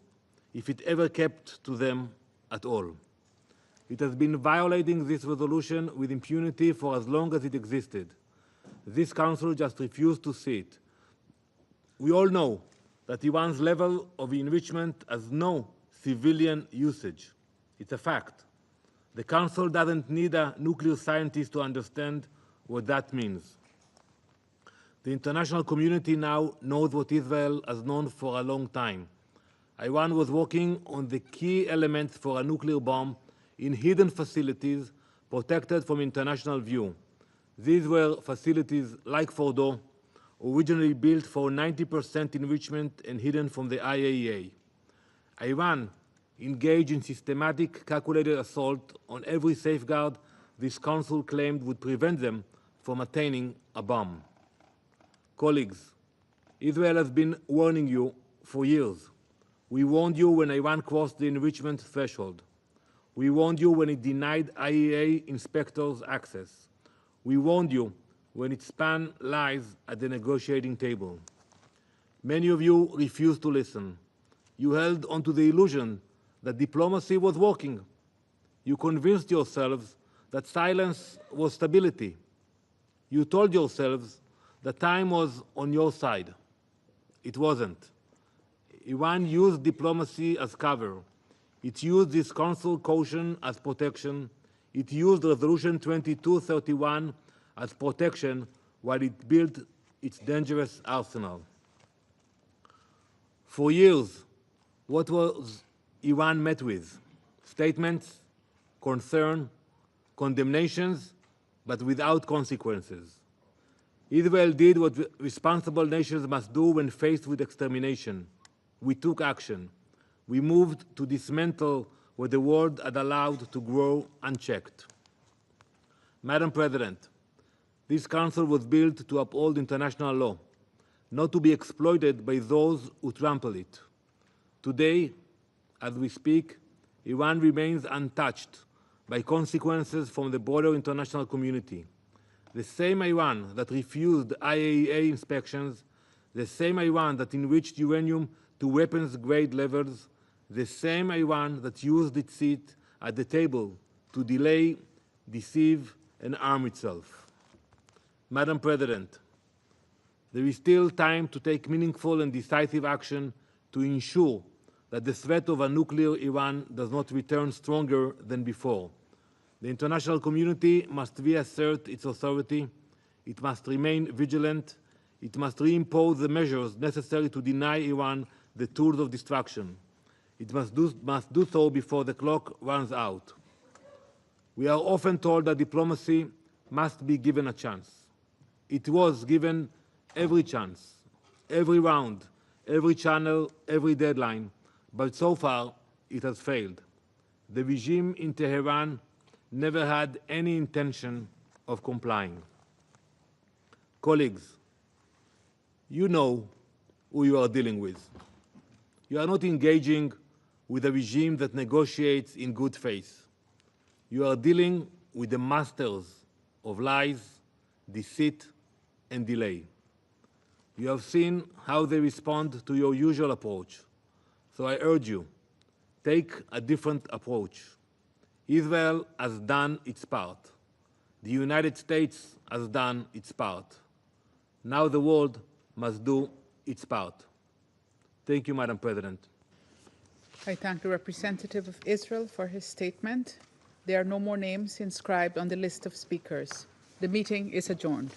if it ever kept to them at all. It has been violating this resolution with impunity for as long as it existed. This Council just refused to see it. We all know that Iran's level of enrichment has no civilian usage. It's a fact. The Council doesn't need a nuclear scientist to understand what that means. The international community now knows what Israel has known for a long time. Iran was working on the key elements for a nuclear bomb in hidden facilities protected from international view. These were facilities like Fordo, originally built for 90% enrichment and hidden from the IAEA. Iran engaged in systematic, calculated assault on every safeguard this Council claimed would prevent them from attaining a bomb. Colleagues, Israel has been warning you for years. We warned you when Iran crossed the enrichment threshold. We warned you when it denied IAEA inspectors access. We warned you when it spanned lies at the negotiating table. Many of you refused to listen. You held onto the illusion that diplomacy was working. You convinced yourselves that silence was stability. You told yourselves that time was on your side. It wasn't. Iran used diplomacy as cover. It used this Council caution as protection. It used Resolution 2231 as protection while it built its dangerous arsenal. For years, what was Iran met with? Statements, concern, condemnations, but without consequences. Israel did what responsible nations must do when faced with extermination. We took action. We moved to dismantle what the world had allowed to grow unchecked. Madam President, this Council was built to uphold international law, not to be exploited by those who trample it. Today, as we speak, Iran remains untouched by consequences from the broader international community. The same Iran that refused IAEA inspections, the same Iran that enriched uranium to weapons-grade levels, the same Iran that used its seat at the table to delay, deceive, and arm itself. Madam President, there is still time to take meaningful and decisive action to ensure that the threat of a nuclear Iran does not return stronger than before. The international community must reassert its authority. It must remain vigilant. It must reimpose the measures necessary to deny Iran the tools of destruction. It must do so before the clock runs out. We are often told that diplomacy must be given a chance. It was given every chance, every round, every channel, every deadline, but so far it has failed. The regime in Tehran never had any intention of complying. Colleagues, you know who you are dealing with. You are not engaging with a regime that negotiates in good faith. You are dealing with the masters of lies, deceit, and delay. You have seen how they respond to your usual approach. So I urge you, take a different approach. Israel has done its part. The United States has done its part. Now the world must do its part. Thank you, Madam President. I thank the representative of Israel for his statement. There are no more names inscribed on the list of speakers. The meeting is adjourned.